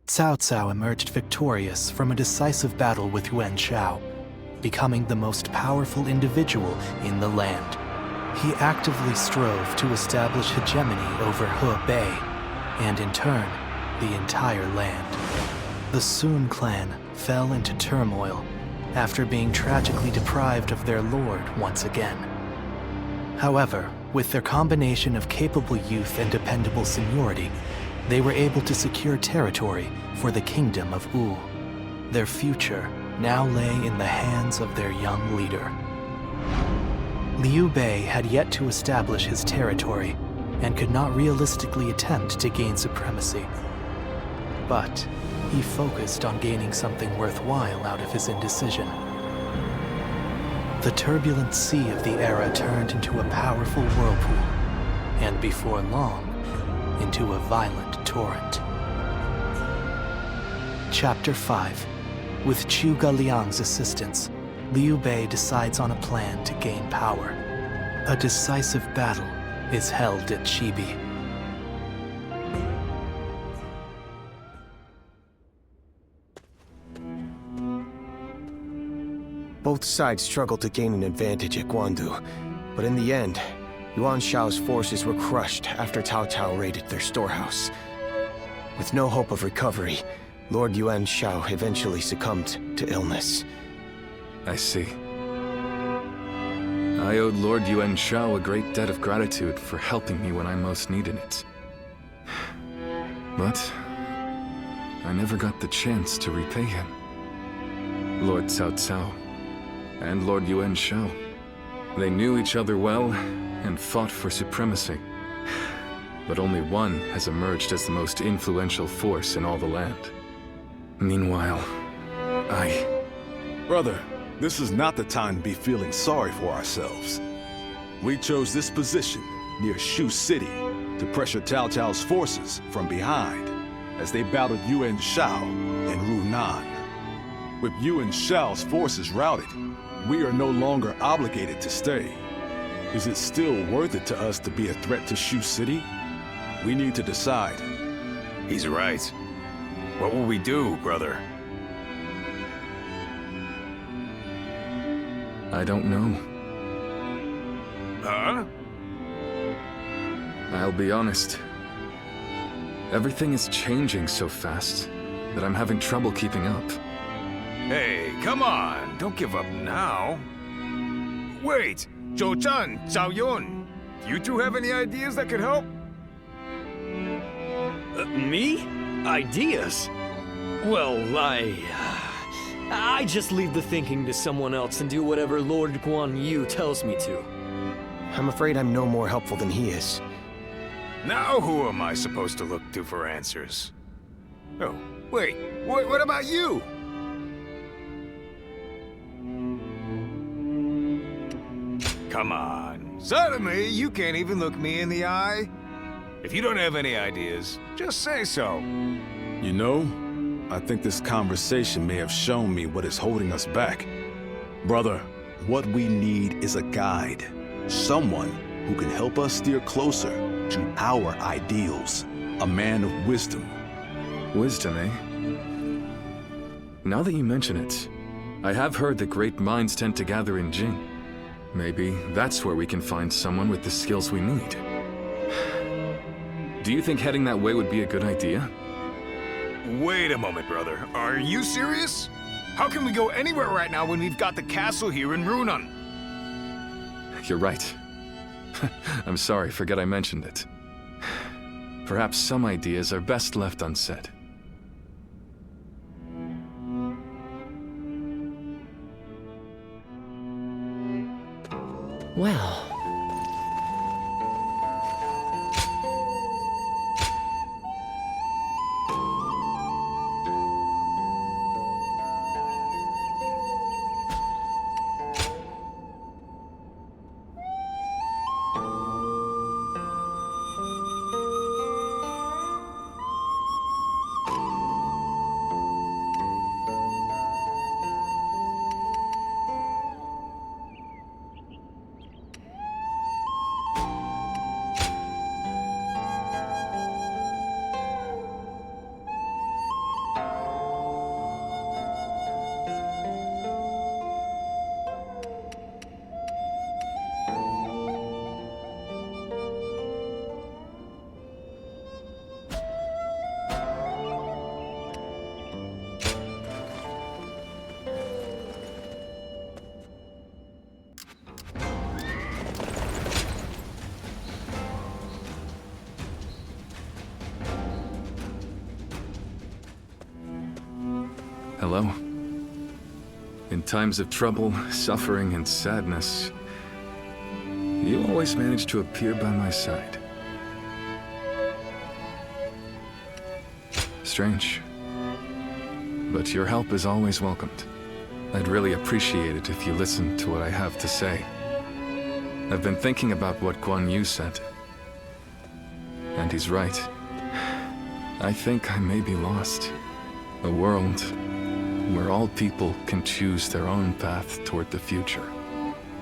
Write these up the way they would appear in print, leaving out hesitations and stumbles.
Cao Cao emerged victorious from a decisive battle with Yuan Shao, becoming the most powerful individual in the land. He actively strove to establish hegemony over Hebei, and in turn, the entire land. The Sun clan fell into turmoil after being tragically deprived of their lord once again. However, with their combination of capable youth and dependable seniority, they were able to secure territory for the kingdom of Wu. Their future now lay in the hands of their young leader. Liu Bei had yet to establish his territory and could not realistically attempt to gain supremacy. But he focused on gaining something worthwhile out of his indecision. The turbulent sea of the era turned into a powerful whirlpool, and before long, into a violent torrent. Chapter 5. With Zhuge Liang's assistance, Liu Bei decides on a plan to gain power. A decisive battle is held at Chibi. Both sides struggled to gain an advantage at Guandu, but in the end, Yuan Shao's forces were crushed after Cao Cao raided their storehouse. With no hope of recovery, Lord Yuan Shao eventually succumbed to illness. I see. I owed Lord Yuan Shao a great debt of gratitude for helping me when I most needed it. But I never got the chance to repay him. Lord Cao Cao and Lord Yuan Shao, they knew each other well and fought for supremacy. But only one has emerged as the most influential force in all the land. Meanwhile, Brother, this is not the time to be feeling sorry for ourselves. We chose this position near Shu City to pressure Cao Cao's forces from behind as they battled Yuan Shao and Runan. With Yuan Shao's forces routed, we are no longer obligated to stay. Is it still worth it to us to be a threat to Shu City? We need to decide. He's right. What will we do, brother? I don't know. Huh? I'll be honest. Everything is changing so fast that I'm having trouble keeping up. Hey, come on! Don't give up now. Wait! Zhou Zhan, Zhao Yun, you two have any ideas that could help? Me? Ideas? Well, I just leave the thinking to someone else and do whatever Lord Guan Yu tells me to. I'm afraid I'm no more helpful than he is. Now who am I supposed to look to for answers? Oh, wait, what about you? Come on, suddenly you can't even look me in the eye. If you don't have any ideas, just say so. You know, I think this conversation may have shown me what is holding us back. Brother, what we need is a guide. Someone who can help us steer closer to our ideals. A man of wisdom. Wisdom, eh? Now that you mention it, I have heard that great minds tend to gather in Jing. Maybe that's where we can find someone with the skills we need. Do you think heading that way would be a good idea? Wait a moment, brother. Are you serious? How can we go anywhere right now when we've got the castle here in Runan? You're right. I'm sorry, forget I mentioned it. Perhaps some ideas are best left unsaid. Well... Hello. In times of trouble, suffering, and sadness, you always manage to appear by my side. Strange. But your help is always welcomed. I'd really appreciate it if you listened to what I have to say. I've been thinking about what Guan Yu said. And he's right. I think I may be lost. A world where all people can choose their own path toward the future.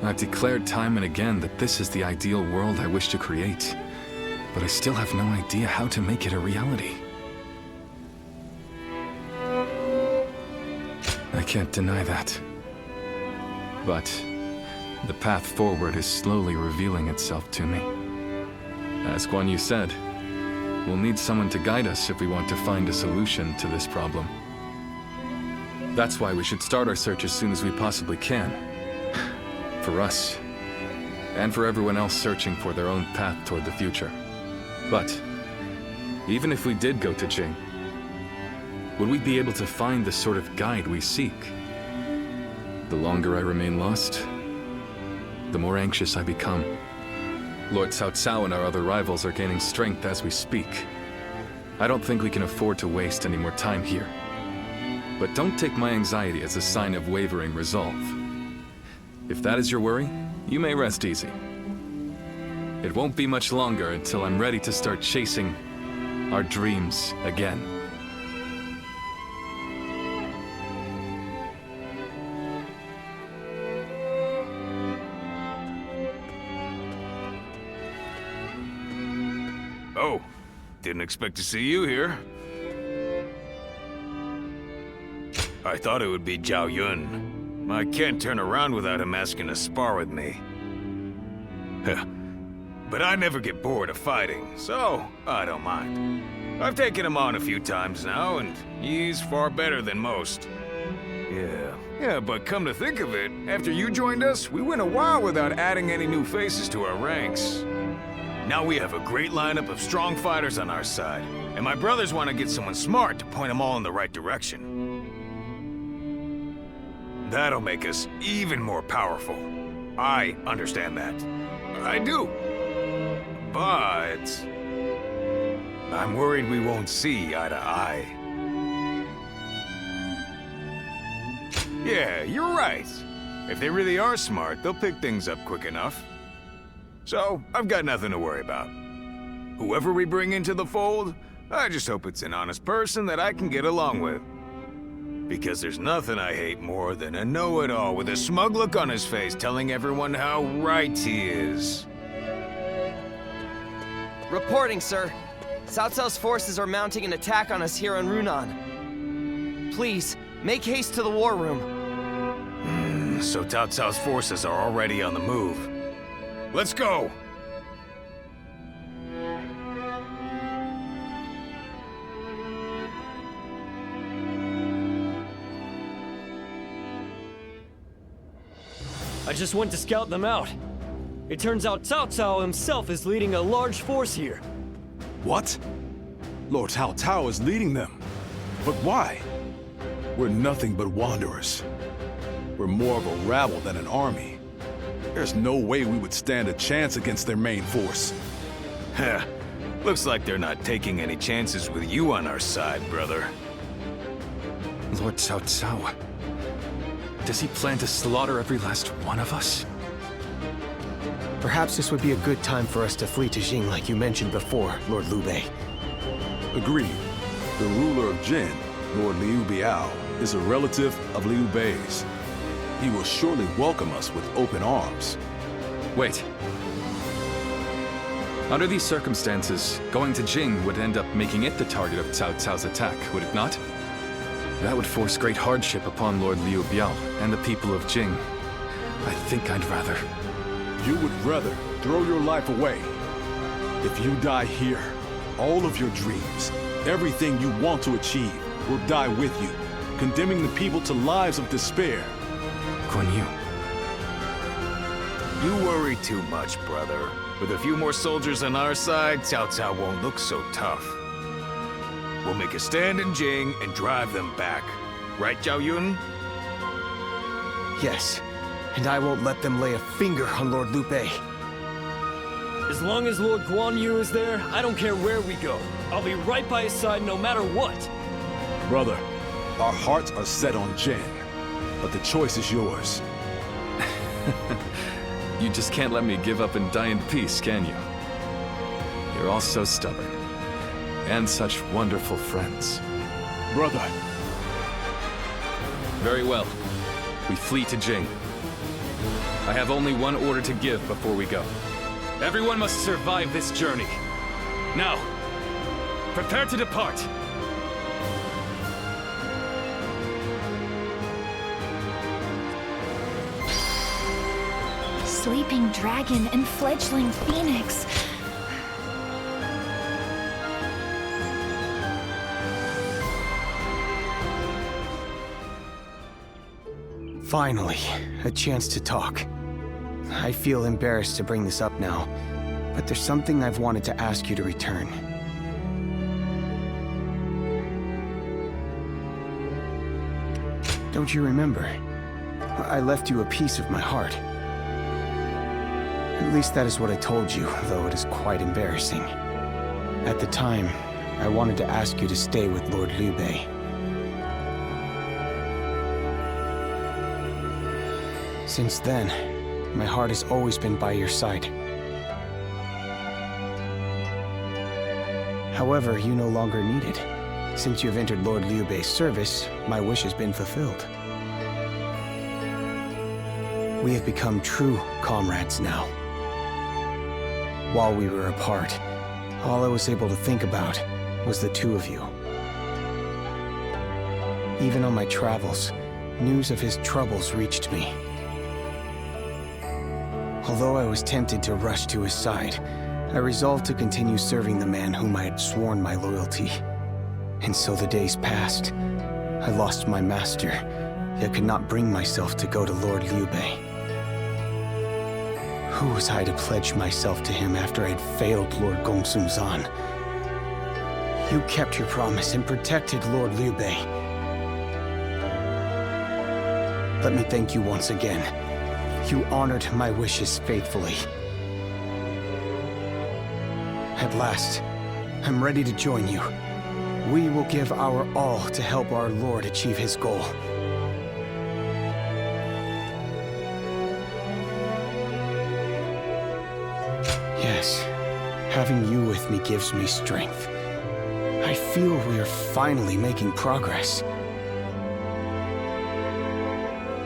I've declared time and again that this is the ideal world I wish to create, but I still have no idea how to make it a reality. I can't deny that. But the path forward is slowly revealing itself to me. As Guan Yu said, we'll need someone to guide us if we want to find a solution to this problem. That's why we should start our search as soon as we possibly can. For us, and for everyone else searching for their own path toward the future. But, even if we did go to Jing, would we be able to find the sort of guide we seek? The longer I remain lost, the more anxious I become. Lord Cao Cao and our other rivals are gaining strength as we speak. I don't think we can afford to waste any more time here. But don't take my anxiety as a sign of wavering resolve. If that is your worry, you may rest easy. It won't be much longer until I'm ready to start chasing our dreams again. Oh, didn't expect to see you here. I thought it would be Zhao Yun. I can't turn around without him asking to spar with me. But I never get bored of fighting, so I don't mind. I've taken him on a few times now, and he's far better than most. Yeah, but come to think of it, after you joined us, we went a while without adding any new faces to our ranks. Now we have a great lineup of strong fighters on our side, and my brothers want to get someone smart to point them all in the right direction. That'll make us even more powerful. I understand that. I do. But I'm worried we won't see eye to eye. Yeah, you're right. If they really are smart, they'll pick things up quick enough. So, I've got nothing to worry about. Whoever we bring into the fold, I just hope it's an honest person that I can get along with. Because there's nothing I hate more than a know-it-all with a smug look on his face telling everyone how right he is. Reporting, sir. Cao Cao's forces are mounting an attack on us here on Runan. Please, make haste to the war room. So Cao Cao's forces are already on the move. Let's go! I just went to scout them out. It turns out Cao Cao himself is leading a large force here. What? Lord Cao Cao is leading them. But why? We're nothing but wanderers. We're more of a rabble than an army. There's no way we would stand a chance against their main force. Heh. Looks like they're not taking any chances with you on our side, brother. Lord Cao Cao. Does he plan to slaughter every last one of us? Perhaps this would be a good time for us to flee to Jing like you mentioned before, Lord Liu Bei. Agreed. The ruler of Jin, Lord Liu Biao, is a relative of Liu Bei's. He will surely welcome us with open arms. Wait. Under these circumstances, going to Jing would end up making it the target of Cao Cao's attack, would it not? That would force great hardship upon Lord Liu Biao and the people of Jing. I think I'd rather... You would rather throw your life away. If you die here, all of your dreams, everything you want to achieve, will die with you, condemning the people to lives of despair. Guan Yu. You worry too much, brother. With a few more soldiers on our side, Cao Cao won't look so tough. We'll make a stand in Jing and drive them back. Right, Zhao Yun? Yes, and I won't let them lay a finger on Lord Liu Bei. As long as Lord Guan Yu is there, I don't care where we go. I'll be right by his side no matter what. Brother, our hearts are set on Jin, but the choice is yours. You just can't let me give up and die in peace, can you? You're all so stubborn. And such wonderful friends. Brother. Very well. We flee to Jing. I have only one order to give before we go. Everyone must survive this journey. Now, prepare to depart. Sleeping dragon and fledgling phoenix. Finally, a chance to talk. I feel embarrassed to bring this up now, but there's something I've wanted to ask you to return. Don't you remember? I left you a piece of my heart. At least that is what I told you, though it is quite embarrassing. At the time, I wanted to ask you to stay with Lord Liu Bei. Since then, my heart has always been by your side. However, you no longer need it. Since you have entered Lord Liu Bei's service, my wish has been fulfilled. We have become true comrades now. While we were apart, all I was able to think about was the two of you. Even on my travels, news of his troubles reached me. Although I was tempted to rush to his side, I resolved to continue serving the man whom I had sworn my loyalty. And so the days passed. I lost my master, yet could not bring myself to go to Lord Liu Bei. Who was I to pledge myself to him after I had failed Lord Gongsun Zan? You kept your promise and protected Lord Liu Bei. Let me thank you once again. You honored my wishes faithfully. At last, I'm ready to join you. We will give our all to help our Lord achieve his goal. Yes, having you with me gives me strength. I feel we are finally making progress.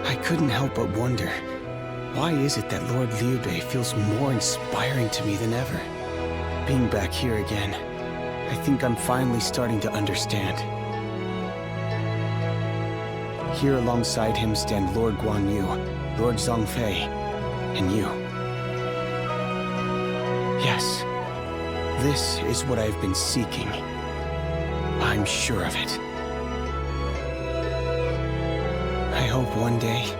I couldn't help but wonder, why is it that Lord Liu Bei feels more inspiring to me than ever? Being back here again, I think I'm finally starting to understand. Here alongside him stand Lord Guan Yu, Lord Zhongfei, and you. Yes, this is what I've been seeking. I'm sure of it. I hope one day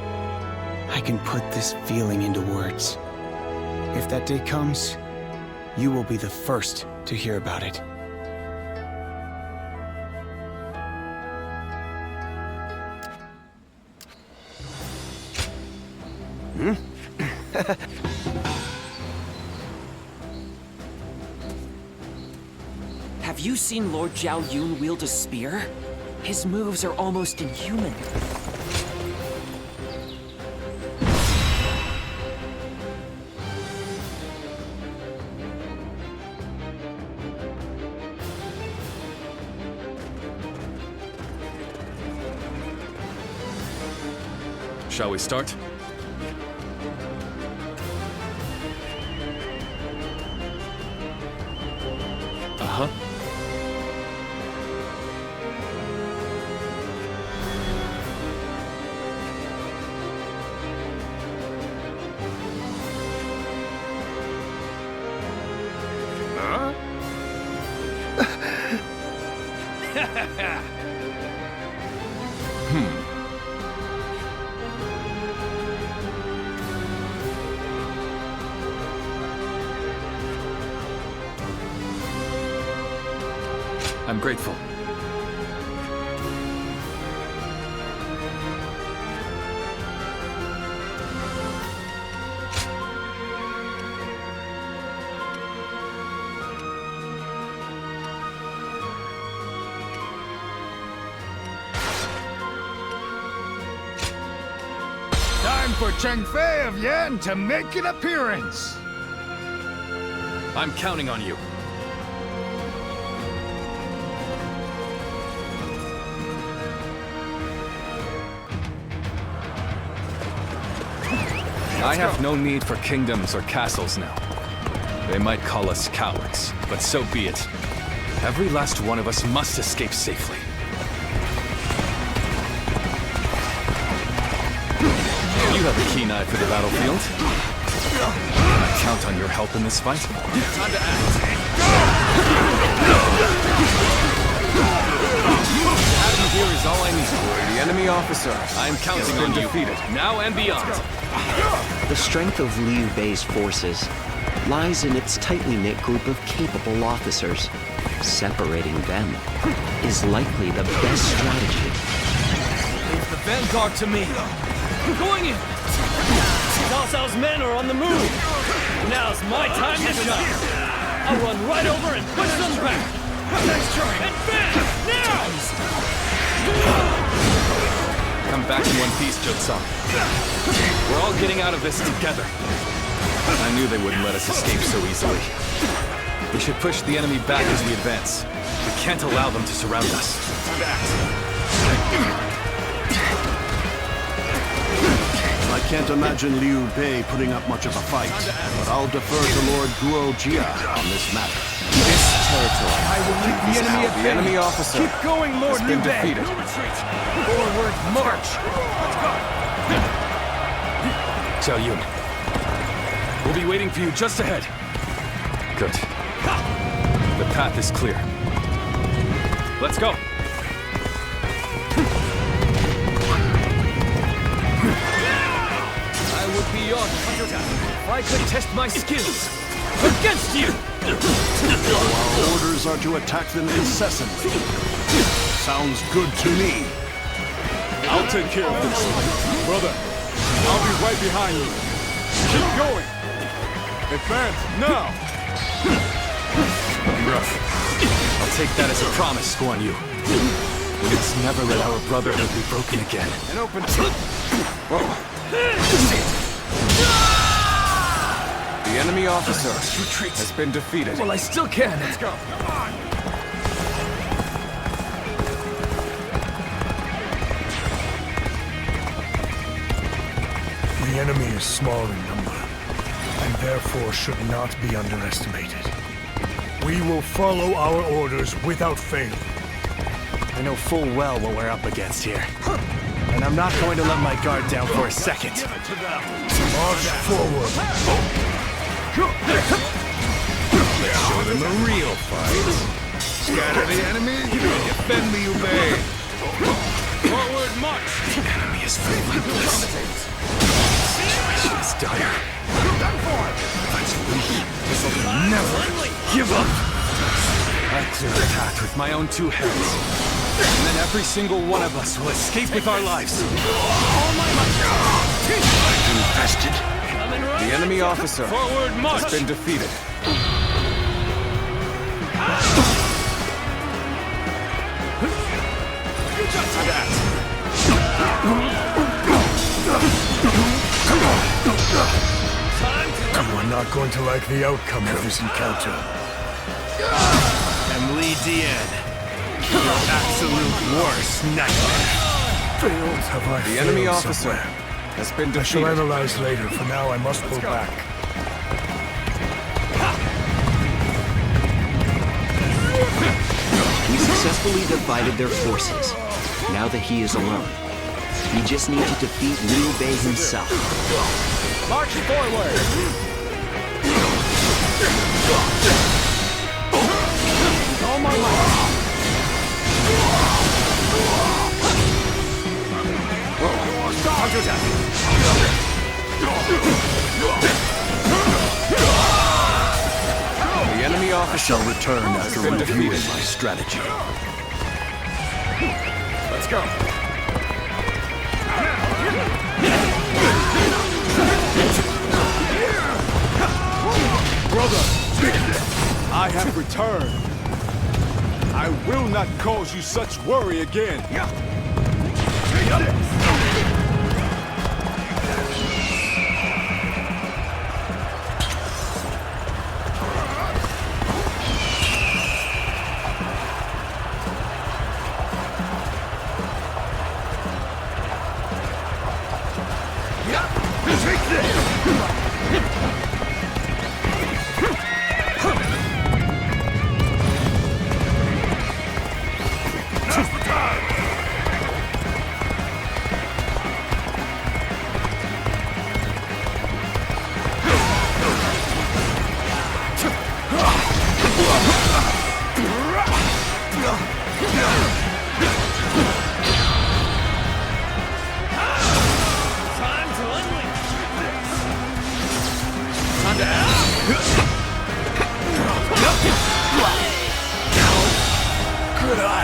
I can put this feeling into words. If that day comes, you will be the first to hear about it. Have you seen Lord Zhao Yun wield a spear? His moves are almost inhuman. Shall we start? Uh-huh. Huh? I'm grateful. Time for Cheng Fei of Yan to make an appearance! I'm counting on you. I have no need for kingdoms or castles now. They might call us cowards, but so be it. Every last one of us must escape safely. You have a keen eye for the battlefield. I count on your help in this fight. Time to act. Having here is all I need. The enemy officer. I am counting on you. Defeated. Now and beyond. The strength of Liu Bei's forces lies in its tightly knit group of capable officers. Separating them is likely the best strategy. Leave the vanguard to me. Going in! Cao Cao's men are on the move! Now's my time to shine! I'll run right over and push them back! Nice try! Advance! Now! Come back in one piece, Jotsan. We're all getting out of this together. I knew they wouldn't let us escape so easily. We should push the enemy back as we advance. We can't allow them to surround us. I can't imagine Liu Bei putting up much of a fight, but I'll defer to Lord Guo Jia on this matter. This territory. I will lead the enemy at The enemy officer. Keep going, Lord has been Liu Bei. defeated. Forward march! Xiao Yun. We'll be waiting for you just ahead. Good. The path is clear. Let's go. I would be your counterattack if I could test my skills against you! Our orders are to attack them incessantly. Sounds good to me. I'll take care of this. Brother, I'll be right behind you. Keep going. Advance, now! Rough. I'll take that as a promise, Guan Yu. We must never let our brotherhood be broken again. An open... The enemy officer has been defeated. Well, I still can. Let's go. The enemy is small in number, and therefore should not be underestimated. We will follow our orders without fail. I know full well what we're up against here. And I'm not going to let my guard down for a second. March forward. Let's show them a real fight. Scatter the enemy, defend Liu Bei. Forward march! The enemy is relentless. Situation is dire. But we will never give up. I clear the path with my own two hands. And then every single one of us will escape with our lives. Infested. The enemy officer Forward march! has been defeated. You are not going to like the outcome of this encounter. I'm Li Dian, your absolute worst nightmare. Failed have I The enemy failed officer somewhere? has been I shall defeated. analyze later. For now, I must pull back. We successfully divided their forces. Now that he is alone, we just need to defeat Liu Bei himself. March forward! All my life. The enemy officer Shall return after been reviewing defeated. my strategy. Let's go. Brother, I have returned. I will not cause you such worry again.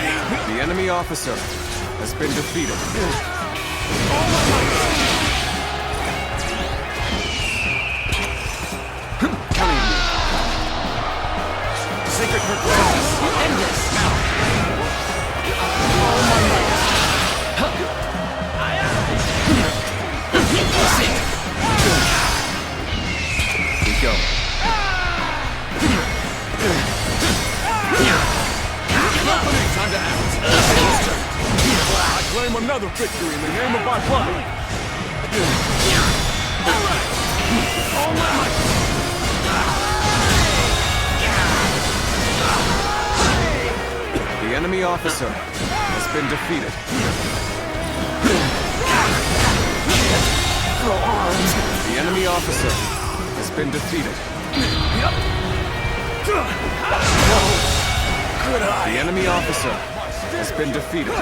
The enemy officer has been defeated. Sacred purposes. End this now. We go. Time to act. I claim another victory in the name of my blood. All right. The enemy officer has been defeated. The enemy officer has been defeated. The enemy officer has been defeated.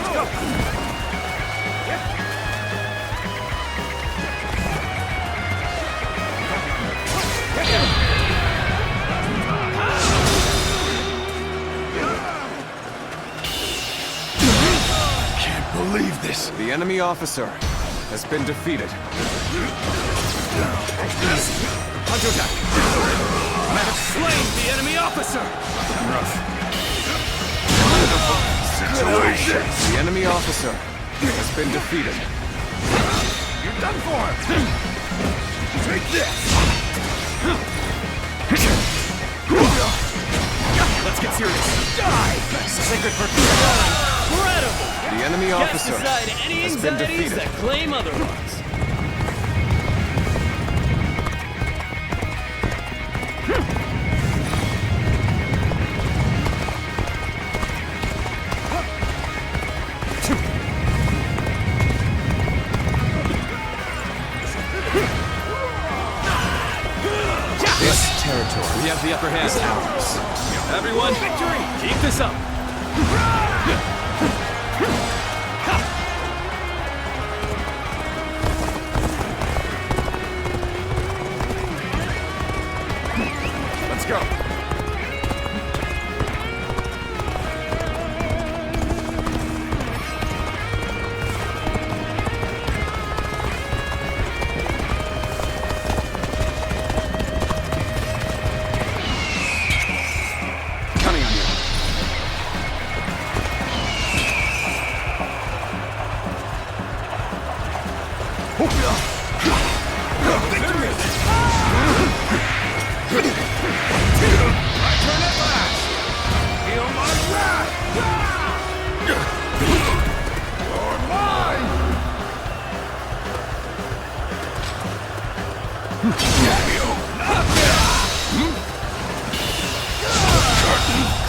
Can't believe this. The enemy officer has been defeated. Counterattack. I have slain the enemy officer. Situation. The enemy officer has been defeated. You're done for. Take this. Let's get serious. Die. Sacred purpose. Incredible. The enemy officer Cast aside any has been anxieties defeated. that claim otherwise. This territory We have the upper hand. is ours. Everyone, victory! Keep this up! Let's go. Coming on you.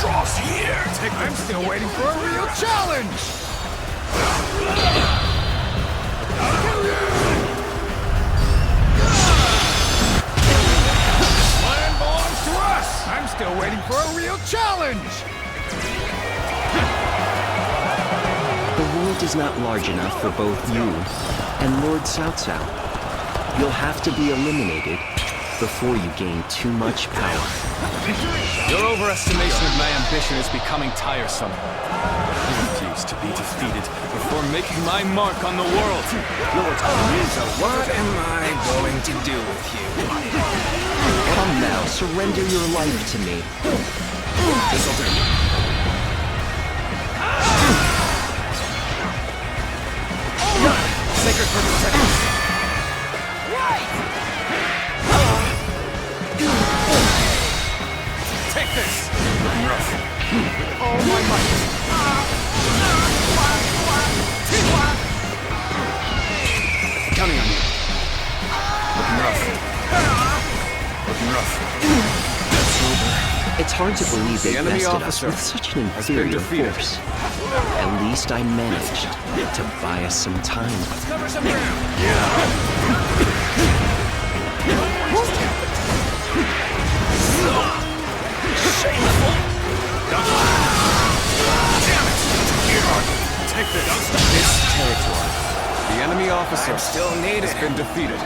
Draws here. I'm still waiting for a real challenge! Land belongs to us! I'm still waiting for a real challenge! The world is not large enough for both you and Lord Cao Cao. You'll have to be eliminated before you gain too much power. Your overestimation of my ambition is becoming tiresome. I refuse to be defeated before making my mark on the world. So what am I going to do with you? Come now, surrender your life to me. This'll do. Sacred purpose seconds. Take this! With all my might. Counting on you. Looking rough. Looking rough. That's over. It's hard to believe they The enemy bested us officer with such an has been inferior defeated. force. At least I managed to buy us some time. Let's cover some ground. Shameful! Damn it! Take this! Don't stop This territory. The enemy officer I'm still needed. has been defeated.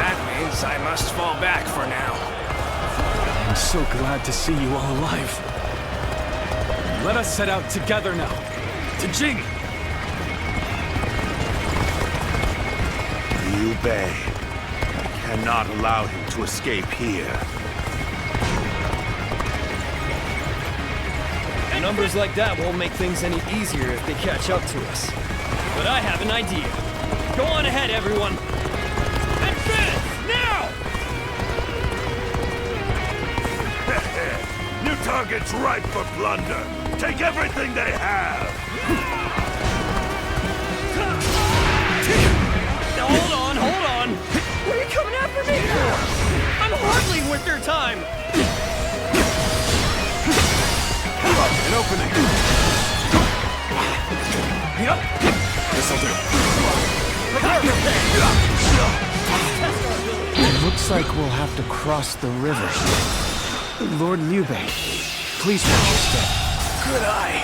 That means I must fall back for now. I'm so glad to see you all alive. Let us set out together now. To Jing! Liu Bei. Cannot allow him to escape here. Numbers like that won't make things any easier if they catch up to us. But I have an idea. Go on ahead, everyone. Advance, now! New target's ripe for plunder. Take everything they have. Hold on, hold on. What are you coming after me for? I'm hardly worth your time. An opening. Yep. This'll do. It looks like we'll have to cross the river. Lord Liu Bei, please watch your step. Good eye.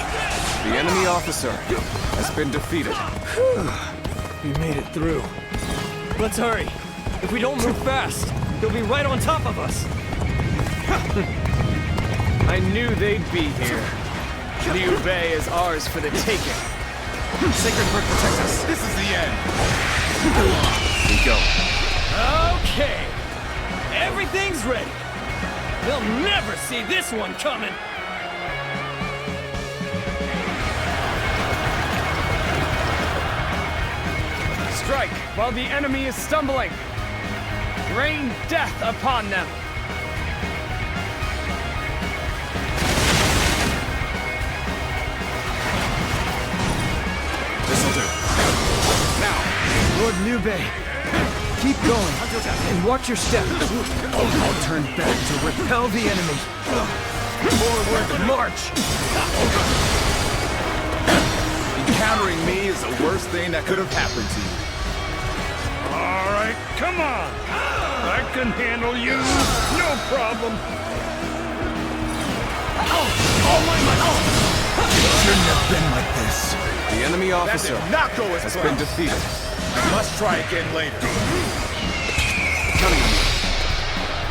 The enemy officer has been defeated. We made it through. Let's hurry. If we don't move fast, they'll be right on top of us. I knew they'd be here. Liu Bei is ours for the taking. Sacred Brick protects us. This is the end. We go. Okay. Everything's ready. They'll never see this one coming. Strike while the enemy is stumbling. Rain death upon them. This'll do. Now. Lord Liu Bei, keep going and watch your step. I'll turn back to repel the enemy. Forward march. Encountering me is the worst thing that could have happened to you. All right, come on. I can handle you. No problem. Oh my. Shouldn't have been like this. The enemy officer That did not go as has planned. been defeated. Must try again later. Counting on you.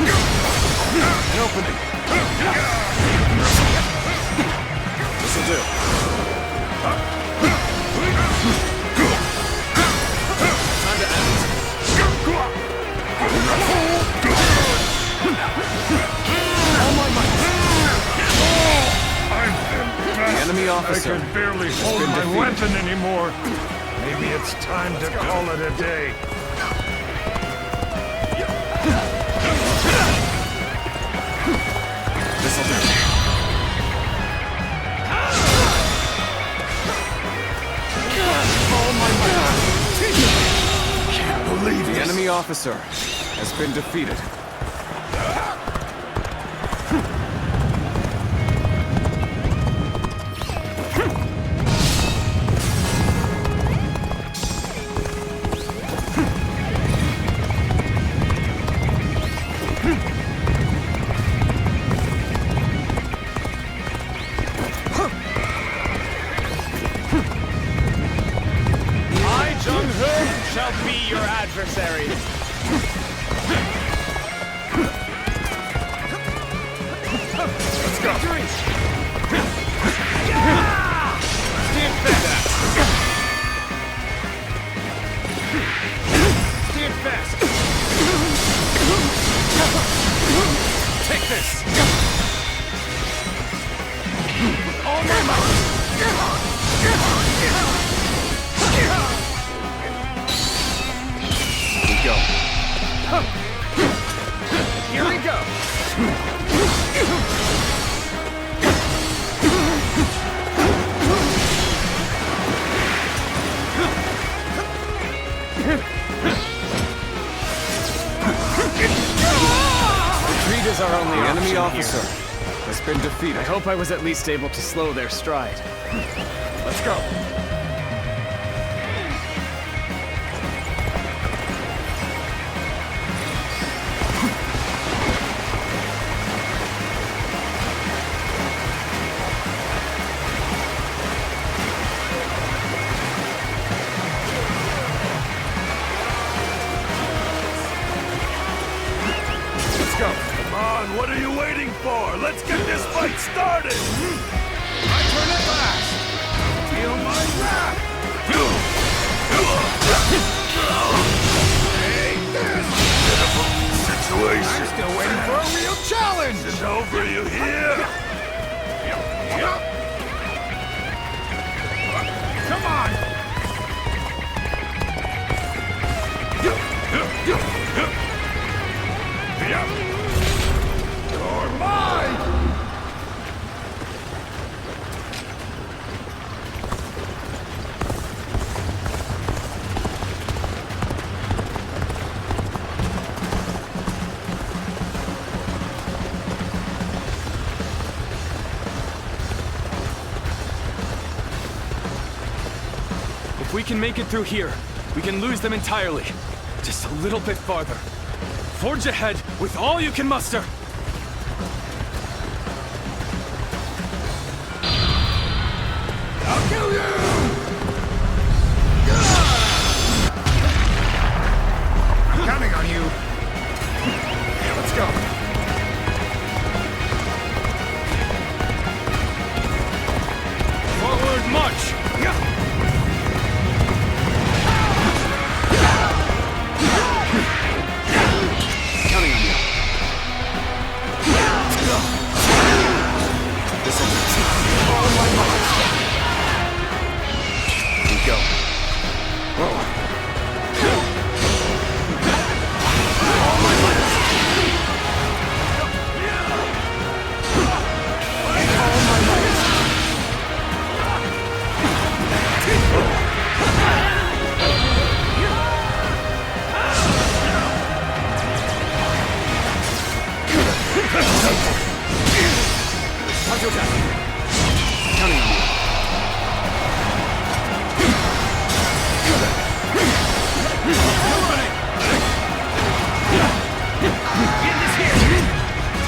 An opening. This'll do. Time to end. The enemy officer I can barely has hold been my defeated. weapon anymore. Maybe it's time to call it a day. This'll do. Can't believe The this. enemy officer has been defeated. I, Jung-Ho, shall be your adversary. Let's go. Stand fast. Stand fast. Take this. Oh my. We go. Here we go. Retreat is our only The enemy option officer here. has been defeated. I hope I was at least able to slow their stride. Let's go. Let's go. Come on, what are you waiting for? Let's get this fight started! My turn at last. Feel my wrath. Hey, this Situation. I'm still waiting for a real challenge. It's over, you hear? Come on. You're mine. If we can make it through here, we can lose them entirely. Just a little bit farther. Forge ahead with all you can muster. I'll kill you. I'm counting on you. Yeah, let's go. Forward march! Yeah. Counting on you. We go. Counting on you.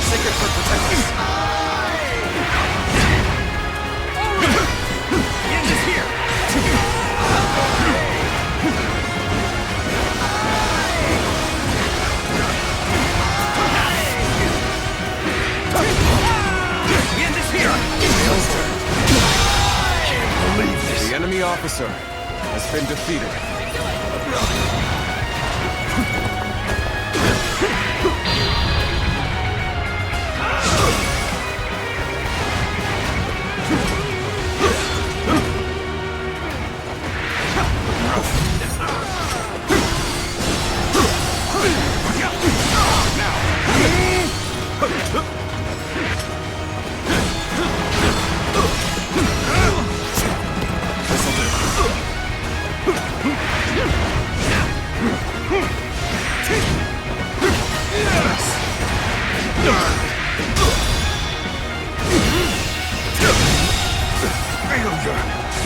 Sacred for protectors. The enemy officer has been defeated.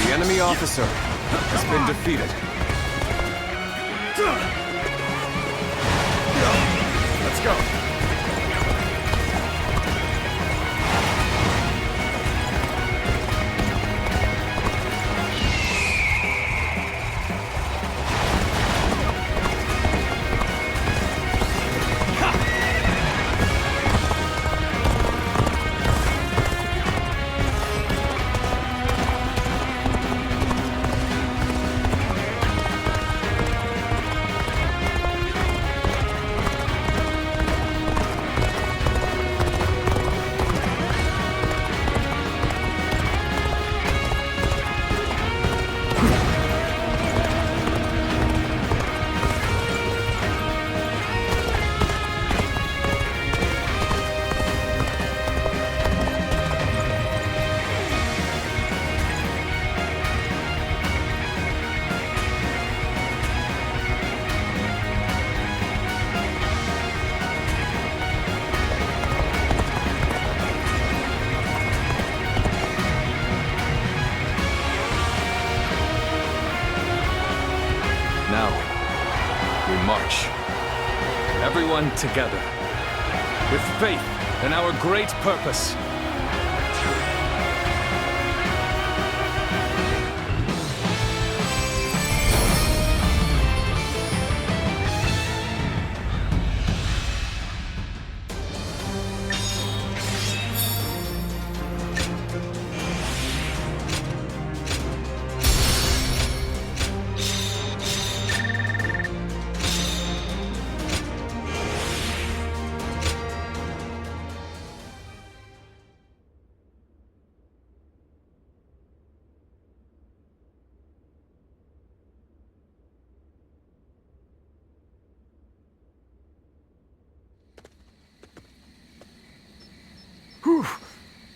The enemy officer has been defeated. Let's go. Now, we march. Everyone together. With faith in our great purpose.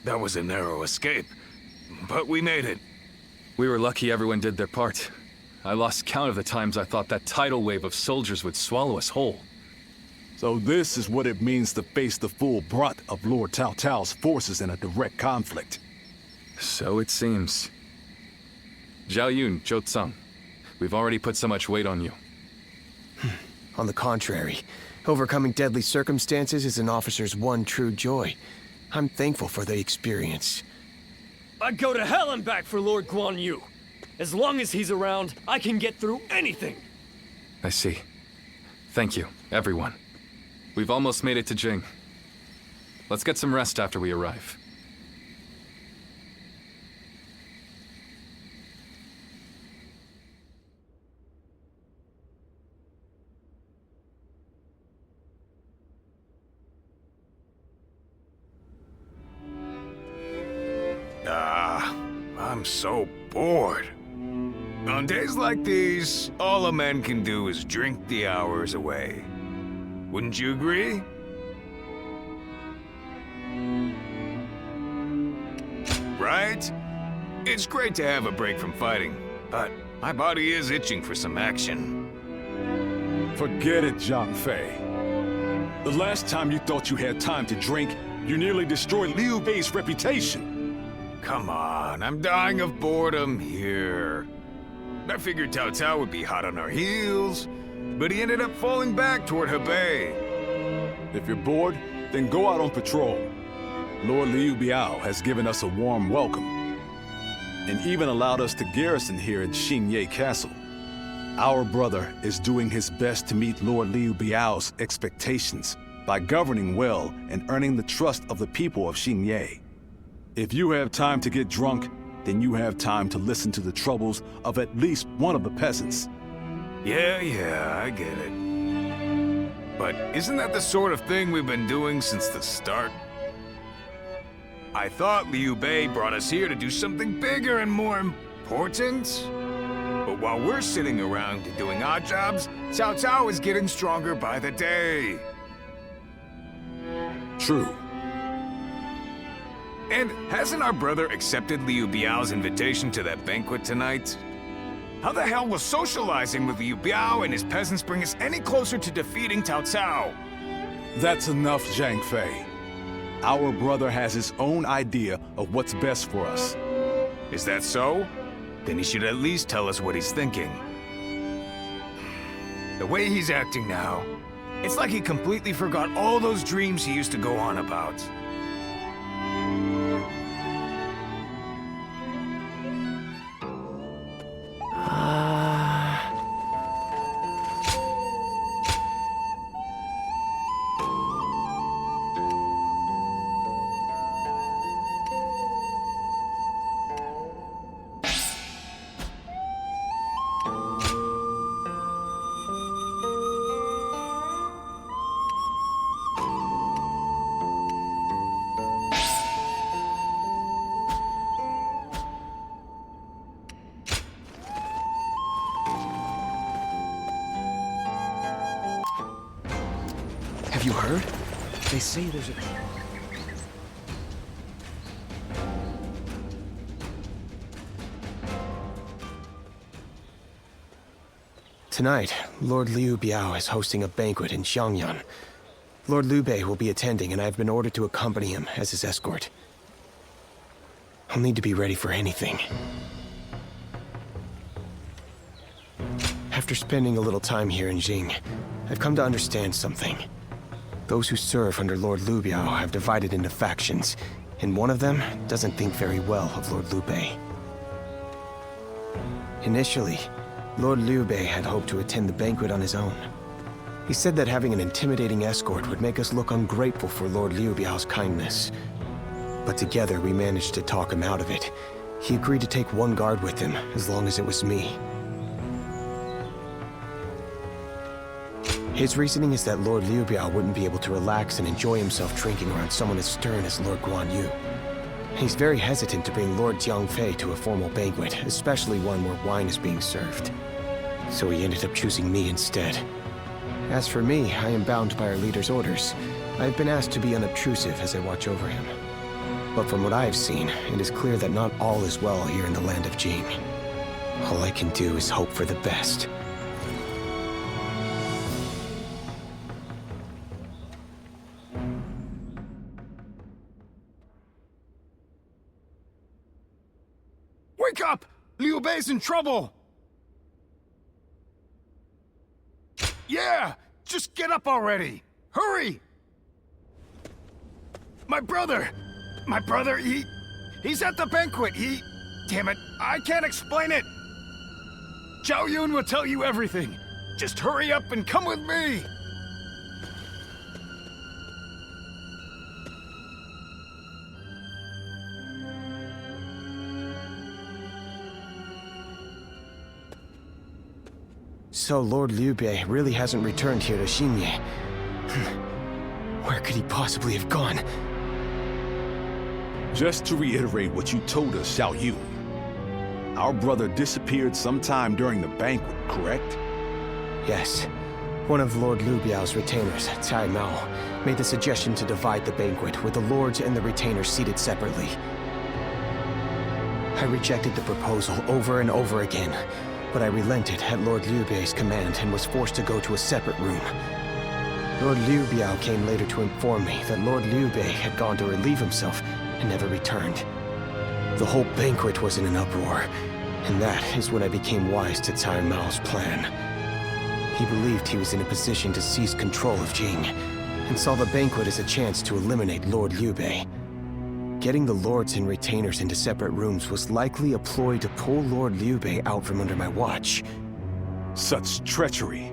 That was a narrow escape, but we made it. We were lucky everyone did their part. I lost count of the times I thought that tidal wave of soldiers would swallow us whole. So this is what it means to face the full brunt of Lord Cao Cao's forces in a direct conflict. So it seems. Zhao Yun, Zhou Tsang, we've already put so much weight on you. On the contrary, overcoming deadly circumstances is an officer's one true joy. I'm thankful for the experience. I'd go to hell and back for Lord Guan Yu. As long as he's around, I can get through anything. I see. Thank you, everyone. We've almost made it to Jing. Let's get some rest after we arrive. I'm so bored. On days like these, all a man can do is drink the hours away. Wouldn't you agree? Right? It's great to have a break from fighting, but my body is itching for some action. Forget it, Zhang Fei. The last time you thought you had time to drink, you nearly destroyed Liu Bei's reputation. Come on, I'm dying of boredom here. I figured Cao Cao would be hot on our heels, but he ended up falling back toward Hebei. If you're bored, then go out on patrol. Lord Liu Biao has given us a warm welcome, and even allowed us to garrison here in Xingye Castle. Our brother is doing his best to meet Lord Liu Biao's expectations by governing well and earning the trust of the people of Xingye. If you have time to get drunk, then you have time to listen to the troubles of at least one of the peasants. Yeah, I get it. But isn't that the sort of thing we've been doing since the start? I thought Liu Bei brought us here to do something bigger and more important. But while we're sitting around doing odd jobs, Cao Cao is getting stronger by the day. True. And hasn't our brother accepted Liu Biao's invitation to that banquet tonight? How the hell will socializing with Liu Biao and his peasants bring us any closer to defeating Cao Cao? That's enough, Zhang Fei. Our brother has his own idea of what's best for us. Is that so? Then he should at least tell us what he's thinking. The way he's acting now, it's like he completely forgot all those dreams he used to go on about. Have you heard? They say there's a... Tonight, Lord Liu Biao is hosting a banquet in Xiangyan. Lord Liu Bei will be attending, and I've been ordered to accompany him as his escort. I'll need to be ready for anything. After spending a little time here in Jing, I've come to understand something. Those who serve under Lord Liu Biao have divided into factions, and one of them doesn't think very well of Lord Liu Bei. Initially, Lord Liu Bei had hoped to attend the banquet on his own. He said that having an intimidating escort would make us look ungrateful for Lord Liu Biao's kindness. But together we managed to talk him out of it. He agreed to take one guard with him, as long as it was me. His reasoning is that Lord Liu Biao wouldn't be able to relax and enjoy himself drinking around someone as stern as Lord Guan Yu. He's very hesitant to bring Lord Jiang Fei to a formal banquet, especially one where wine is being served. So he ended up choosing me instead. As for me, I am bound by our leader's orders. I've been asked to be unobtrusive as I watch over him. But from what I have seen, it is clear that not all is well here in the land of Jing. All I can do is hope for the best. Wake up! Liu Bei's in trouble! Yeah! Just get up already! Hurry! My brother! He's at the banquet! Damn it, I can't explain it! Zhao Yun will tell you everything. Just hurry up and come with me! So Lord Liu Bei really hasn't returned here to Xinye. Where could he possibly have gone? Just to reiterate what you told us, Xiao Yun. Our brother disappeared sometime during the banquet, correct? Yes. One of Lord Liu Biao's retainers, Cai Mao, made the suggestion to divide the banquet with the lords and the retainers seated separately. I rejected the proposal over and over again, but I relented at Lord Liu Bei's command and was forced to go to a separate room. Lord Liu Biao came later to inform me that Lord Liu Bei had gone to relieve himself and never returned. The whole banquet was in an uproar, and that is when I became wise to Cai Mao's plan. He believed he was in a position to seize control of Jing, and saw the banquet as a chance to eliminate Lord Liu Bei. Getting the lords and retainers into separate rooms was likely a ploy to pull Lord Liu Bei out from under my watch. Such treachery.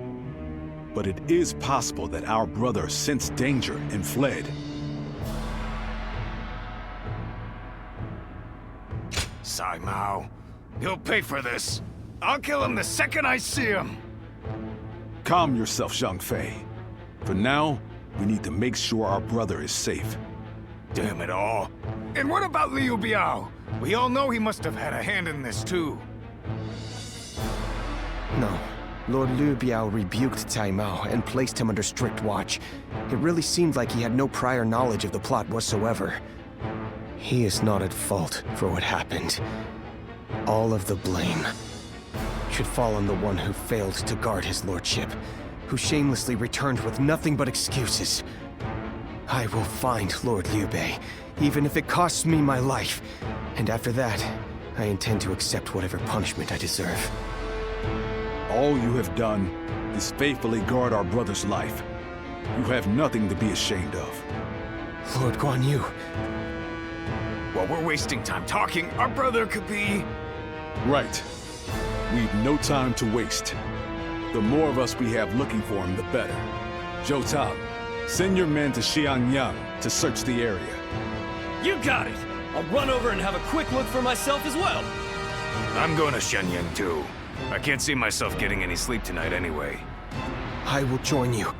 But it is possible that our brother sensed danger and fled. Sai Mao, he'll pay for this. I'll kill him the second I see him. Calm yourself, Zhang Fei. For now, we need to make sure our brother is safe. Damn it all. And what about Liu Biao? We all know he must have had a hand in this too. No. Lord Liu Biao rebuked Cai Mao and placed him under strict watch. It really seemed like he had no prior knowledge of the plot whatsoever. He is not at fault for what happened. All of the blame should fall on the one who failed to guard his lordship, who shamelessly returned with nothing but excuses. I will find Lord Liu Bei, even if it costs me my life. And after that, I intend to accept whatever punishment I deserve. All you have done is faithfully guard our brother's life. You have nothing to be ashamed of. Lord Guan Yu. While we're wasting time talking, our brother could be... Right. We've no time to waste. The more of us we have looking for him, the better. Zhou Tao, send your men to Xianyang to search the area. You got it! I'll run over and have a quick look for myself as well. I'm going to Shenyang too. I can't see myself getting any sleep tonight anyway. I will join you.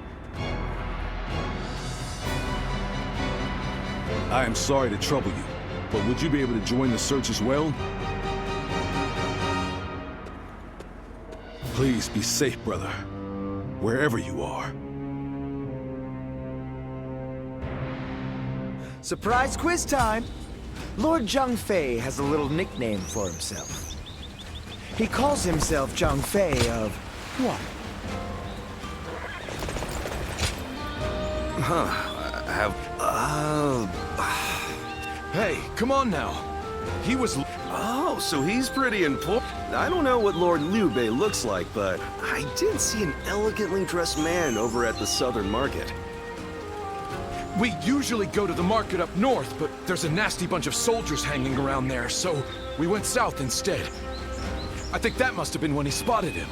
I am sorry to trouble you, but would you be able to join the search as well? Please be safe, brother. Wherever you are. Surprise quiz time! Lord Zhang Fei has a little nickname for himself. He calls himself Zhang Fei of... what? Hey, come on now. He was... Oh, so he's pretty important. I don't know what Lord Liu Bei looks like, but I did see an elegantly dressed man over at the Southern Market. We usually go to the market up north, but there's a nasty bunch of soldiers hanging around there, so we went south instead. I think that must have been when he spotted him.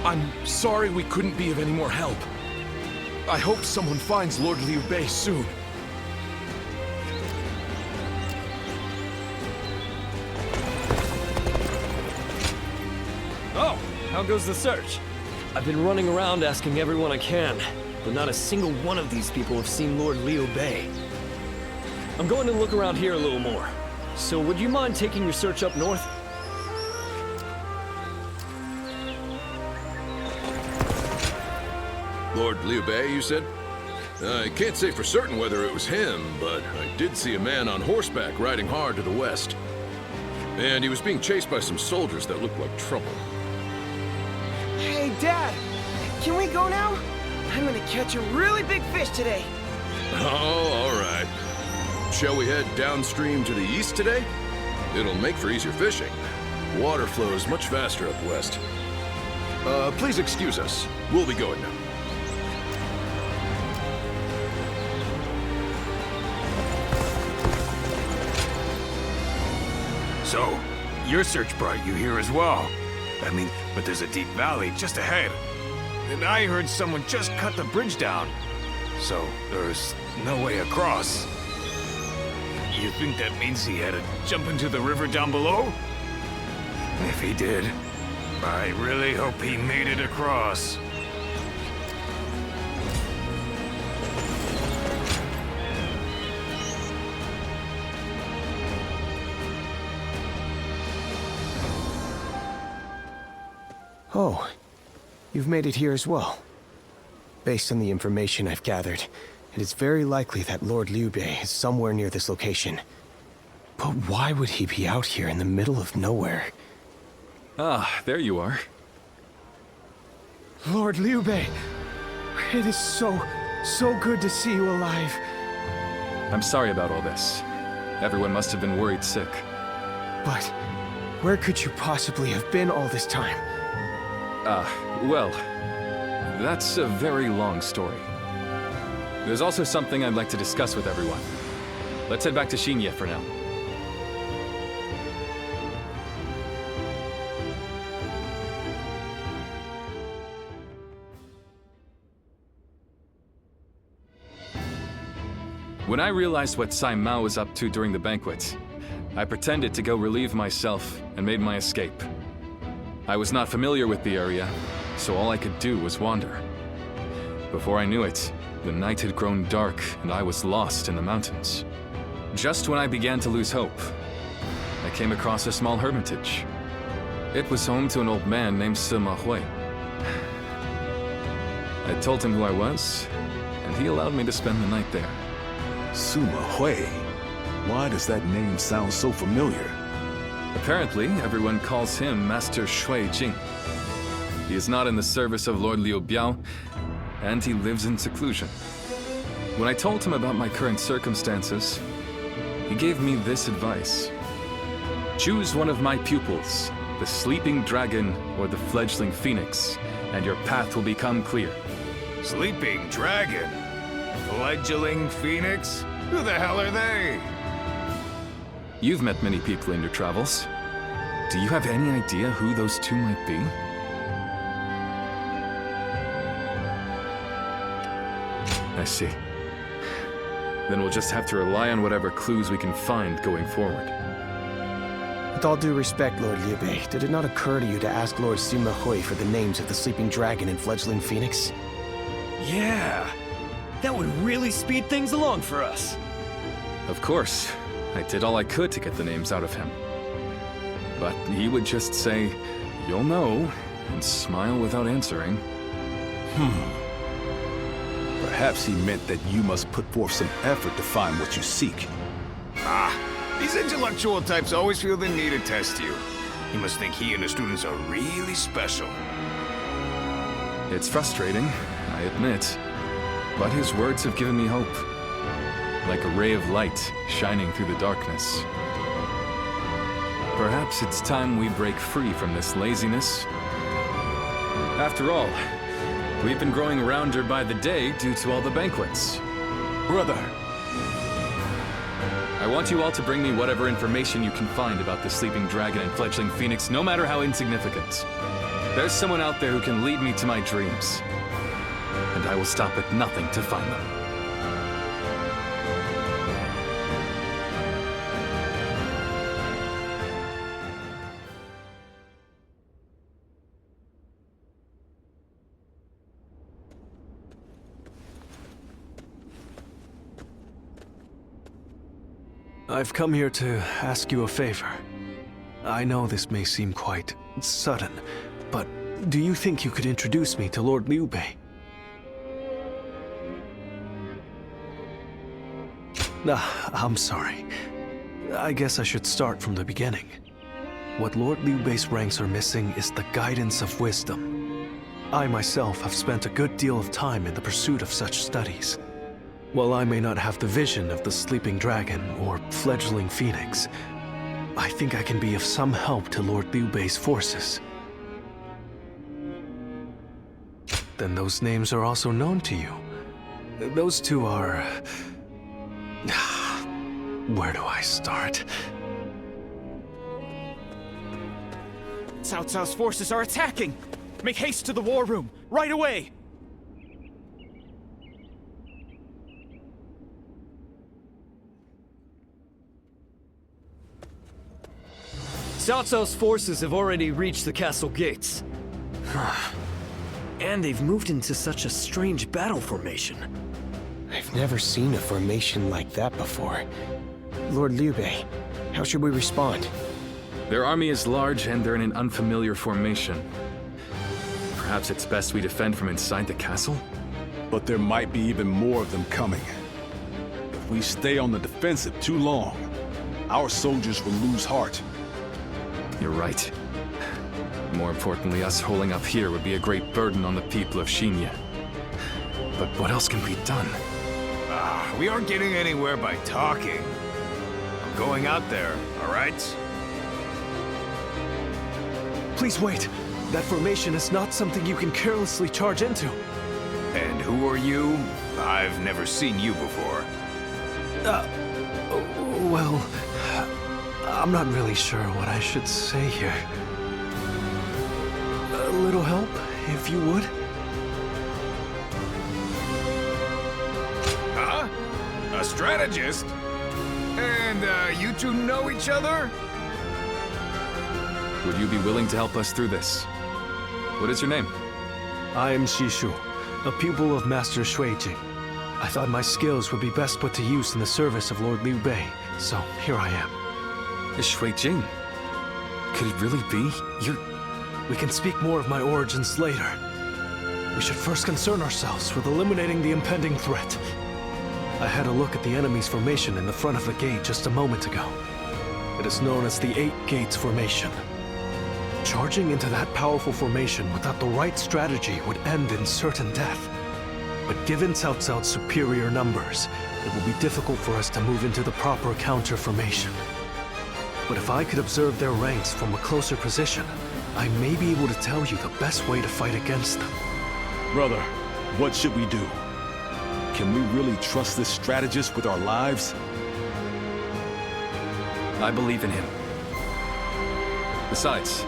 I'm sorry we couldn't be of any more help. I hope someone finds Lord Liu Bei soon. Oh, how goes the search? I've been running around asking everyone I can, but not a single one of these people have seen Lord Liu Bei. I'm going to look around here a little more. So would you mind taking your search up north? Lord Liu Bei, you said? I can't say for certain whether it was him, but I did see a man on horseback riding hard to the west. And he was being chased by some soldiers that looked like trouble. Hey, Dad! Can we go now? I'm gonna catch a really big fish today. Oh, all right. Shall we head downstream to the east today? It'll make for easier fishing. Water flows much faster up west. Please excuse us. We'll be going now. So, your search brought you here as well. I mean, but there's a deep valley just ahead. And I heard someone just cut the bridge down. So, there's no way across. You think that means he had to jump into the river down below? If he did, I really hope he made it across. Oh, you've made it here as well. Based on the information I've gathered, it is very likely that Lord Liu Bei is somewhere near this location. But why would he be out here in the middle of nowhere? Ah, there you are. Lord Liu Bei, it is so good to see you alive. I'm sorry about all this. Everyone must have been worried sick. But where could you possibly have been all this time? Well, that's a very long story. There's also something I'd like to discuss with everyone. Let's head back to Xinye for now. When I realized what Sai Mao was up to during the banquet, I pretended to go relieve myself and made my escape. I was not familiar with the area, so all I could do was wander. Before I knew it, the night had grown dark and I was lost in the mountains. Just when I began to lose hope, I came across a small hermitage. It was home to an old man named Sima Hui. I told him who I was, and he allowed me to spend the night there. Sima Hui? Why does that name sound so familiar? Apparently, everyone calls him Master Shui Jing. He is not in the service of Lord Liu Biao, and he lives in seclusion. When I told him about my current circumstances, he gave me this advice. Choose one of my pupils, the sleeping dragon or the fledgling phoenix, and your path will become clear. Sleeping dragon? Fledgling phoenix? Who the hell are they? You've met many people in your travels. Do you have any idea who those two might be? I see. Then we'll just have to rely on whatever clues we can find going forward. With all due respect, Lord Liu Bei, did it not occur to you to ask Lord Sima Hui for the names of the sleeping dragon and fledgling phoenix? Yeah, that would really speed things along for us. Of course. I did all I could to get the names out of him. But he would just say, "You'll know," and smile without answering. Perhaps he meant that you must put forth some effort to find what you seek. These intellectual types always feel the need to test you. He must think he and his students are really special. It's frustrating, I admit. But his words have given me hope. Like a ray of light shining through the darkness. Perhaps it's time we break free from this laziness. After all, we've been growing rounder by the day due to all the banquets. Brother! I want you all to bring me whatever information you can find about the sleeping dragon and fledgling phoenix, no matter how insignificant. There's someone out there who can lead me to my dreams. And I will stop at nothing to find them. I've come here to ask you a favor. I know this may seem quite sudden, but do you think you could introduce me to Lord Liu Bei? I'm sorry. I guess I should start from the beginning. What Lord Liu Bei's ranks are missing is the guidance of wisdom. I myself have spent a good deal of time in the pursuit of such studies. While I may not have the vision of the sleeping dragon or fledgling phoenix, I think I can be of some help to Lord Liu Bei's forces. Then those names are also known to you. Those two are... Where do I start? Cao Cao's forces are attacking! Make haste to the war room, right away! Cao Cao's forces have already reached the castle gates. And they've moved into such a strange battle formation. I've never seen a formation like that before. Lord Liu Bei, how should we respond? Their army is large and they're in an unfamiliar formation. Perhaps it's best we defend from inside the castle? But there might be even more of them coming. If we stay on the defensive too long, our soldiers will lose heart. You're right. More importantly, us holding up here would be a great burden on the people of Xinya. But what else can be done? We aren't getting anywhere by talking. I'm going out there, all right? Please wait. That formation is not something you can carelessly charge into. And who are you? I've never seen you before. Well, I'm not really sure what I should say here. A little help, if you would? Huh? A strategist? And, you two know each other? Would you be willing to help us through this? What is your name? I am Shishu, a pupil of Master Shuijing. I thought my skills would be best put to use in the service of Lord Liu Bei, so here I am. Shuijing? Could it really be? We can speak more of my origins later. We should first concern ourselves with eliminating the impending threat. I had a look at the enemy's formation in the front of the gate just a moment ago. It is known as the Eight Gates Formation. Charging into that powerful formation without the right strategy would end in certain death. But given Cao Cao's superior numbers, it will be difficult for us to move into the proper counter formation. But if I could observe their ranks from a closer position, I may be able to tell you the best way to fight against them. Brother, what should we do? Can we really trust this strategist with our lives? I believe in him. Besides,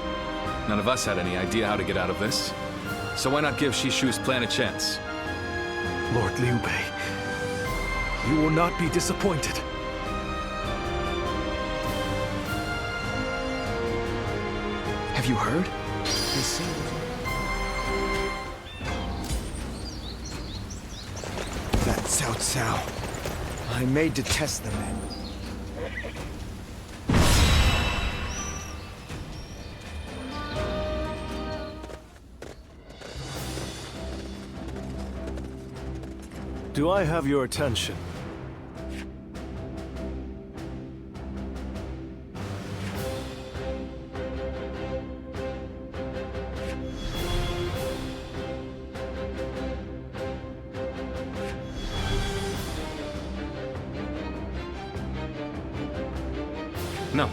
none of us had any idea how to get out of this. So why not give Shishu's plan a chance? Lord Liu Bei, you will not be disappointed. Have you heard? That Cao Cao. I may detest the man. Do I have your attention? No.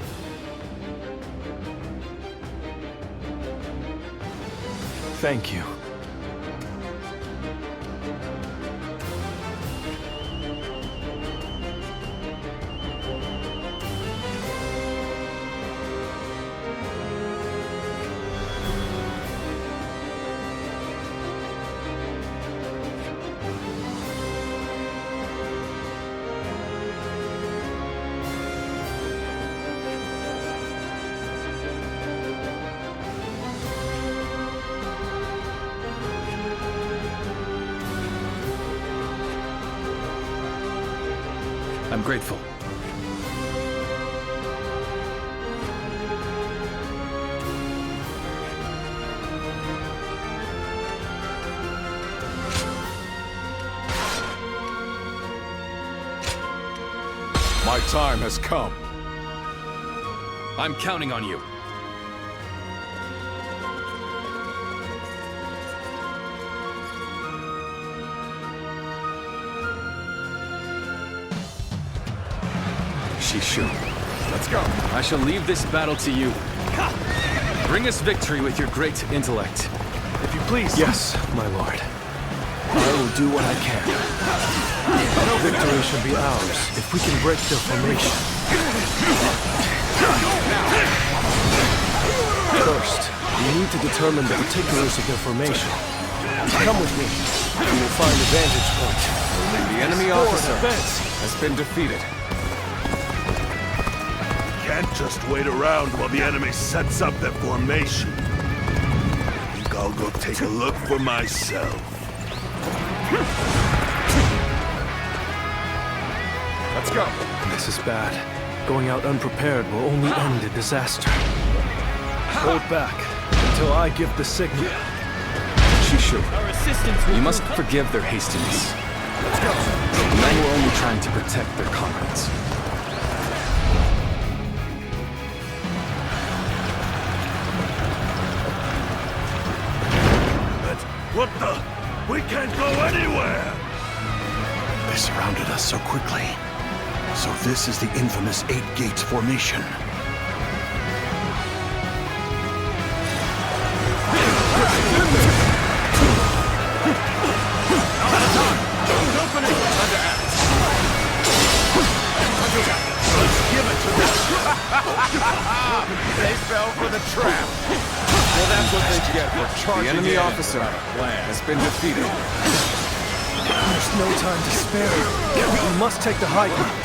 Thank you. I'm grateful. My time has come. I'm counting on you. Shishu. Let's go. I shall leave this battle to you. Bring us victory with your great intellect. If you please. Yes, my lord. I will do what I can. Victory should be ours if we can break their formation. First, we need to determine the particulars of their formation. Come with me. We will find a vantage point. The enemy officer has been defeated. Can't just wait around while the enemy sets up their formation. I think I'll go take a look for myself. Let's go. This is bad. Going out unprepared will only end in disaster. Hold back until I give the signal. Shishu, Our assistants will you must forgive their hastiness. Let's go. The men were only trying to protect their comrades. What the? We can't go anywhere! They surrounded us so quickly. So this is the infamous 8 Gates formation. They fell for the trap. Well, that's what they get for charging. The enemy officer has been defeated. There's no time to spare. We must take the high ground.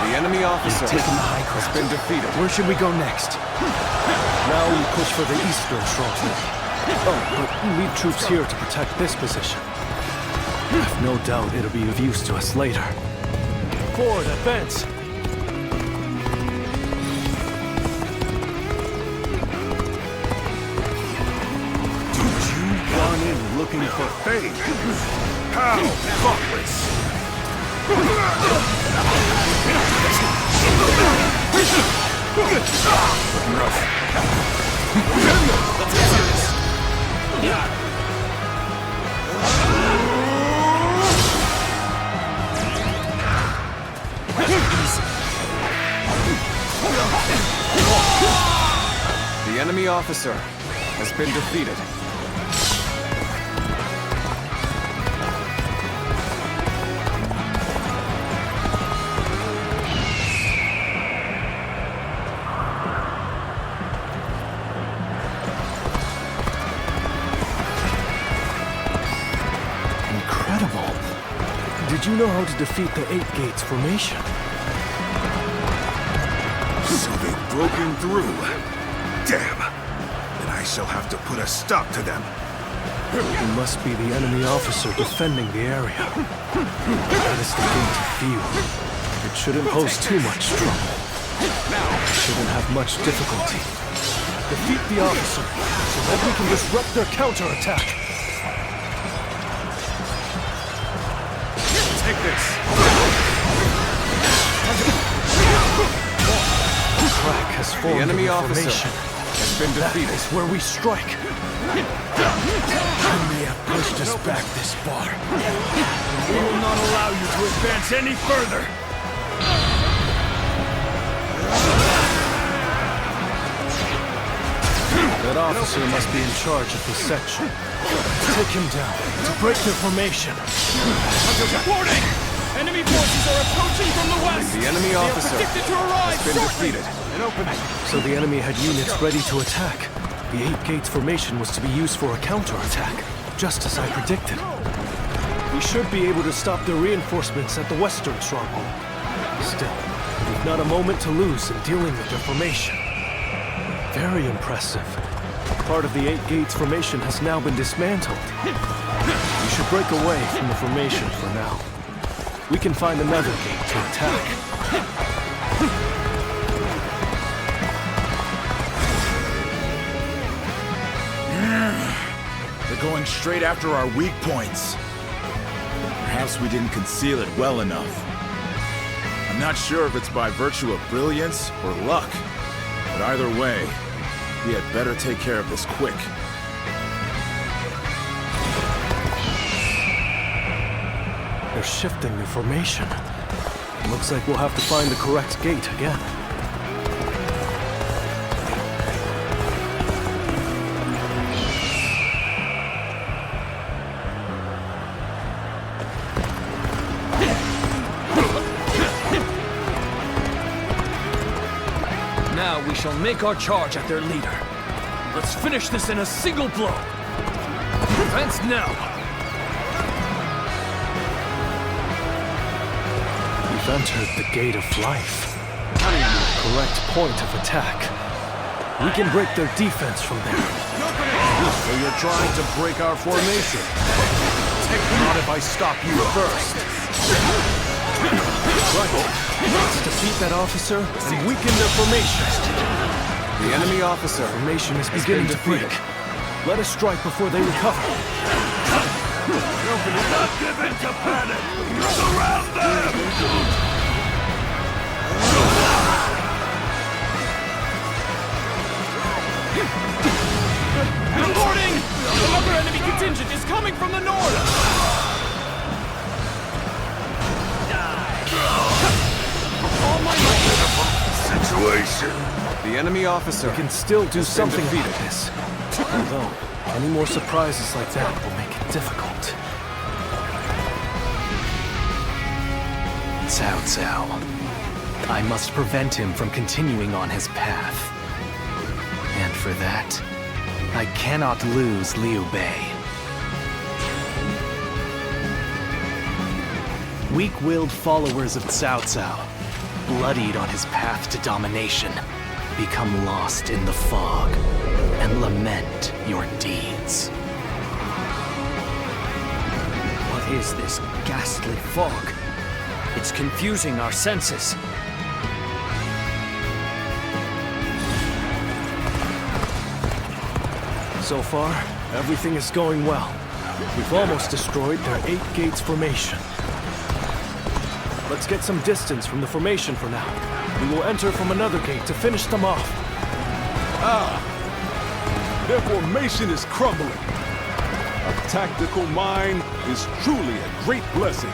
The enemy officer has been defeated. Where should we go next? Now we push for the eastern stronghold. Oh, but we leave troops here to protect this position. I've no doubt it'll be of use to us later. Forward, advance! Did you run in looking for fame? How thoughtless! Looking rough. Let's get serious. The enemy officer has been defeated. Incredible. Did you know how to defeat the 8 Gates formation? So they've broken through. Damn! Then I shall have to put a stop to them. It must be the enemy officer defending the area. That is the gate to feel. It shouldn't pose too much trouble. It shouldn't have much difficulty. Defeat the officer, so that we can disrupt their counterattack. Take this. A crack has formed. The enemy in the officer formation. has been defeated. That is where we strike. They have pushed us back this far. We will not allow you to advance any further! That officer must be in charge of this section. Take him down to break their formation. Warning! Enemy forces are approaching from the west! The enemy officer Predicted to arrive has been shortly! defeated. An opening. So the enemy had units ready to attack. The 8 Gates formation was to be used for a counterattack, just as I predicted. We should be able to stop their reinforcements at the western stronghold. Still, we've not a moment to lose in dealing with their formation. Very impressive. Part of the 8 Gates formation has now been dismantled. We should break away from the formation for now. We can find another gate to attack. They're going straight after our weak points. Perhaps we didn't conceal it well enough. I'm not sure if it's by virtue of brilliance or luck, but either way, we had better take care of this quick. They're shifting their formation. Looks like we'll have to find the correct gate again. Now we shall make our charge at their leader. Let's finish this in a single blow. Defense now! We've entered the gate of life. Correct point of attack. We can break their defense from there. So you're trying to break our formation? Not if I stop you first. Let's defeat that officer and weaken their formation. The enemy officer Formation is beginning to break. Let us strike before they recover. Not give in to panic! Surround them! Reporting! Another enemy contingent is coming from the north! Situation. The enemy officer We can still do something about this. Although, any more surprises like that will make it difficult. Cao Cao. I must prevent him from continuing on his path. And for that, I cannot lose Liu Bei. Weak-willed followers of Cao Cao, bloodied on his path to domination, become lost in the fog and lament your deeds. What is this ghastly fog? It's confusing our senses. So far, everything is going well. We've almost destroyed their 8 gates formation. Let's get some distance from the formation for now. We will enter from another gate to finish them off. Their formation is crumbling. A tactical mind is truly a great blessing.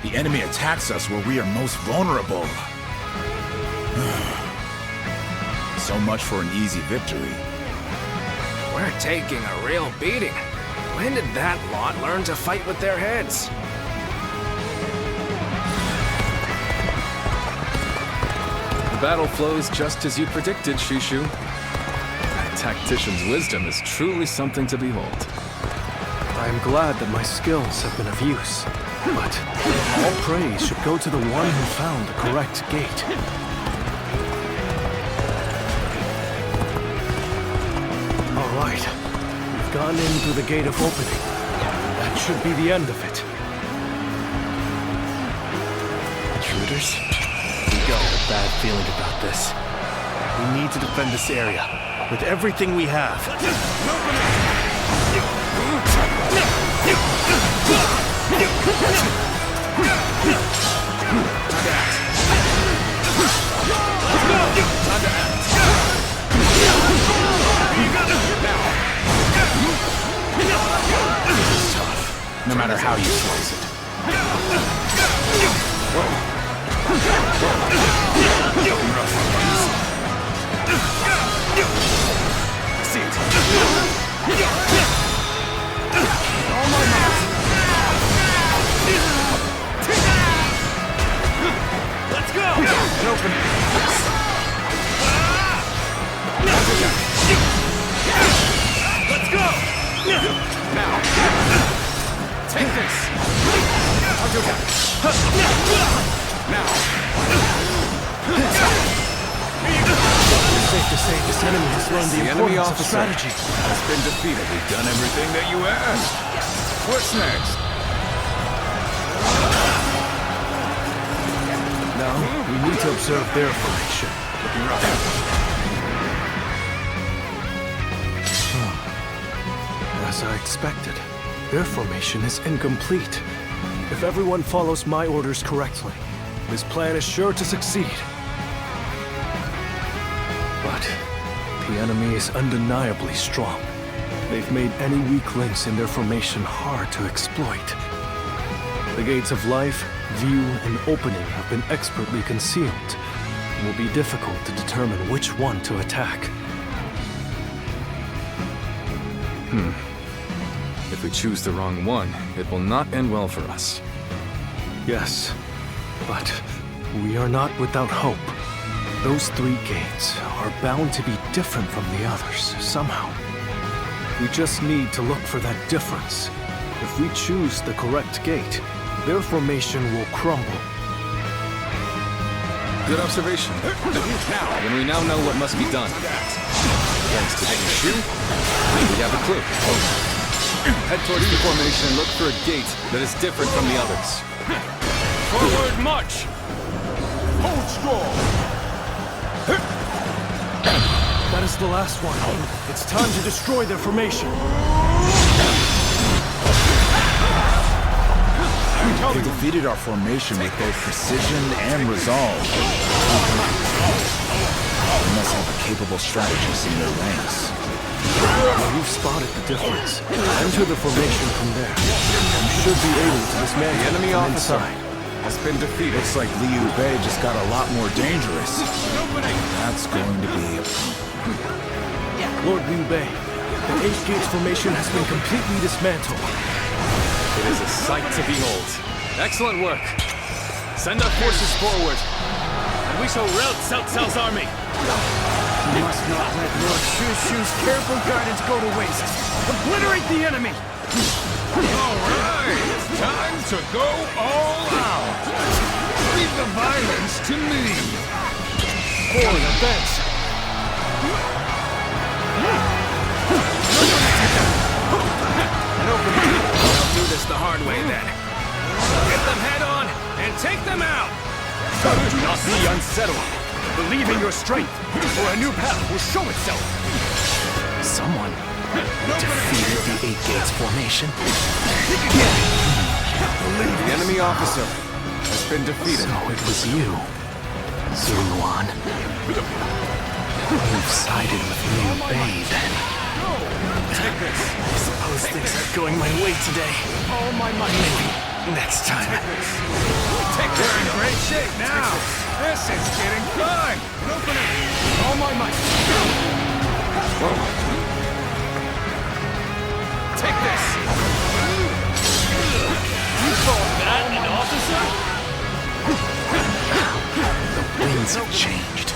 The enemy attacks us where we are most vulnerable. So much for an easy victory. We're taking a real beating. When did that lot learn to fight with their heads? The battle flows just as you predicted, Shishu. A tactician's wisdom is truly something to behold. I am glad that my skills have been of use. But all praise should go to the one who found the correct gate. All right. We've gone in through the gate of opening. That should be the end of it. Intruders? We got a bad feeling about this. We need to defend this area with everything we have. No matter how you slice it. See it. All my might. Let's go! Open it. Let's go! Now. Take this. I'll do that. Now. It's safe to say this enemy has learned the importance of strategy. Has been defeated. We've done everything that you asked. What's next? Now, we need to observe their formation. Looking rough. as I expected. Their formation is incomplete. If everyone follows my orders correctly, this plan is sure to succeed. But the enemy is undeniably strong. They've made any weak links in their formation hard to exploit. The gates of life, view, and opening have been expertly concealed. It will be difficult to determine which one to attack. If we choose the wrong one, it will not end well for us. Yes, but we are not without hope. Those 3 gates are bound to be different from the others, somehow. We just need to look for that difference. If we choose the correct gate, their formation will crumble. Good observation. Then we now know what must be done. Thanks to Shu, we have a clue. Head towards the formation and look for a gate that is different from the others. Forward march! Hold strong! That is the last one. It's time to destroy their formation. They defeated our formation with both precision and resolve. They must have a capable strategist in their ranks. Well, you've spotted the difference. Enter the formation from there. You should be able to dismantle The enemy from officer inside. has been defeated. Looks like Liu Bei just got a lot more dangerous. That's going to be a Lord Liu Bei, the 8 gates formation has been completely dismantled. It is a sight to behold. Excellent work. Send our forces forward, and we shall rout Cao Cao's army. You must not let Lord Shu's careful guidance go to waste. Obliterate the enemy! All right, it's time to go all out. Leave the violence to me. Forward, advance! I'll do this the hard way then. Get them head on and take them out. Do not be unsettled. Believe in your strength, or a new path will show itself. Someone defeated the 8 gates formation. The enemy officer has been defeated. So it was you, Zuluan. You've sided with Liu Bei then. I suppose things aren't going my way today. All my might. Maybe next time. We're in great shape now. This is getting fun. Open it. All my might. Take this. You call that an officer? The winds have changed.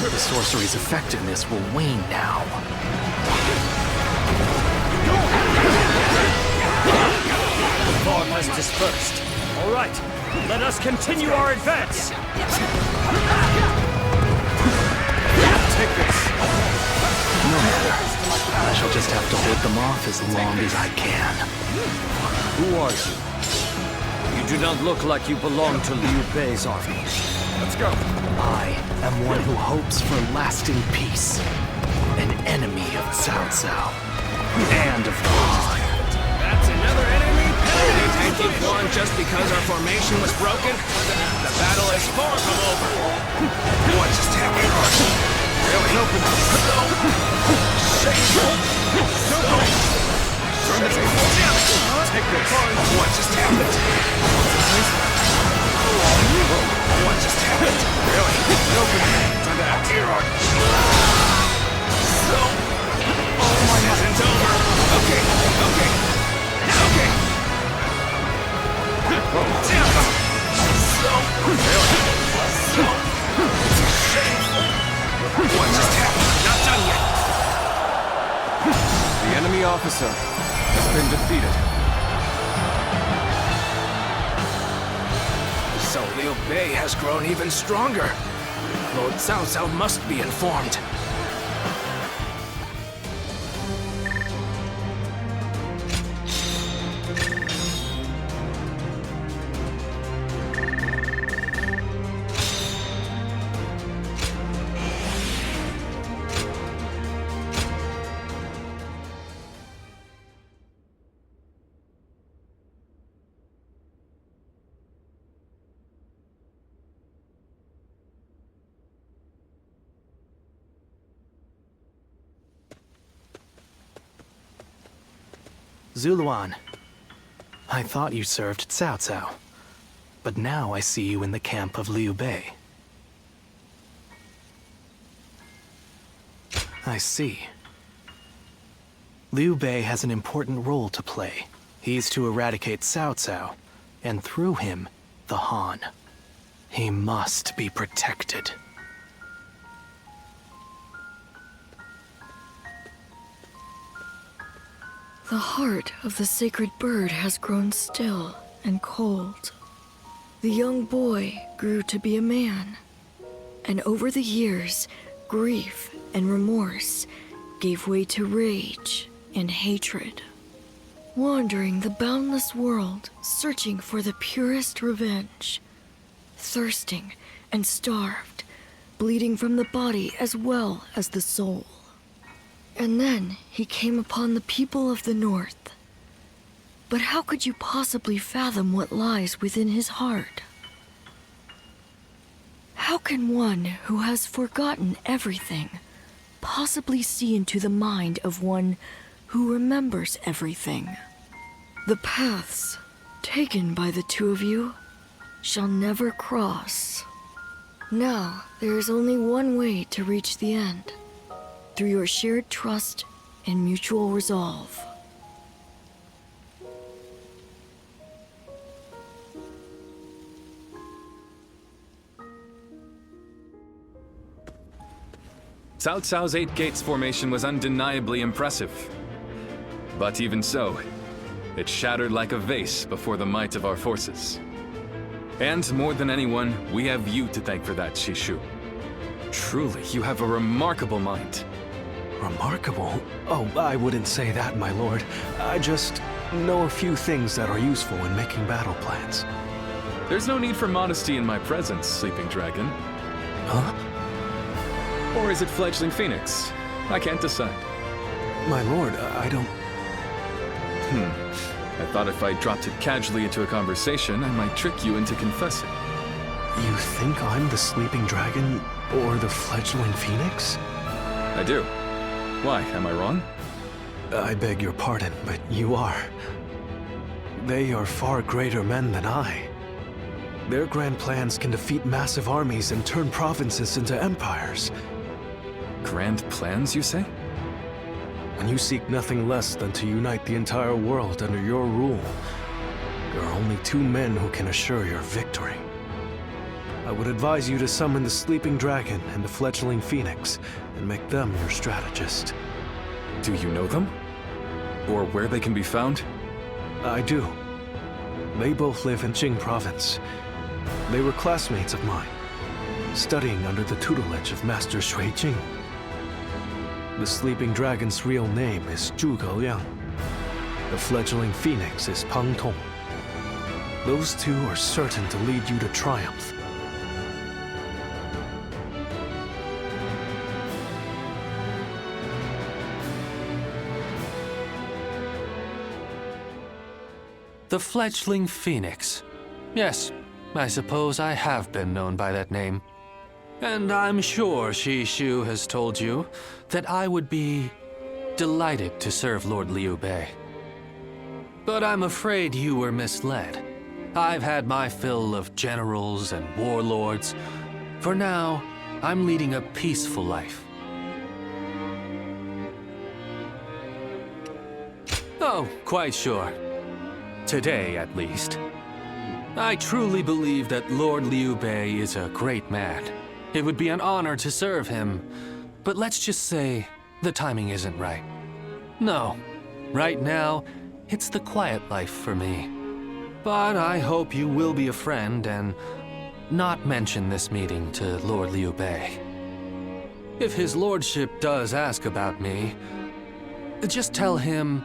The sorcery's effectiveness will wane now. The fog has dispersed. All right, let us continue our advance. Take this. No matter. I shall just have to hold them off as long as I can. Who are you? You do not look like you belong to Liu Bei's army. Let's go. I am one who hopes for lasting peace. An enemy of Cao Cao. And of the Han. That's another enemy penalty. They think we've won just because our formation was broken? The battle is far from over. What just happened? Really? Open up. Shake. Turn the table. Take this. What just happened? What just happened? Really? Open up. Turn that. So... Oh my God. This isn't over. Okay. What just happened? Not done yet. The enemy officer has been defeated. So Liu Bei has grown even stronger. Lord Cao Cao must be informed. Zuluan, I thought you served Cao Cao, but now I see you in the camp of Liu Bei. I see. Liu Bei has an important role to play. He's to eradicate Cao Cao, and through him, the Han. He must be protected. The heart of the sacred bird has grown still and cold. The young boy grew to be a man, and over the years, grief and remorse gave way to rage and hatred. Wandering the boundless world, searching for the purest revenge. Thirsting and starved, bleeding from the body as well as the soul. And then he came upon the people of the North. But how could you possibly fathom what lies within his heart? How can one who has forgotten everything possibly see into the mind of one who remembers everything? The paths taken by the two of you shall never cross. Now, there is only one way to reach the end, through your shared trust and mutual resolve. Cao Cao's 8 gates formation was undeniably impressive. But even so, it shattered like a vase before the might of our forces. And more than anyone, we have you to thank for that, Shishu. Truly, you have a remarkable mind. Remarkable? Oh, I wouldn't say that, my lord. I just know a few things that are useful in making battle plans. There's no need for modesty in my presence, Sleeping Dragon. Huh? Or is it Fledgling Phoenix? I can't decide. My lord, I don't... I thought if I dropped it casually into a conversation, I might trick you into confessing. You think I'm the Sleeping Dragon or the Fledgling Phoenix? I do. Why, am I wrong? I beg your pardon, but you are. They are far greater men than I. Their grand plans can defeat massive armies and turn provinces into empires. Grand plans, you say? When you seek nothing less than to unite the entire world under your rule, there are only two men who can assure your victory. I would advise you to summon the Sleeping Dragon and the Fledgling Phoenix, and make them your strategist. Do you know them? Or where they can be found? I do. They both live in Jing Province. They were classmates of mine, studying under the tutelage of Master Shui Jing. The Sleeping Dragon's real name is Zhuge Liang. The Fledgling Phoenix is Pang Tong. Those two are certain to lead you to triumph. The Fledgling Phoenix. Yes, I suppose I have been known by that name. And I'm sure Shishu has told you that I would be delighted to serve Lord Liu Bei. But I'm afraid you were misled. I've had my fill of generals and warlords. For now, I'm leading a peaceful life. Oh, quite sure. Today, at least. I truly believe that Lord Liu Bei is a great man. It would be an honor to serve him, but let's just say the timing isn't right. No, right now, it's the quiet life for me. But I hope you will be a friend and not mention this meeting to Lord Liu Bei. If his lordship does ask about me, just tell him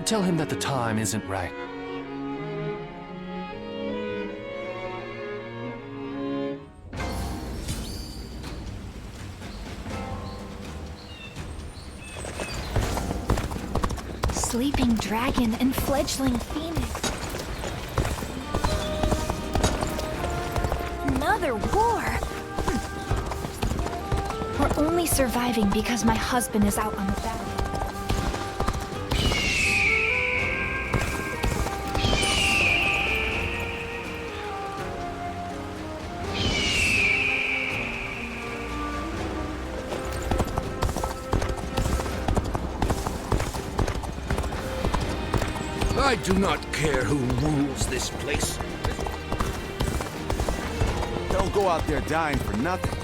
that the time isn't right. Sleeping Dragon and Fledgling Phoenix. Another war? We're only surviving because my husband is out on the battle. I do not care who rules this place. They'll go out there dying for nothing.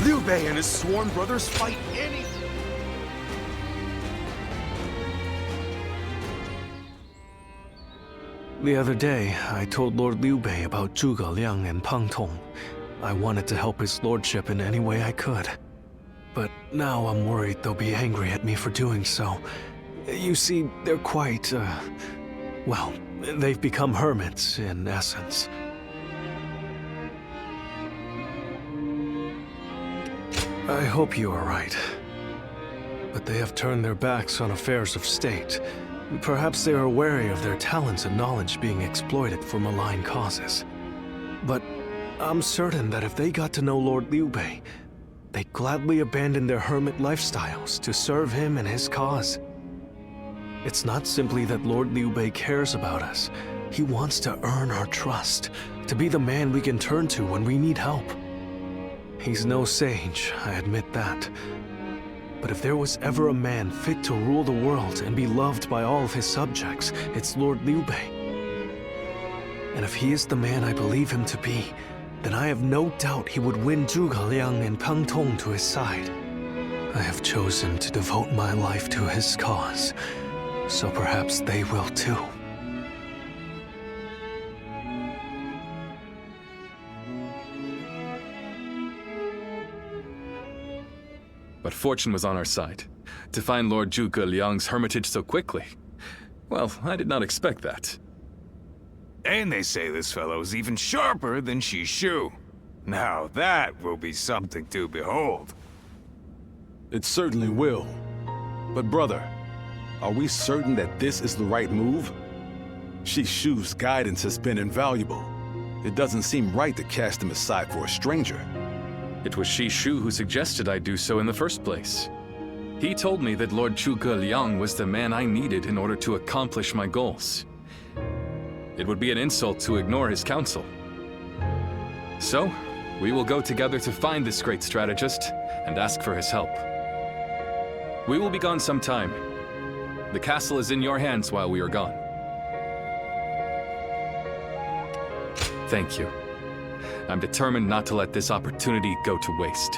Liu Bei and his sworn brothers fight any... The other day, I told Lord Liu Bei about Zhuge Liang and Pang Tong. I wanted to help his lordship in any way I could. But now I'm worried they'll be angry at me for doing so. You see, they're quite, well, they've become hermits, in essence. I hope you are right. But they have turned their backs on affairs of state. Perhaps they are wary of their talents and knowledge being exploited for malign causes. But I'm certain that if they got to know Lord Liu Bei, they'd gladly abandon their hermit lifestyles to serve him and his cause. It's not simply that Lord Liu Bei cares about us. He wants to earn our trust, to be the man we can turn to when we need help. He's no sage, I admit that. But if there was ever a man fit to rule the world and be loved by all of his subjects, it's Lord Liu Bei. And if he is the man I believe him to be, then I have no doubt he would win Zhuge Liang and Pang Tong to his side. I have chosen to devote my life to his cause, so perhaps they will too. But fortune was on our side. To find Lord Zhuge Liang's hermitage so quickly. Well, I did not expect that. And they say this fellow's even sharper than Shishu. Now that will be something to behold. It certainly will. But brother, are we certain that this is the right move? Shishu's guidance has been invaluable. It doesn't seem right to cast him aside for a stranger. It was Shishu who suggested I do so in the first place. He told me that Lord Zhuge Liang was the man I needed in order to accomplish my goals. It would be an insult to ignore his counsel. So, we will go together to find this great strategist and ask for his help. We will be gone some time. The castle is in your hands while we are gone. Thank you. I'm determined not to let this opportunity go to waste.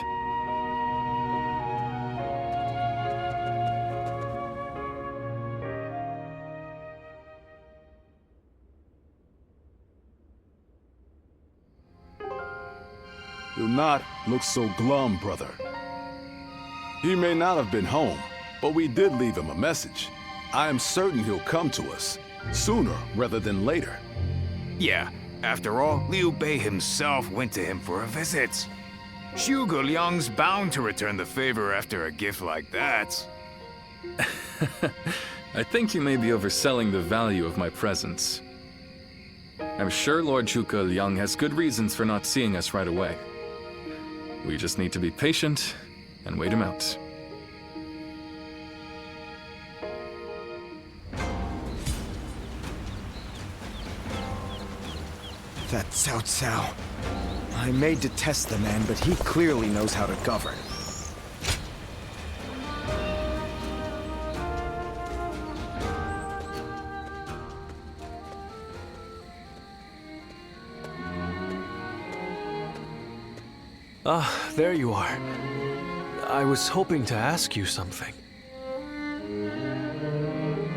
Do not look so glum, brother. He may not have been home, but we did leave him a message. I am certain he'll come to us, sooner rather than later. Yeah, after all, Liu Bei himself went to him for a visit. Zhuge Liang's bound to return the favor after a gift like that. I think you may be overselling the value of my presence. I'm sure Lord Zhuge Liang has good reasons for not seeing us right away. We just need to be patient and wait him out. That Cao Cao. I may detest the man, but he clearly knows how to govern. Ah, there you are. I was hoping to ask you something.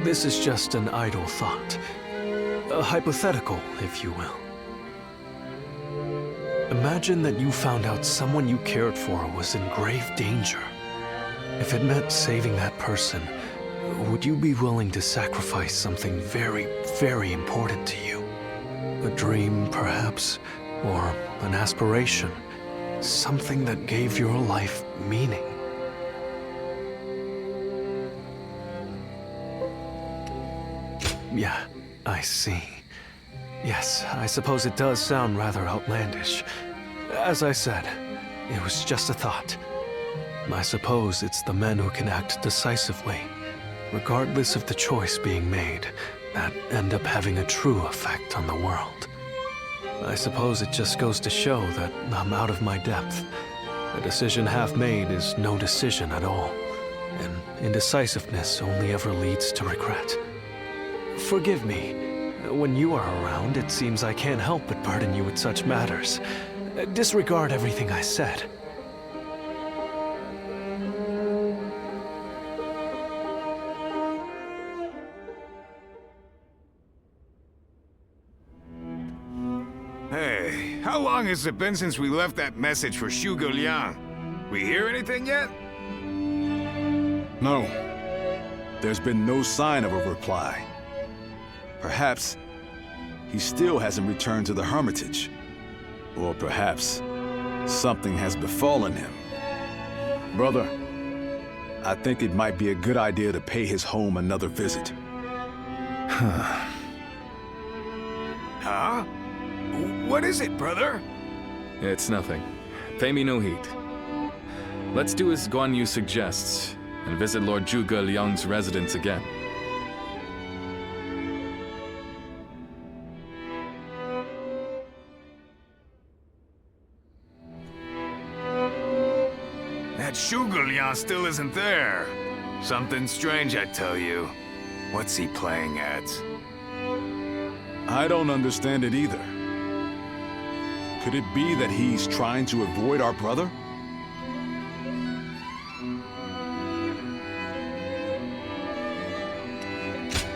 This is just an idle thought. A hypothetical, if you will. Imagine that you found out someone you cared for was in grave danger. If it meant saving that person, would you be willing to sacrifice something very, very important to you? A dream, perhaps, or an aspiration? Something that gave your life meaning. Yeah, I see. Yes, I suppose it does sound rather outlandish. As I said, it was just a thought. I suppose it's the men who can act decisively, regardless of the choice being made, that end up having a true effect on the world. I suppose it just goes to show that I'm out of my depth. A decision half made is no decision at all, and indecisiveness only ever leads to regret. Forgive me. When you are around, it seems I can't help but burden you with such matters. Disregard everything I said. Hey, how long has it been since we left that message for Zhuge Liang? We hear anything yet? No. There's been no sign of a reply. Perhaps he still hasn't returned to the Hermitage. Or perhaps something has befallen him. Brother, I think it might be a good idea to pay his home another visit. Huh? What is it, brother? It's nothing. Pay me no heed. Let's do as Guan Yu suggests, and visit Lord Zhuge Liang's residence again. That Zhuge Liang still isn't there. Something strange, I tell you. What's he playing at? I don't understand it either. Could it be that he's trying to avoid our brother?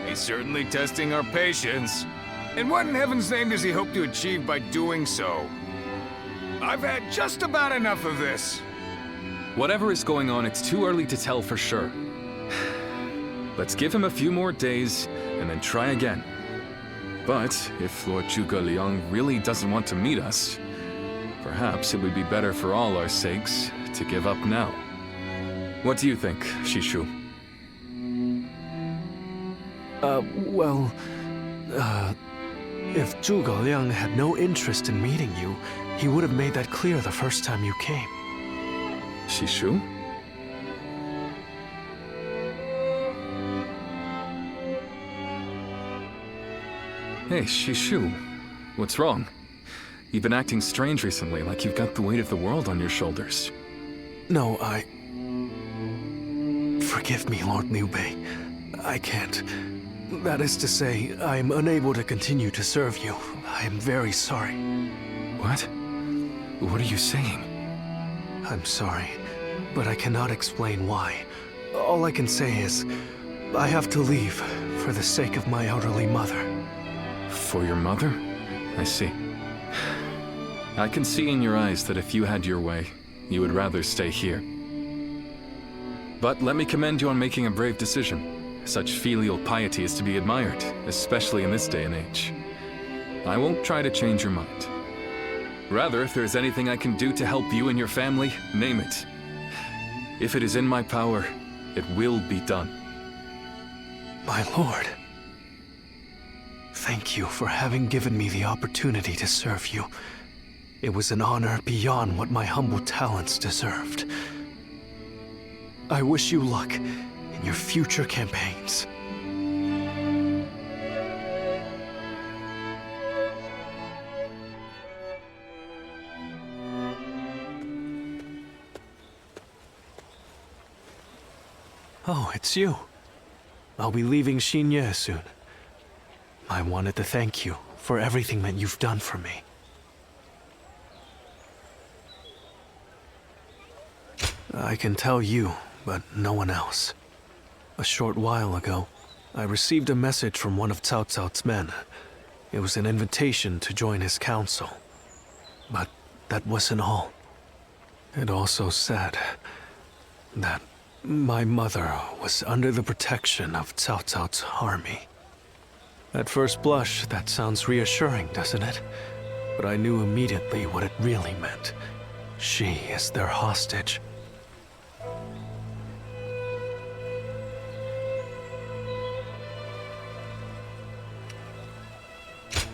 He's certainly testing our patience. And what in heaven's name does he hope to achieve by doing so? I've had just about enough of this. Whatever is going on, it's too early to tell for sure. Let's give him a few more days, and then try again. But if Lord Zhuge Liang really doesn't want to meet us, perhaps it would be better for all our sakes to give up now. What do you think, Shishu? If Zhuge Liang had no interest in meeting you, he would have made that clear the first time you came. Shishu? Hey, Shishu. What's wrong? You've been acting strange recently, like you've got the weight of the world on your shoulders. No, Forgive me, Lord Liu Bei. I can't. That is to say, I am unable to continue to serve you. I am very sorry. What? What are you saying? I'm sorry, but I cannot explain why. All I can say is, I have to leave for the sake of my elderly mother. For your mother? I see. I can see in your eyes that if you had your way, you would rather stay here. But let me commend you on making a brave decision. Such filial piety is to be admired, especially in this day and age. I won't try to change your mind. Rather, if there is anything I can do to help you and your family, name it. If it is in my power, it will be done. My lord, thank you for having given me the opportunity to serve you. It was an honor beyond what my humble talents deserved. I wish you luck in your future campaigns. Oh, it's you. I'll be leaving Xinye soon. I wanted to thank you for everything that you've done for me. I can tell you, but no one else. A short while ago, I received a message from one of Cao Cao's men. It was an invitation to join his council. But that wasn't all. It also said that my mother was under the protection of Cao Cao's army. At first blush, that sounds reassuring, doesn't it? But I knew immediately what it really meant. She is their hostage.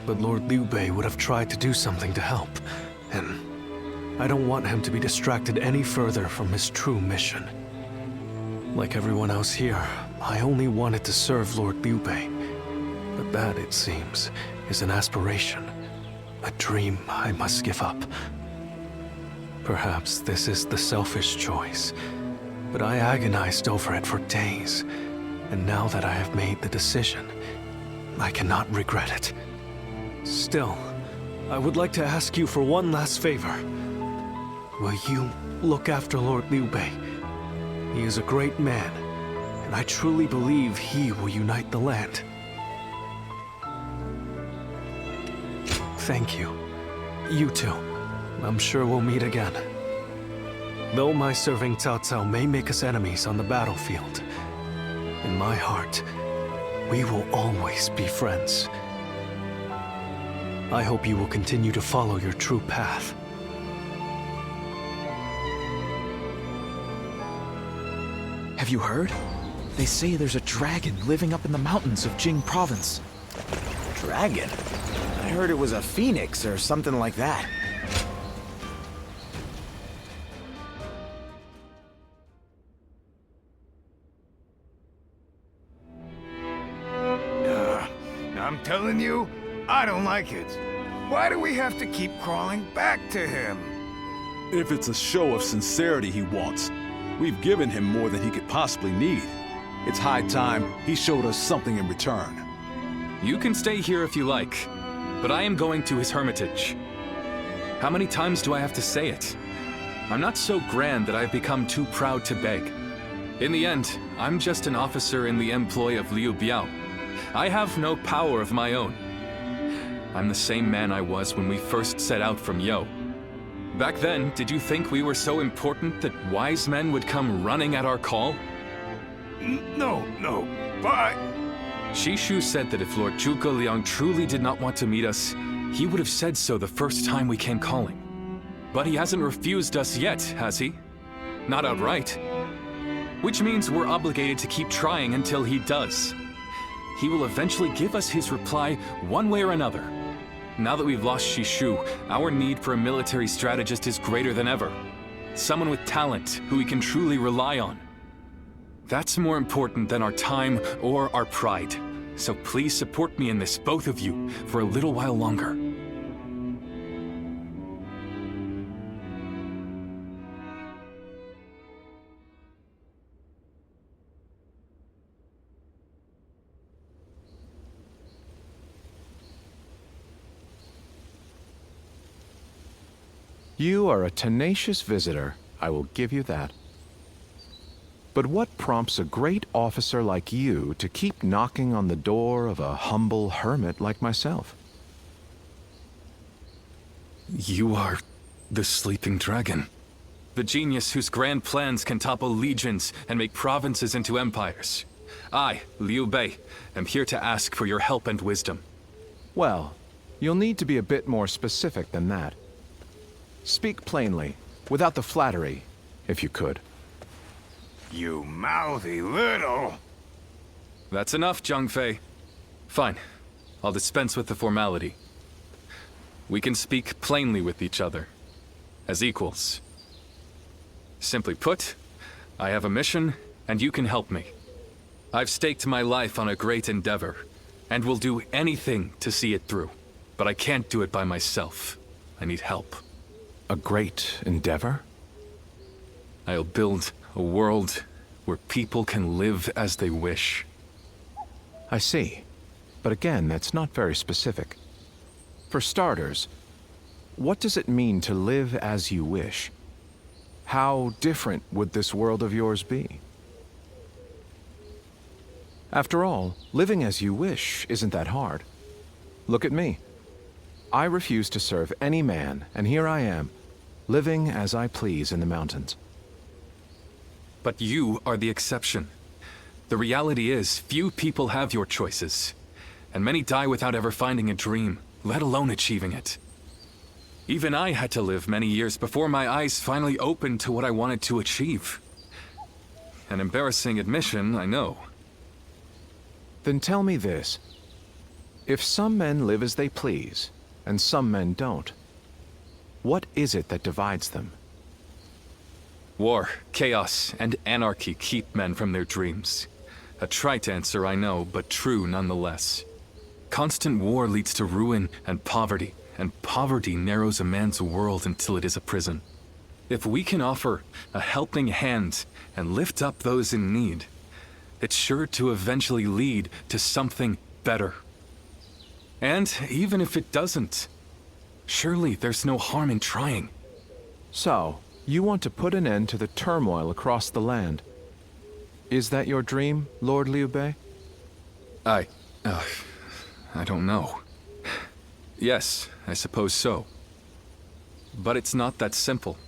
But Lord Liu Bei would have tried to do something to help, and I don't want him to be distracted any further from his true mission. Like everyone else here, I only wanted to serve Lord Liu Bei. But that, it seems, is an aspiration, a dream I must give up. Perhaps this is the selfish choice, but I agonized over it for days, and now that I have made the decision, I cannot regret it. Still, I would like to ask you for one last favor. Will you look after Lord Liu Bei? He is a great man, and I truly believe he will unite the land. Thank you. You too. I'm sure we'll meet again. Though my serving Cao Cao may make us enemies on the battlefield, in my heart, we will always be friends. I hope you will continue to follow your true path. Have you heard? They say there's a dragon living up in the mountains of Jing province. Dragon? I heard it was a phoenix or something like that. I'm telling you, I don't like it. Why do we have to keep crawling back to him? If it's a show of sincerity he wants, we've given him more than he could possibly need. It's high time he showed us something in return. You can stay here if you like, but I am going to his hermitage. How many times do I have to say it? I'm not so grand that I've become too proud to beg. In the end, I'm just an officer in the employ of Liu Biao. I have no power of my own. I'm the same man I was when we first set out from Yo. Back then, did you think we were so important that wise men would come running at our call? No, but... Shishu said that if Lord Zhuge Liang truly did not want to meet us, he would have said so the first time we came calling. But he hasn't refused us yet, has he? Not outright. Which means we're obligated to keep trying until he does. He will eventually give us his reply one way or another. Now that we've lost Shishu, our need for a military strategist is greater than ever. Someone with talent who we can truly rely on. That's more important than our time or our pride. So please support me in this, both of you, for a little while longer. You are a tenacious visitor, I will give you that. But what prompts a great officer like you to keep knocking on the door of a humble hermit like myself? You are the sleeping dragon. The genius whose grand plans can topple legions and make provinces into empires. I, Liu Bei, am here to ask for your help and wisdom. Well, you'll need to be a bit more specific than that. Speak plainly, without the flattery, if you could. You mouthy little... That's enough, Zhang Fei. Fine. I'll dispense with the formality. We can speak plainly with each other, as equals. Simply put, I have a mission, and you can help me. I've staked my life on a great endeavor, and will do anything to see it through. But I can't do it by myself. I need help. A great endeavor? I'll build a world where people can live as they wish. I see. But again, that's not very specific. For starters, what does it mean to live as you wish? How different would this world of yours be? After all, living as you wish isn't that hard. Look at me. I refuse to serve any man, and here I am, living as I please in the mountains. But you are the exception. The reality is, few people have your choices, and many die without ever finding a dream, let alone achieving it. Even I had to live many years before my eyes finally opened to what I wanted to achieve. An embarrassing admission, I know. Then tell me this. If some men live as they please, and some men don't, what is it that divides them? War, chaos, and anarchy keep men from their dreams. A trite answer, I know, but true nonetheless. Constant war leads to ruin and poverty narrows a man's world until it is a prison. If we can offer a helping hand and lift up those in need, it's sure to eventually lead to something better. And even if it doesn't, surely there's no harm in trying. So, you want to put an end to the turmoil across the land. Is that your dream, Lord Liu Bei? I don't know. Yes, I suppose so. But it's not that simple.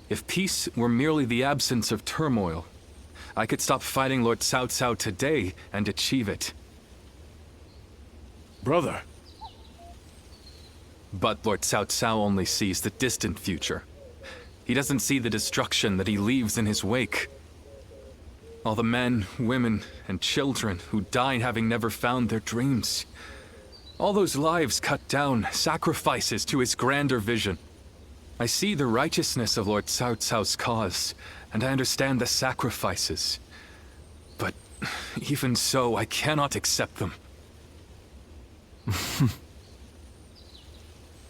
If peace were merely the absence of turmoil, I could stop fighting Lord Cao Cao today and achieve it. Brother. But Lord Cao Cao only sees the distant future. He doesn't see the destruction that he leaves in his wake. All the men, women, and children who died having never found their dreams. All those lives cut down, sacrifices to his grander vision. I see the righteousness of Lord Cao Cao's cause, and I understand the sacrifices. But even so, I cannot accept them.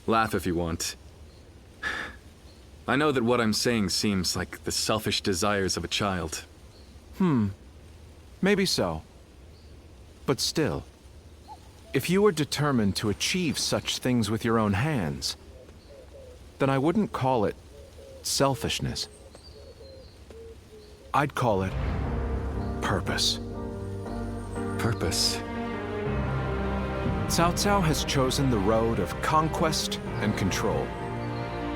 Laugh if you want. I know that what I'm saying seems like the selfish desires of a child. Maybe so. But still, if you were determined to achieve such things with your own hands, then I wouldn't call it selfishness. I'd call it purpose. Purpose? Cao Cao has chosen the road of conquest and control.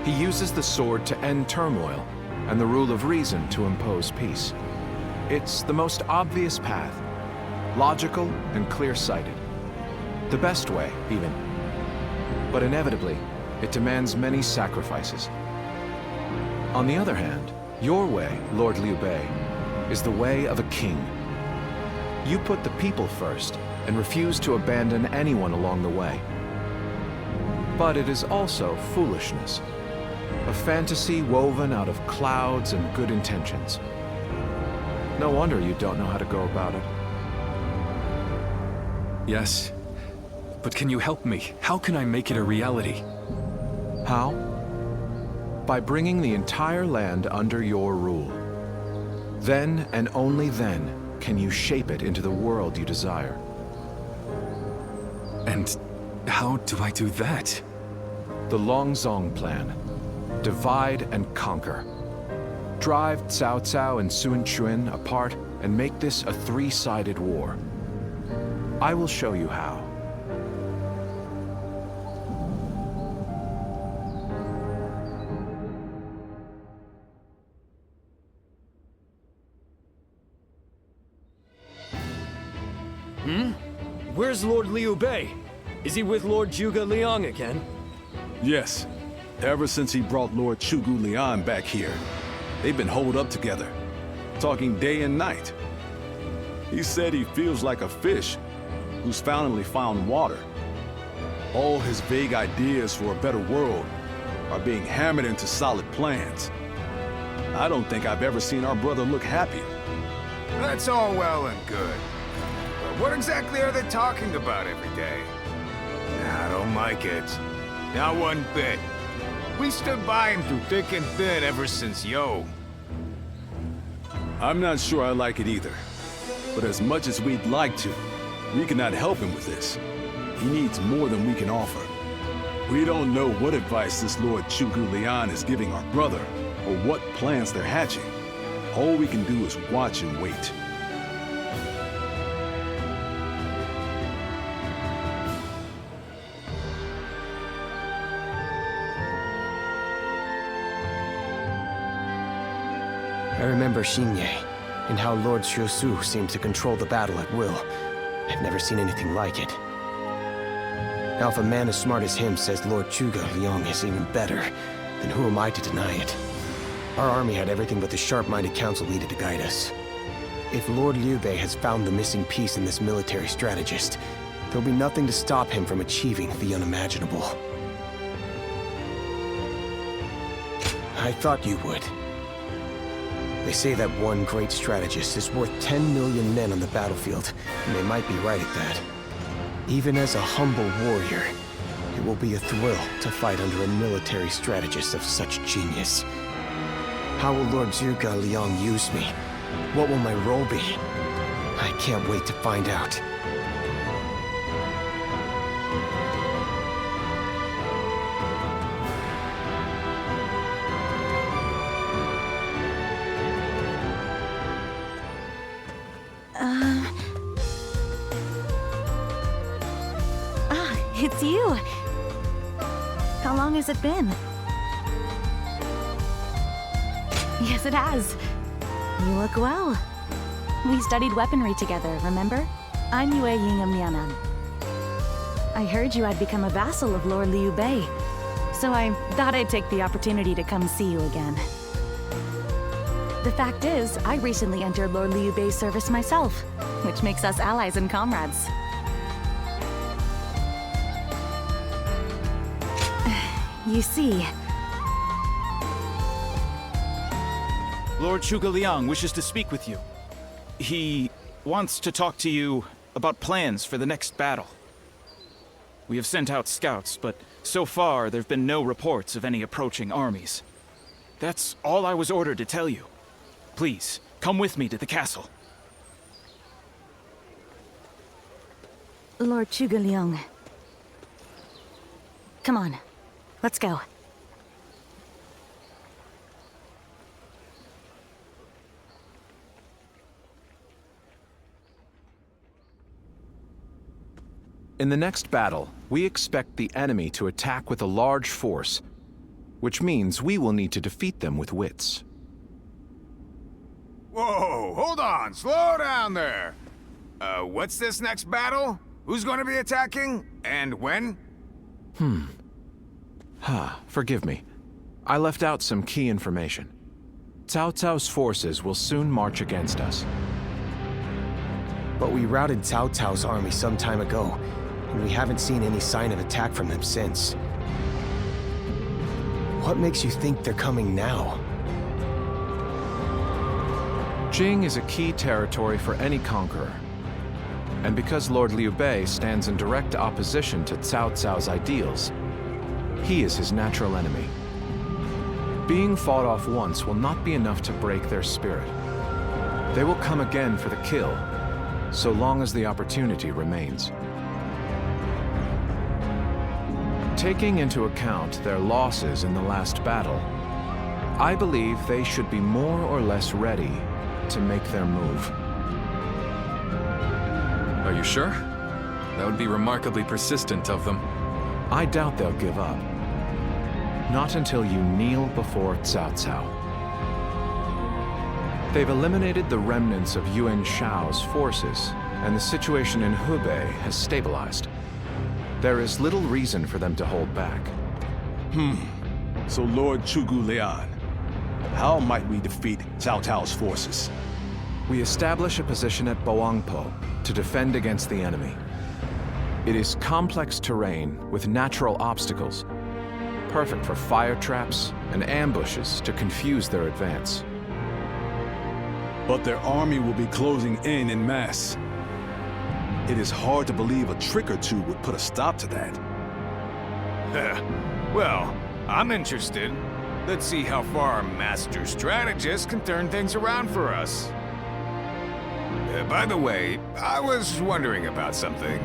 He uses the sword to end turmoil, and the rule of reason to impose peace. It's the most obvious path, logical and clear-sighted. The best way, even. But inevitably, it demands many sacrifices. On the other hand, your way, Lord Liu Bei, is the way of a king. You put the people first, and refuse to abandon anyone along the way. But it is also foolishness. A fantasy woven out of clouds and good intentions. No wonder you don't know how to go about it. Yes, but can you help me? How can I make it a reality? How? By bringing the entire land under your rule. Then, and only then, can you shape it into the world you desire. And how do I do that? The Longzong plan. Divide and conquer. Drive Cao Cao and Sun Quan apart and make this a three-sided war. I will show you how. Where's Lord Liu Bei? Is he with Lord Zhuge Liang again? Yes. Ever since he brought Lord Zhuge Liang back here, they've been holed up together, talking day and night. He said he feels like a fish who's finally found water. All his vague ideas for a better world are being hammered into solid plans. I don't think I've ever seen our brother look happier. That's all well and good. But what exactly are they talking about every day? I don't like it. Not one bit. We stood by him through thick and thin ever since Yo. I'm not sure I like it either. But as much as we'd like to, we cannot help him with this. He needs more than we can offer. We don't know what advice this Lord Zhuge Liang is giving our brother, or what plans they're hatching. All we can do is watch and wait. I remember Xinye, and how Lord Xiusu seemed to control the battle at will. I've never seen anything like it. Now if a man as smart as him says Lord Zhuge Liang is even better, then who am I to deny it? Our army had everything but the sharp-minded council needed to guide us. If Lord Liu Bei has found the missing piece in this military strategist, there'll be nothing to stop him from achieving the unimaginable. I thought you would. They say that one great strategist is worth 10 million men on the battlefield, and they might be right at that. Even as a humble warrior, it will be a thrill to fight under a military strategist of such genius. How will Lord Zhuge Liang use me? What will my role be? I can't wait to find out. It's you. How long has it been? Yes, it has. You look well. We studied weaponry together, remember? I'm Yue Ying of Mianan. I heard you had become a vassal of Lord Liu Bei, so I thought I'd take the opportunity to come see you again. The fact is, I recently entered Lord Liu Bei's service myself, which makes us allies and comrades. You see... Lord Zhuge Liang wishes to speak with you. He wants to talk to you about plans for the next battle. We have sent out scouts, but so far there have been no reports of any approaching armies. That's all I was ordered to tell you. Please, come with me to the castle. Lord Zhuge Liang. Come on, let's go. In the next battle, we expect the enemy to attack with a large force, which means we will need to defeat them with wits. Whoa, hold on, slow down there. What's this next battle? Who's gonna be attacking? And when? Forgive me. I left out some key information. Cao Cao's forces will soon march against us. But we routed Cao Cao's army some time ago, and we haven't seen any sign of attack from them since. What makes you think they're coming now? Jing is a key territory for any conqueror. And because Lord Liu Bei stands in direct opposition to Cao Cao's ideals, he is his natural enemy. Being fought off once will not be enough to break their spirit. They will come again for the kill, so long as the opportunity remains. Taking into account their losses in the last battle, I believe they should be more or less ready to make their move. Are you sure? That would be remarkably persistent of them. I doubt they'll give up. Not until you kneel before Cao Cao. They've eliminated the remnants of Yuan Shao's forces, and the situation in Hubei has stabilized. There is little reason for them to hold back. So Lord Zhuge Liang, how might we defeat Cao Cao's forces? We establish a position at Boangpo to defend against the enemy. It is complex terrain with natural obstacles, perfect for fire traps and ambushes to confuse their advance. But their army will be closing in mass. It is hard to believe a trick or two would put a stop to that. Well, I'm interested. Let's see how far our master strategist can turn things around for us. By the way, I was wondering about something.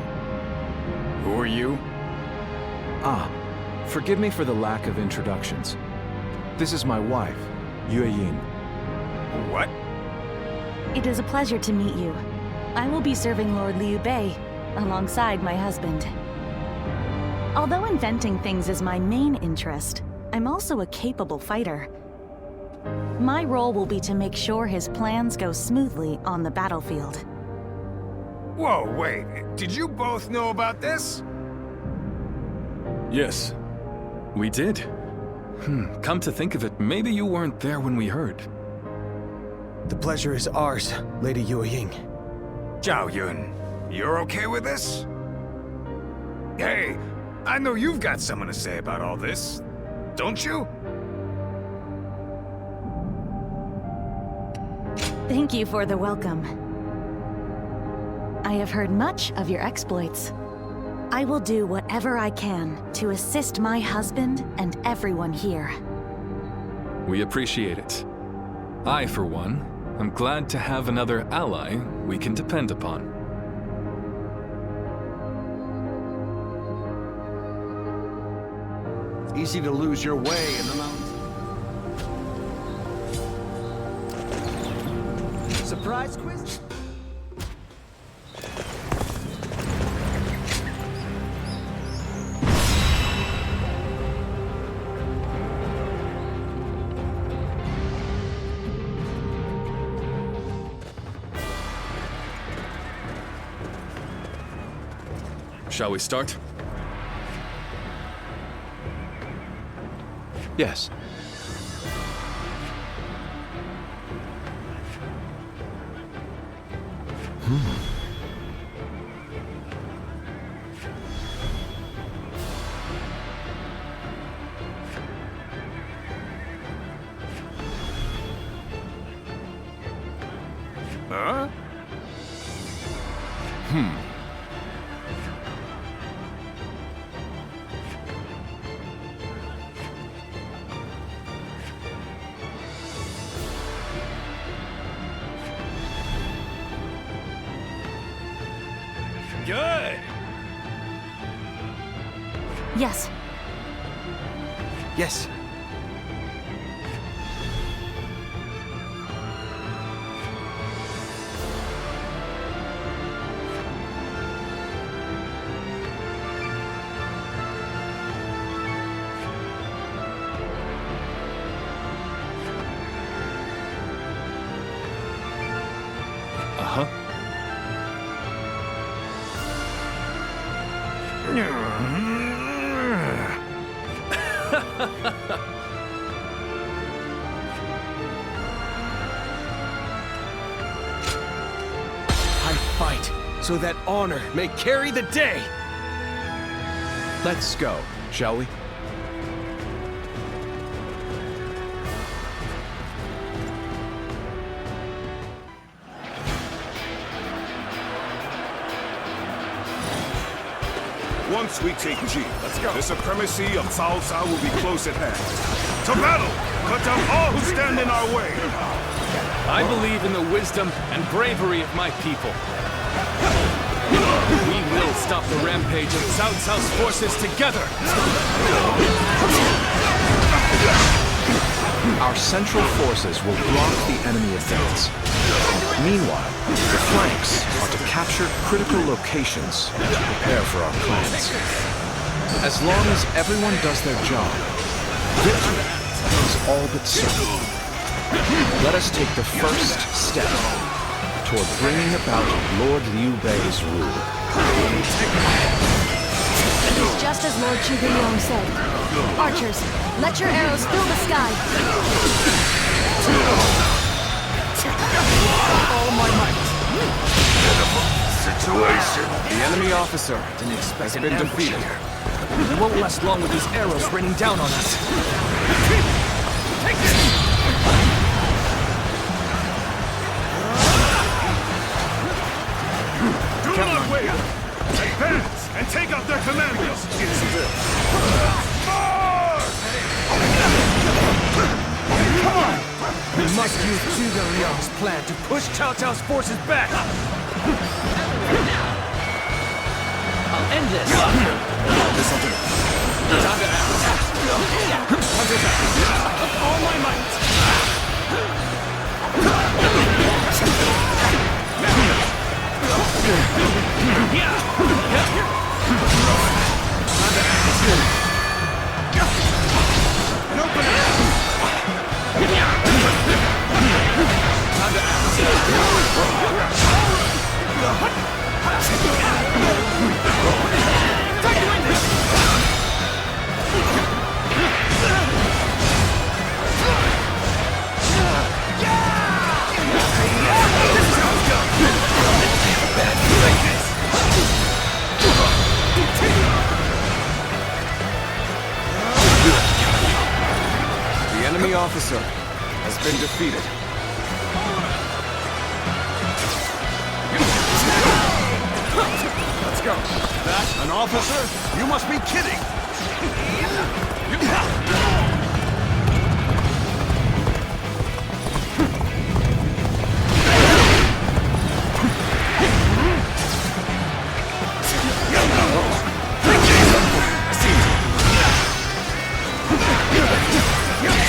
Who are you? Forgive me for the lack of introductions. This is my wife, Yue Ying. What? It is a pleasure to meet you. I will be serving Lord Liu Bei alongside my husband. Although inventing things is my main interest, I'm also a capable fighter. My role will be to make sure his plans go smoothly on the battlefield. Whoa, wait. Did you both know about this? Yes, we did. Come to think of it, maybe you weren't there when we heard. The pleasure is ours, Lady Yue Ying. Zhao Yun, you're okay with this? Hey, I know you've got something to say about all this, don't you? Thank you for the welcome. I have heard much of your exploits. I will do whatever I can to assist my husband and everyone here. We appreciate it. I, for one, am glad to have another ally we can depend upon. It's easy to lose your way in the mountains. Surprise quiz? Shall we start? Yes. Huh? Good. Yes. Yes. Uh-huh. I fight so that honor may carry the day. Let's go, shall we? Once we take G, the supremacy of Cao Cao will be close at hand. To battle! Cut down all who stand in our way! I believe in the wisdom and bravery of my people. We will stop the rampage of Cao Cao's forces together! Our central forces will block the enemy advance. Meanwhile, the flanks are to capture critical locations and to prepare for our plans. As long as everyone does their job, victory is all but certain. Let us take the first step toward bringing about Lord Liu Bei's rule. It is just as Lord Zhuge said. Archers, let your arrows fill the sky. All my might. Situation. The enemy officer has been defeated. We won't last long with these arrows raining down on us. Do not wait! Advance and take out their commanders! Come on! We must use Zhuge Liang's plan to push Cao Cao's forces back! I'll end this! Time to act! With all my might! The enemy officer has been defeated. Let's go. That an officer? You must be kidding!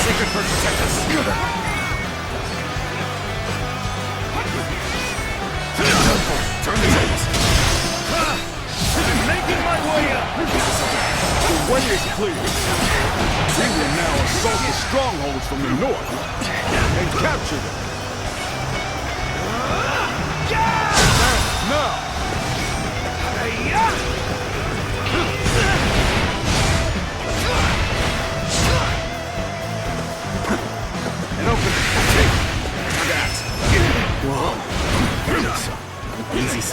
Sacred Bird protect us. Turn the tables. Making my way up! The way is clear. We will now assault the strongholds from the north and capture them. Now!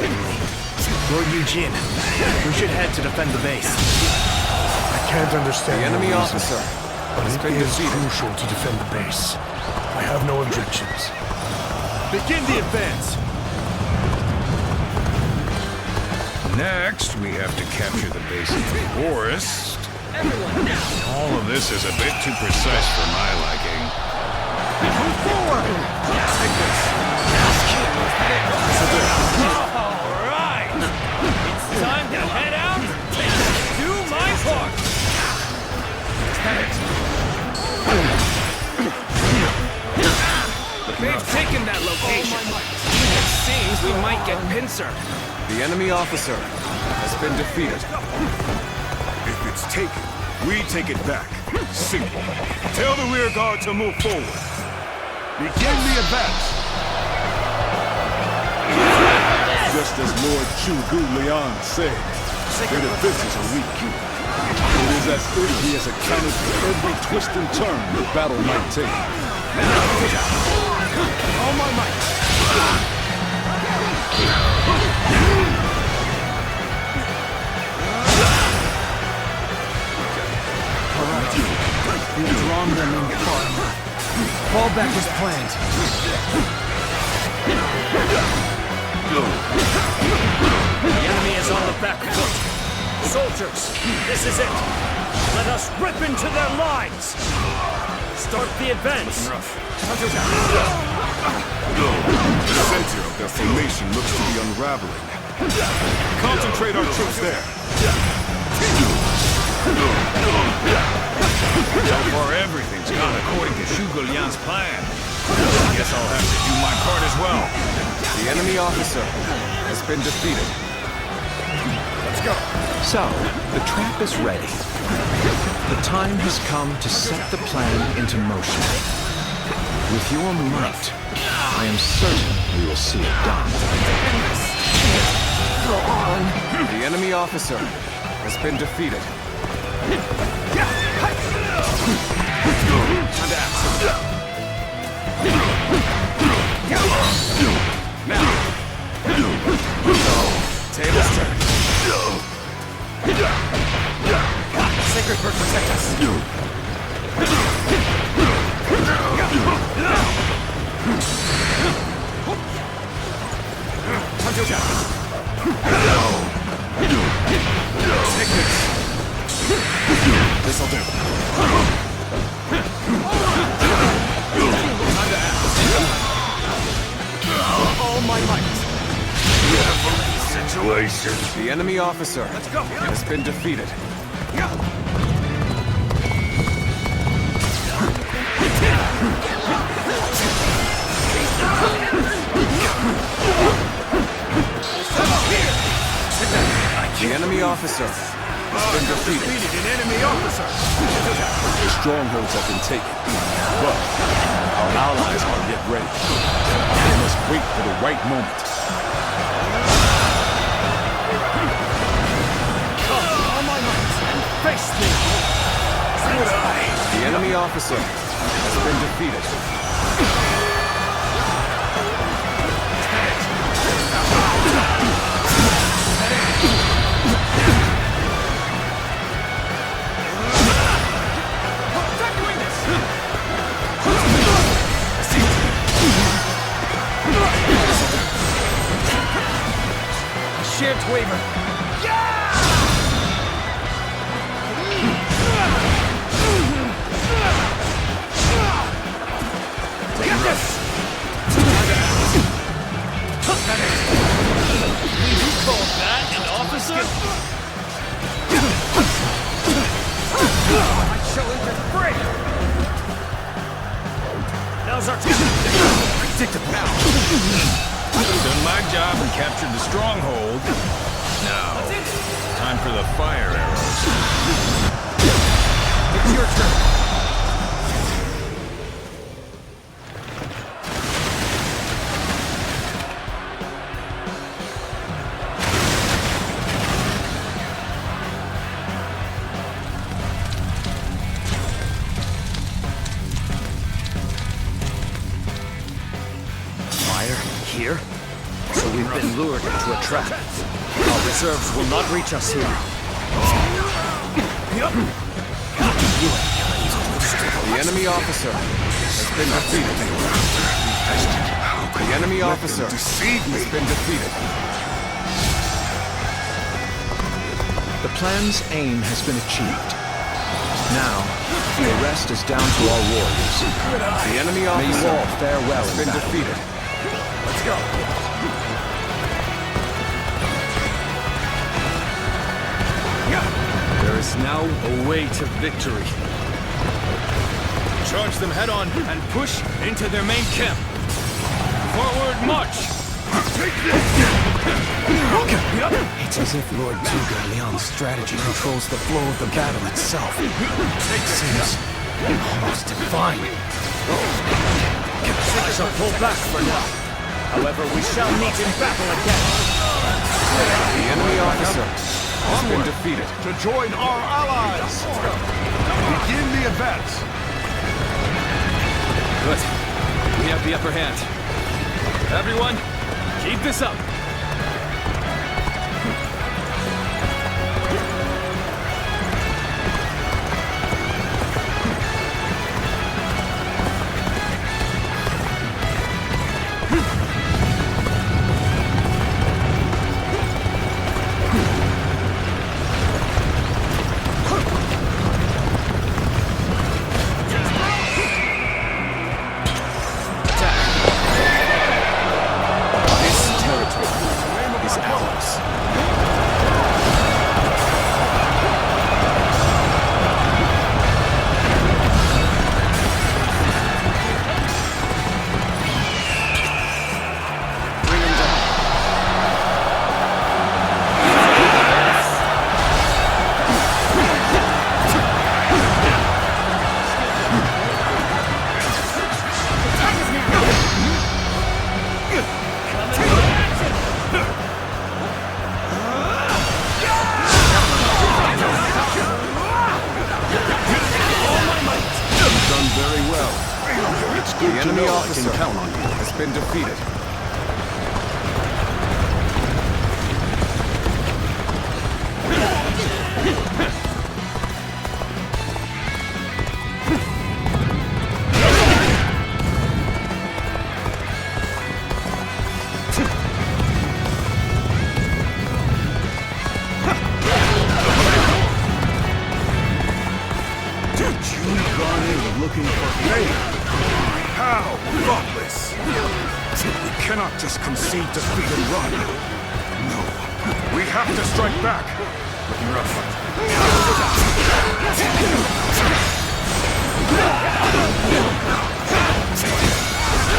menacingly. Lord Eugene, we should head to defend the base. I can't understand The enemy your officer reasoning, but has it been is defeated. crucial to defend the base. I have no objections. Begin the advance! Next, we have to capture the base of the forest. All of this is a bit too precise for my liking. Move forward! Alright! It's time to head out and do my part! They've taken that location. It seems we might get pincer. The enemy officer has been defeated. If it's taken, we take it back. Simple. Tell the rear guard to move forward. Begin the advance. Just as Lord Chu Liang said, their defenses are weak. It is as if he has accounted for every twist and turn the battle might take. All my might. We've drawn them in far enough. Fall back as planned. The enemy is on the back foot. Soldiers, this is it. Let us rip into their lines. Start the advance. The center of their formation looks to be unraveling. Concentrate our troops there. So far, everything's gone according to Zhuge Liang's plan. I guess I'll have to do my part as well. The enemy officer has been defeated. Let's go. So, the trap is ready. The time has come to set the plan into motion. With your might, I am certain we will see it done. Go on. The enemy officer has been defeated. Time to act. Now. Tables turn. Sacred Bird, protect us. Time to attack. Take this. This'll do. Time to act. All my might. Situation. The enemy officer has been defeated. The enemy officer has been defeated. An enemy officer. The strongholds have been taken, but our allies aren't yet ready. We must wait for the right moment. All my might and face me. The enemy officer has been defeated. Shared waver. Get this! You call that an officer? I shall enter the fray! Now's our time. Predictable. Done my job and captured the stronghold. Now, time for the fire arrows. It's your turn. Here? So We've been lured into a trap. Our reserves will not reach us here. The enemy officer has been defeated. The enemy officer has been defeated. The plan's aim has been achieved. Now, the rest is down to our warriors. The enemy officer has been defeated. Let's go. There is now a way to victory. Charge them head on and push into their main camp. Forward march! It's as if Lord Zhuge Liang's strategy controls the flow of the battle itself. It seems almost divine. I shall pull back for now. However, we shall meet in battle again. The enemy officer has been defeated. To join our allies! Begin the advance! Good. We have the upper hand. Everyone, keep this up. The enemy officer has been defeated. Looking for fame. How thoughtless! We cannot just concede defeat and run. No, we have to strike back. Looking rough.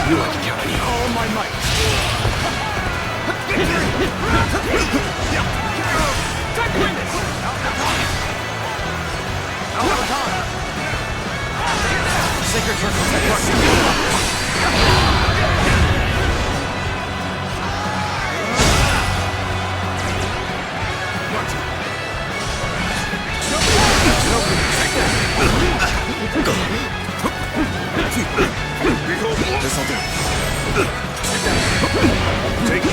You like to count me all my might. Sacred Turtle This'll do. Take it.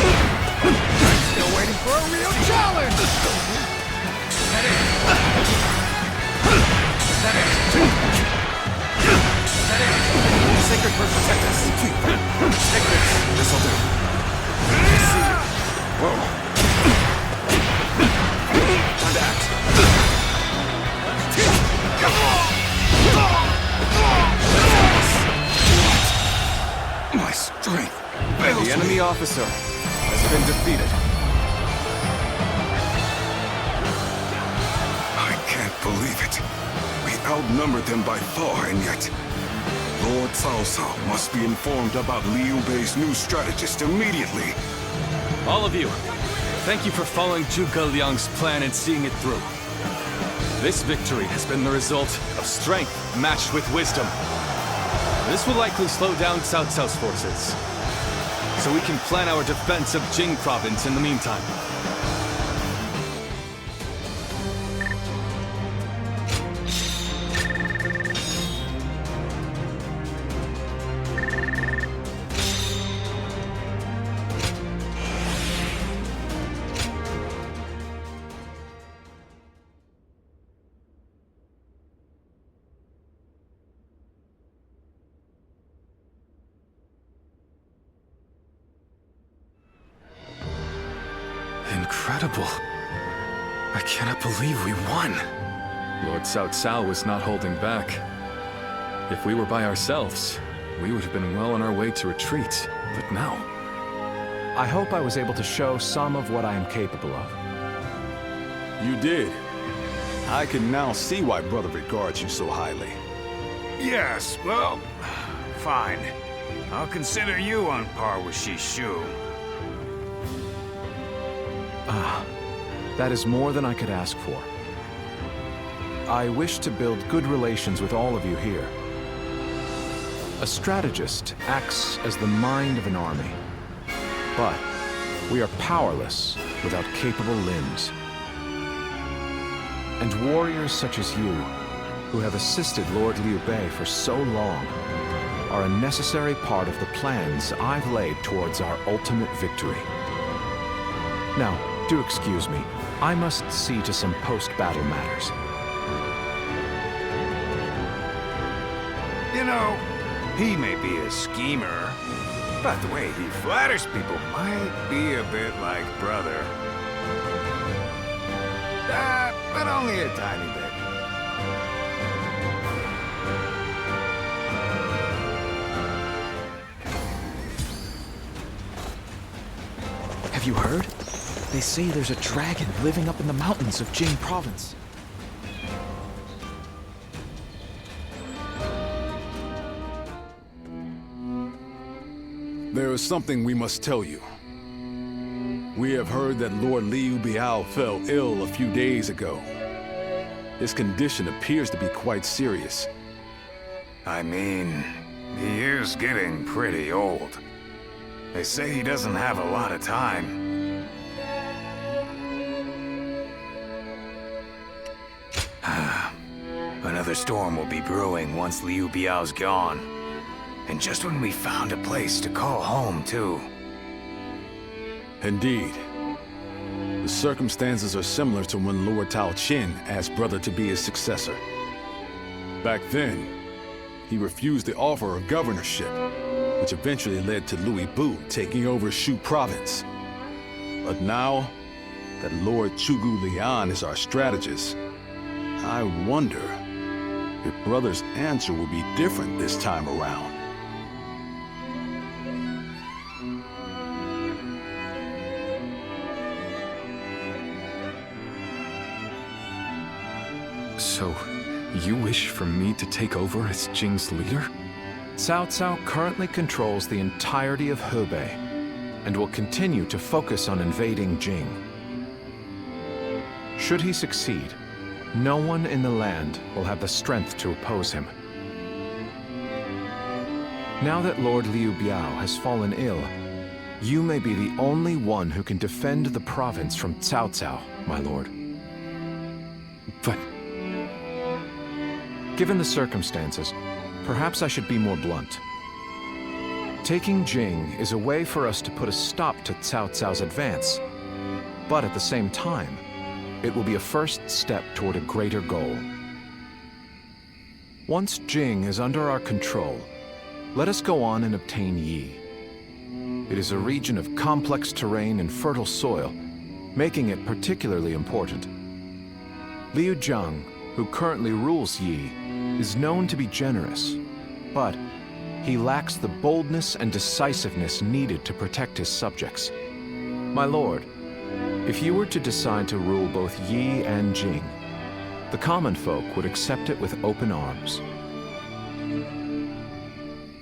Still waiting for a real challenge! Sacred Bird, protect us. Take this. This'll do. Whoa. Time to act. My strength. The enemy officer has been defeated. I can't believe it. We outnumbered them by far, and yet Lord Cao Cao must be informed about Liu Bei's new strategist immediately. All of you, thank you for following Zhuge Liang's plan and seeing it through. This victory has been the result of strength matched with wisdom. This will likely slow down Cao Cao's forces, so we can plan our defense of Jing province in the meantime. Incredible. I cannot believe we won. Lord Cao Cao was not holding back. If we were by ourselves, we would have been well on our way to retreat, but no. I hope I was able to show some of what I am capable of. You did. I can now see why Brother regards you so highly. Yes, well, fine. I'll consider you on par with Shishu. That is more than I could ask for. I wish to build good relations with all of you here. A strategist acts as the mind of an army, but we are powerless without capable limbs. And warriors such as you, who have assisted Lord Liu Bei for so long, are a necessary part of the plans I've laid towards our ultimate victory. Now, do excuse me. I must see to some post-battle matters. You know, he may be a schemer, but the way he flatters people might be a bit like Brother. But only a tiny bit. Have you heard? They say there's a dragon living up in the mountains of Jing Province. There is something we must tell you. We have heard that Lord Liu Biao fell ill a few days ago. His condition appears to be quite serious. I mean, he is getting pretty old. They say he doesn't have a lot of time. Another storm will be brewing once Liu Biao's gone. And just when we found a place to call home, too. Indeed. The circumstances are similar to when Lord Tao Qin asked Brother to be his successor. Back then, he refused the offer of governorship, which eventually led to Louis Bu taking over Shu Province. But now that Lord Chugu Lian is our strategist, I wonder if Brother's answer will be different this time around. So, you wish for me to take over as Jing's leader? Cao Cao currently controls the entirety of Hebei, and will continue to focus on invading Jing. Should he succeed, no one in the land will have the strength to oppose him. Now that Lord Liu Biao has fallen ill, you may be the only one who can defend the province from Cao Cao, my lord. But... given the circumstances, perhaps I should be more blunt. Taking Jing is a way for us to put a stop to Cao Cao's advance, but at the same time, it will be a first step toward a greater goal. Once Jing is under our control, let us go on and obtain Yi. It is a region of complex terrain and fertile soil, making it particularly important. Liu Zhang, who currently rules Yi, is known to be generous, but he lacks the boldness and decisiveness needed to protect his subjects. My lord, if you were to decide to rule both Yi and Jing, the common folk would accept it with open arms.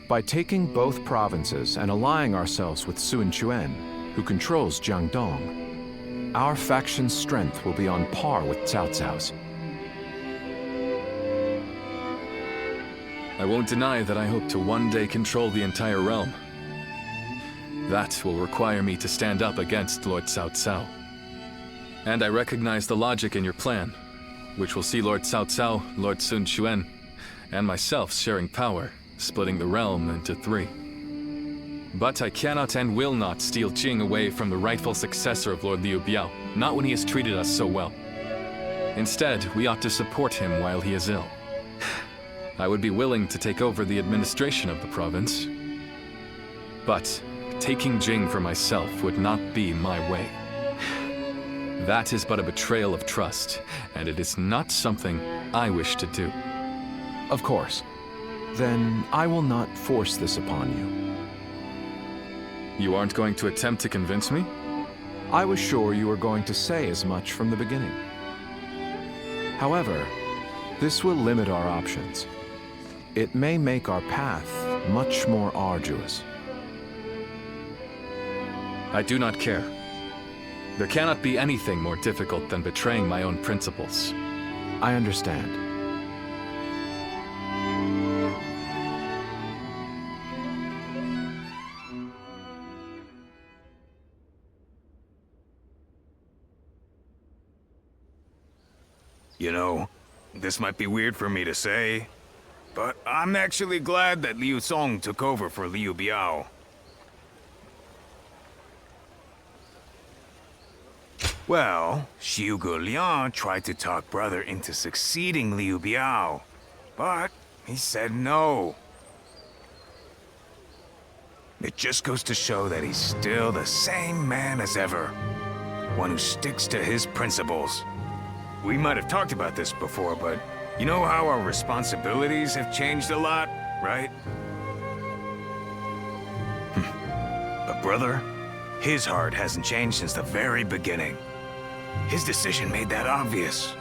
By taking both provinces and allying ourselves with Sun Quan, who controls Jiangdong, our faction's strength will be on par with Cao Cao's. I won't deny that I hope to one day control the entire realm. That will require me to stand up against Lord Cao Cao. And I recognize the logic in your plan, which will see Lord Cao Cao, Lord Sun Quan, and myself sharing power, splitting the realm into 3. But I cannot and will not steal Jing away from the rightful successor of Lord Liu Biao, not when he has treated us so well. Instead, we ought to support him while he is ill. I would be willing to take over the administration of the province. But taking Jing for myself would not be my way. That is but a betrayal of trust, and it is not something I wish to do. Of course. Then I will not force this upon you. You aren't going to attempt to convince me? I was sure you were going to say as much from the beginning. However, this will limit our options. It may make our path much more arduous. I do not care. There cannot be anything more difficult than betraying my own principles. I understand. You know, this might be weird for me to say, but I'm actually glad that Liu Song took over for Liu Biao. Well, Xiu Guoliang tried to talk brother into succeeding Liu Biao, but he said no. It just goes to show that he's still the same man as ever, one who sticks to his principles. We might have talked about this before, but you know how our responsibilities have changed a lot, right? But brother, his heart hasn't changed since the very beginning. His decision made that obvious.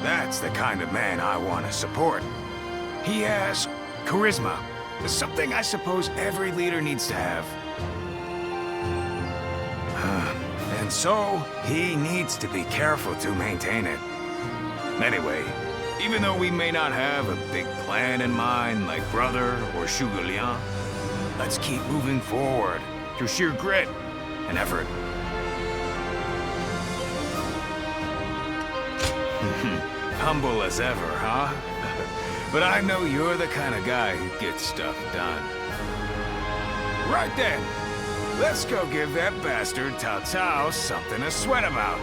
That's the kind of man I want to support. He has charisma, something I suppose every leader needs to have. And so, he needs to be careful to maintain it. Anyway, even though we may not have a big plan in mind like brother or Xiu Guoliang, let's keep moving forward through sheer grit and effort. Humble as ever, huh? But I know you're the kind of guy who gets stuff done. Right then, let's go give that bastard Cao Cao something to sweat about.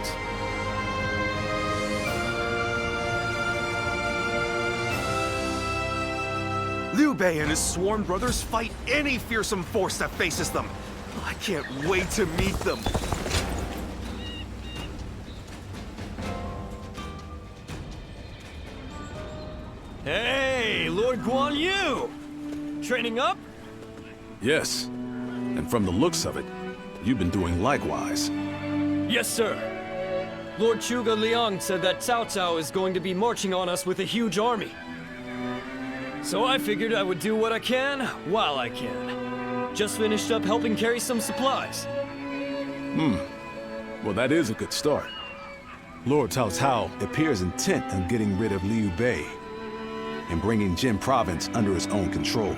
Liu Bei and his sworn brothers fight any fearsome force that faces them. I can't wait to meet them. Hey, Lord Guan Yu! Training up? Yes. And from the looks of it, you've been doing likewise. Yes, sir. Lord Zhuge Liang said that Cao Cao is going to be marching on us with a huge army. So I figured I would do what I can while I can. Just finished up helping carry some supplies. Well, that is a good start. Lord Cao Cao appears intent on getting rid of Liu Bei and bringing Jin Province under his own control.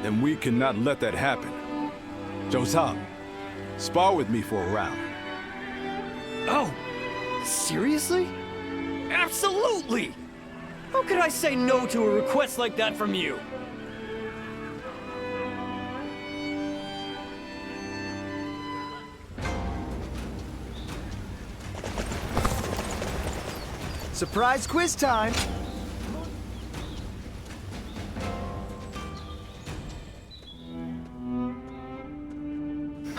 And we cannot let that happen. Zhou Cao, spar with me for a round. Oh, seriously? Absolutely! How could I say no to a request like that from you? Surprise quiz time!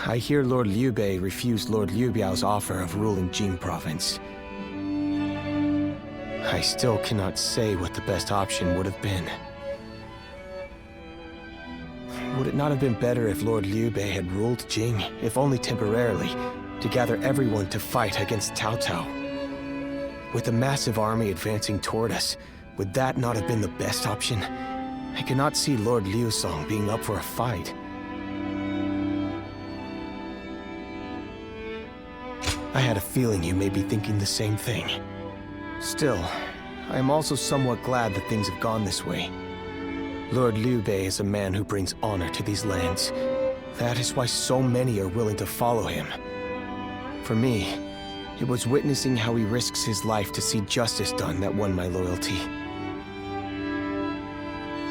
I hear Lord Liu Bei refused Lord Liu Biao's offer of ruling Jing Province. I still cannot say what the best option would have been. Would it not have been better if Lord Liu Bei had ruled Jing, if only temporarily, to gather everyone to fight against Cao Cao? With the massive army advancing toward us, would that not have been the best option? I cannot see Lord Liu Song being up for a fight. I had a feeling you may be thinking the same thing. Still, I am also somewhat glad that things have gone this way. Lord Liu Bei is a man who brings honor to these lands. That is why so many are willing to follow him. For me, it was witnessing how he risks his life to see justice done that won my loyalty.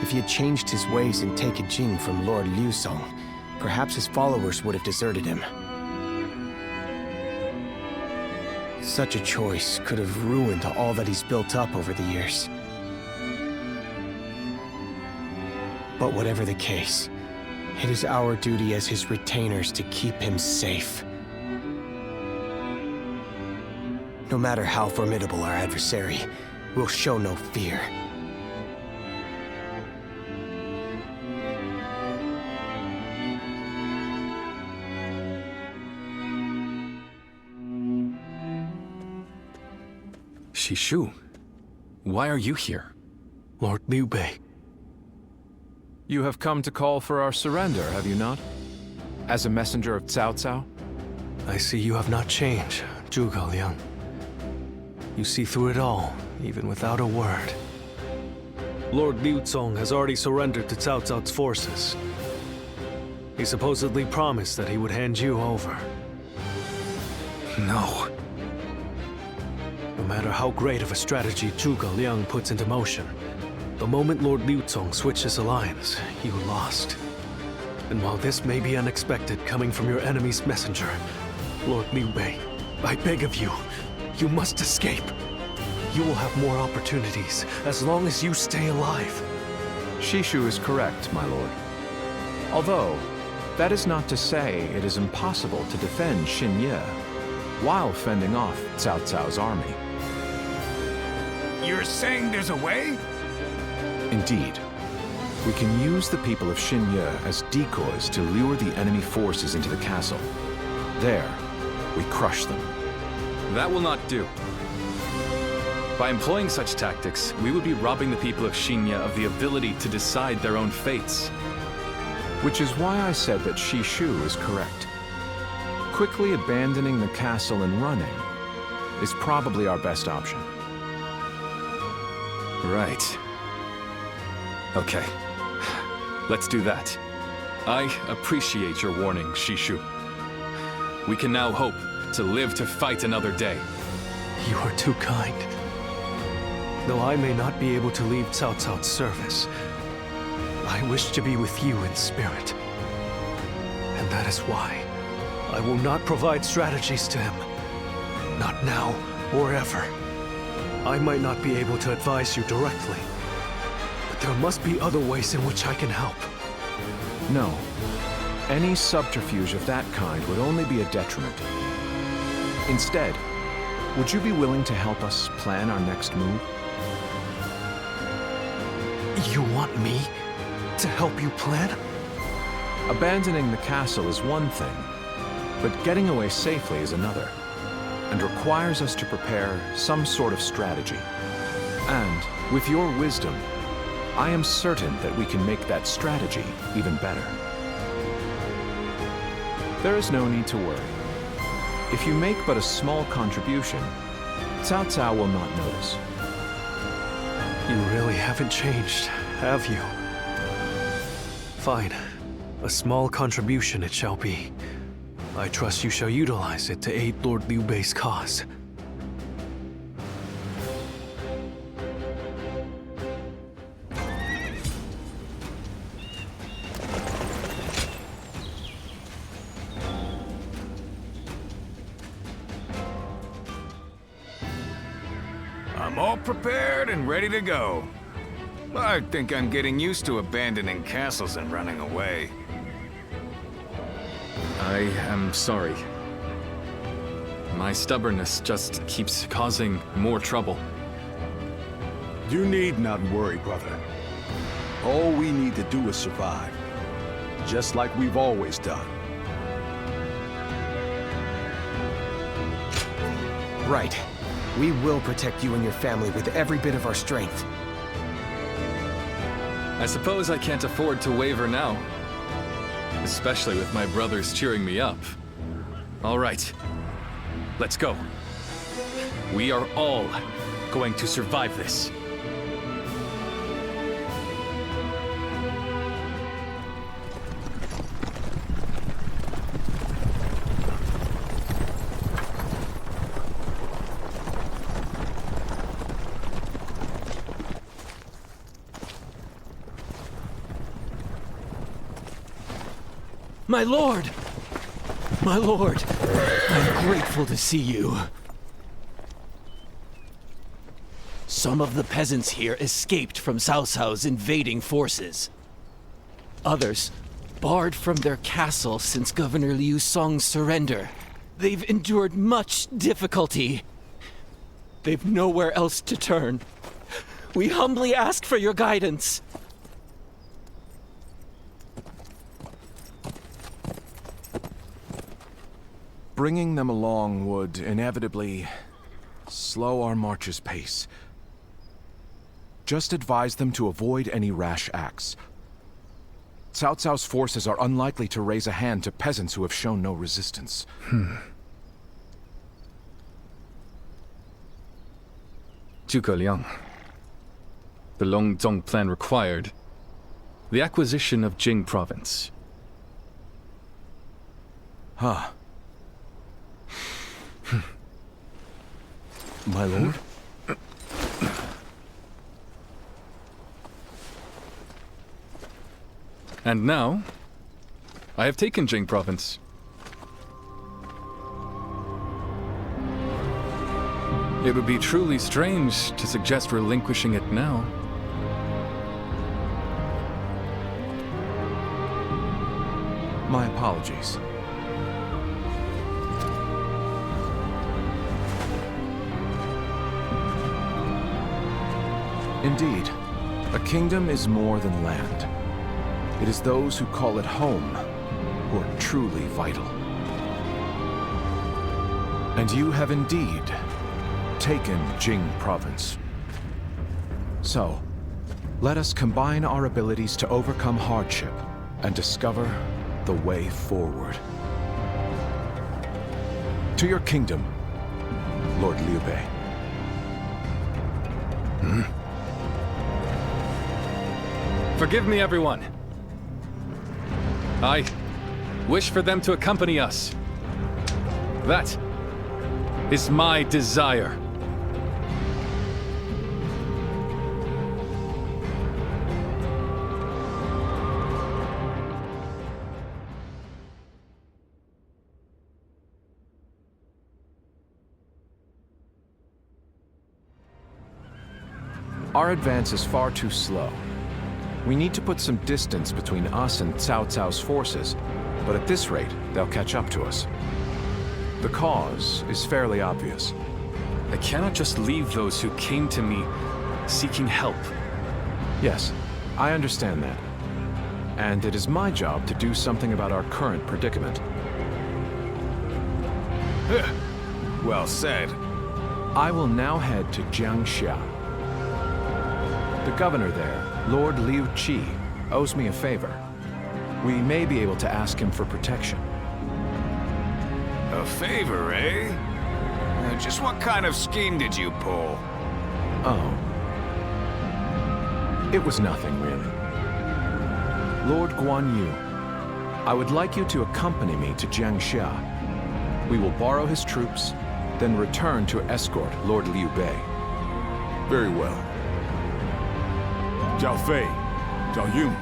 If he had changed his ways and taken Jing from Lord Liu Song, perhaps his followers would have deserted him. Such a choice could have ruined all that he's built up over the years. But whatever the case, it is our duty as his retainers to keep him safe. No matter how formidable our adversary, we'll show no fear. Shishu, why are you here? Lord Liu Bei. You have come to call for our surrender, have you not? As a messenger of Cao Cao? I see you have not changed, Zhuge Liang. You see through it all, even without a word. Lord Liu Cong has already surrendered to Cao Cao's forces. He supposedly promised that he would hand you over. No. No matter how great of a strategy Zhuge Liang puts into motion, the moment Lord Liu Cong switched his alliance, you lost. And while this may be unexpected coming from your enemy's messenger, Lord Liu Bei, I beg of you, you must escape. You will have more opportunities as long as you stay alive. Shishu is correct, my lord. Although, that is not to say it is impossible to defend Xinye while fending off Cao Cao's army. You're saying there's a way? Indeed. We can use the people of Xinye as decoys to lure the enemy forces into the castle. There, we crush them. That will not do. By employing such tactics, we would be robbing the people of Xinye of the ability to decide their own fates. Which is why I said that Shishu is correct. Quickly abandoning the castle and running is probably our best option. Right. Okay. Let's do that. I appreciate your warning, Shishu. We can now hope to live to fight another day. You are too kind. Though I may not be able to leave Cao Cao's service, I wish to be with you in spirit. And that is why I will not provide strategies to him. Not now or ever. I might not be able to advise you directly, but there must be other ways in which I can help. No. Any subterfuge of that kind would only be a detriment. Instead, would you be willing to help us plan our next move? You want me to help you plan? Abandoning the castle is one thing, but getting away safely is another, and requires us to prepare some sort of strategy. And, with your wisdom, I am certain that we can make that strategy even better. There is no need to worry. If you make but a small contribution, Cao Cao will not notice. You really haven't changed, have you? Fine. A small contribution it shall be. I trust you shall utilize it to aid Lord Liu Bei's cause. I'm all prepared and ready to go. I think I'm getting used to abandoning castles and running away. I am sorry. My stubbornness just keeps causing more trouble. You need not worry, brother. All we need to do is survive. Just like we've always done. Right. We will protect you and your family with every bit of our strength. I suppose I can't afford to waver now. Especially with my brothers cheering me up. All right. Let's go. We are all going to survive this. My lord! My lord! I'm grateful to see you. Some of the peasants here escaped from Cao Cao's invading forces. Others barred from their castle since Governor Liu Song's surrender. They've endured much difficulty, They've nowhere else to turn. We humbly ask for your guidance. Bringing them along would inevitably slow our march's pace. Just advise them to avoid any rash acts. Cao Cao's forces are unlikely to raise a hand to peasants who have shown no resistance. Zhuge Liang. The Longzong plan required the acquisition of Jing province. Huh. My lord? And now, I have taken Jing province. It would be truly strange to suggest relinquishing it now. My apologies. Indeed, a kingdom is more than land. It is those who call it home who are truly vital. And you have indeed taken Jing province. So, let us combine our abilities to overcome hardship and discover the way forward. To your kingdom, Lord Liu Bei. Forgive me, everyone. I wish for them to accompany us. That is my desire. Our advance is far too slow. We need to put some distance between us and Cao Cao's forces, but at this rate, they'll catch up to us. The cause is fairly obvious. I cannot just leave those who came to me seeking help. Yes, I understand that. And it is my job to do something about our current predicament. Well said. I will now head to Jiangxia. The governor there, Lord Liu Qi, owes me a favor. We may be able to ask him for protection. A favor, eh? Just what kind of scheme did you pull? Oh. It was nothing, really. Lord Guan Yu, I would like you to accompany me to Jiangxia. We will borrow his troops, then return to escort Lord Liu Bei. Very well. Zhao Fei, Zhao Yun,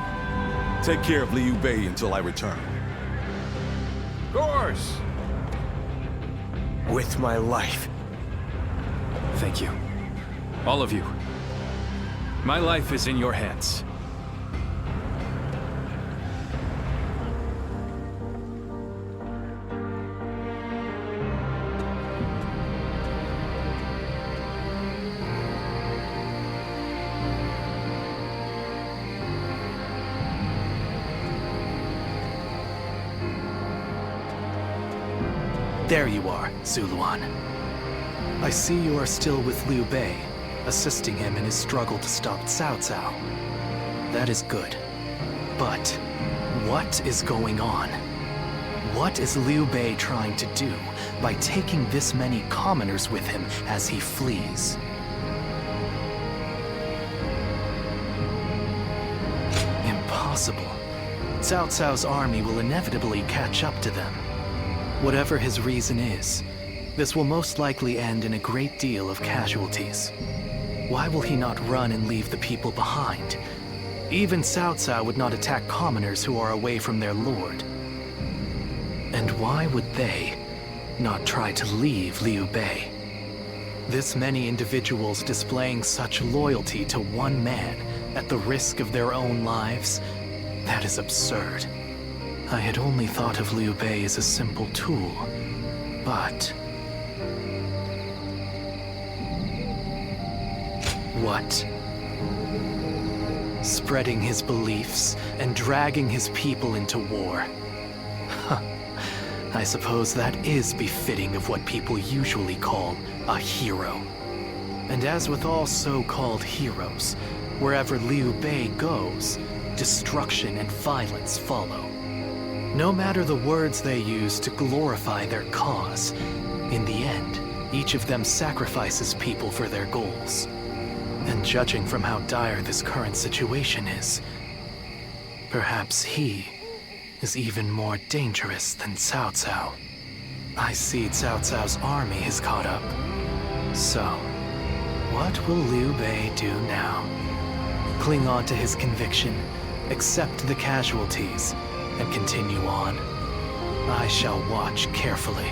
take care of Liu Bei until I return. Of course. With my life. Thank you. All of you. My life is in your hands. There you are, Zuluan. I see you are still with Liu Bei, assisting him in his struggle to stop Cao Cao. That is good. But what is going on? What is Liu Bei trying to do by taking this many commoners with him as he flees? Impossible. Cao Cao's army will inevitably catch up to them. Whatever his reason is, this will most likely end in a great deal of casualties. Why will he not run and leave the people behind? Even Cao Cao would not attack commoners who are away from their lord. And why would they not try to leave Liu Bei? This many individuals displaying such loyalty to one man at the risk of their own lives, that is absurd. I had only thought of Liu Bei as a simple tool, but... What? Spreading his beliefs and dragging his people into war. Huh. I suppose that is befitting of what people usually call a hero. And as with all so-called heroes, wherever Liu Bei goes, destruction and violence follow. No matter the words they use to glorify their cause, in the end, each of them sacrifices people for their goals. And judging from how dire this current situation is, perhaps he is even more dangerous than Cao Cao. I see Cao Cao's army has caught up. So, what will Liu Bei do now? Cling on to his conviction, accept the casualties, and continue on? I shall watch carefully.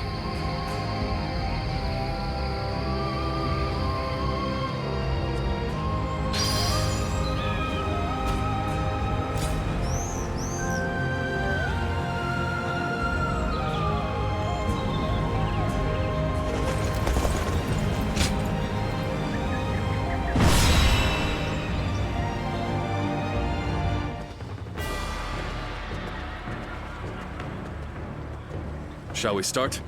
Shall we start?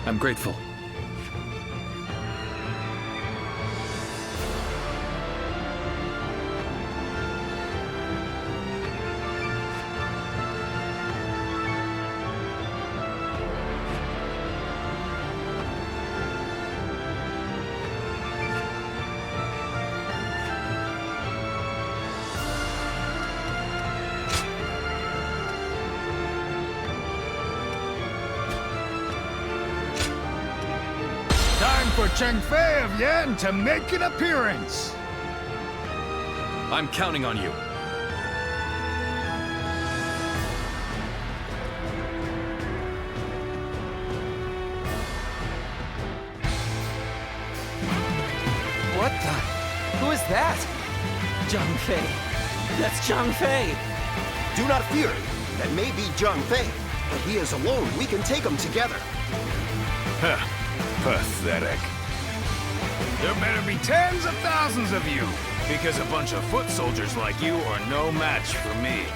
I'm grateful. For Cheng Fei of Yan to make an appearance. I'm counting on you. What the? Who is that? Zhang Fei. That's Zhang Fei. Do not fear. That may be Zhang Fei, but he is alone. We can take him together. Huh. Pathetic. There better be tens of thousands of you, because a bunch of foot soldiers like you are no match for me.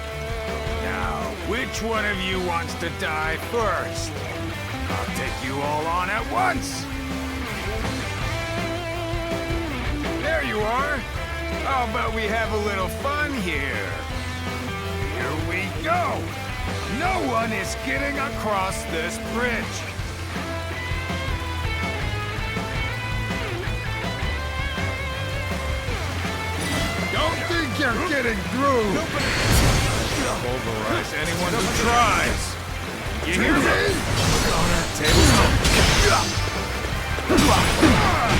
Now, which one of you wants to die first? I'll take you all on at once. There you are. How about we have a little fun here? Here we go. No one is getting across this bridge. Don't think you're getting through. Pulverize anyone who tries. You hear me?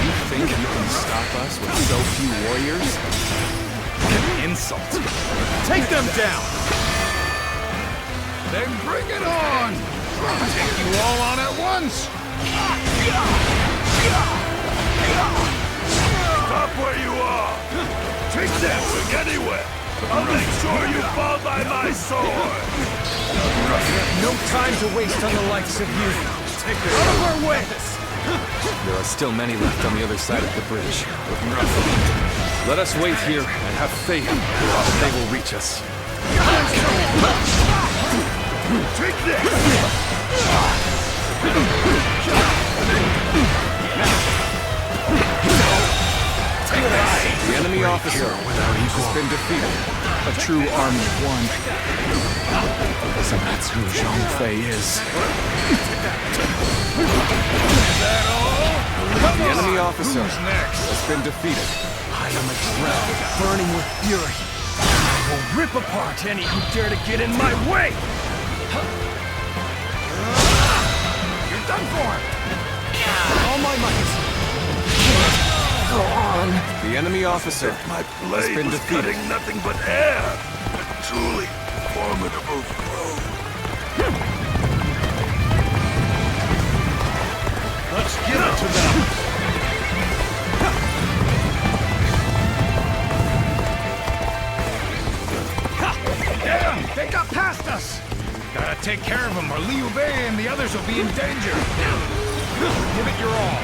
You think you can stop us with so few warriors? An insult. Take them down. Then bring it on. I'll take you all on at once. Stop where you are. Take that wing anywhere. I'll make sure you fall by my sword. We have no time to waste on the likes of you. Take this out of our way. There are still many left on the other side of the bridge. Let us wait here and have faith that they will reach us. Take this! The enemy officer has been defeated. A true army of one. So that's who Zhang Fei is. The enemy officer has been defeated. I am a dragon burning with fury. I will rip apart any who dare to get in my way! You're done for! All my might! Go on! The enemy officer My has blade been was defeated. cutting nothing but air. A truly formidable foe. Let's give it to them! Damn! They got past us! Gotta take care of them, or Liu Bei and the others will be in danger. Give it your all.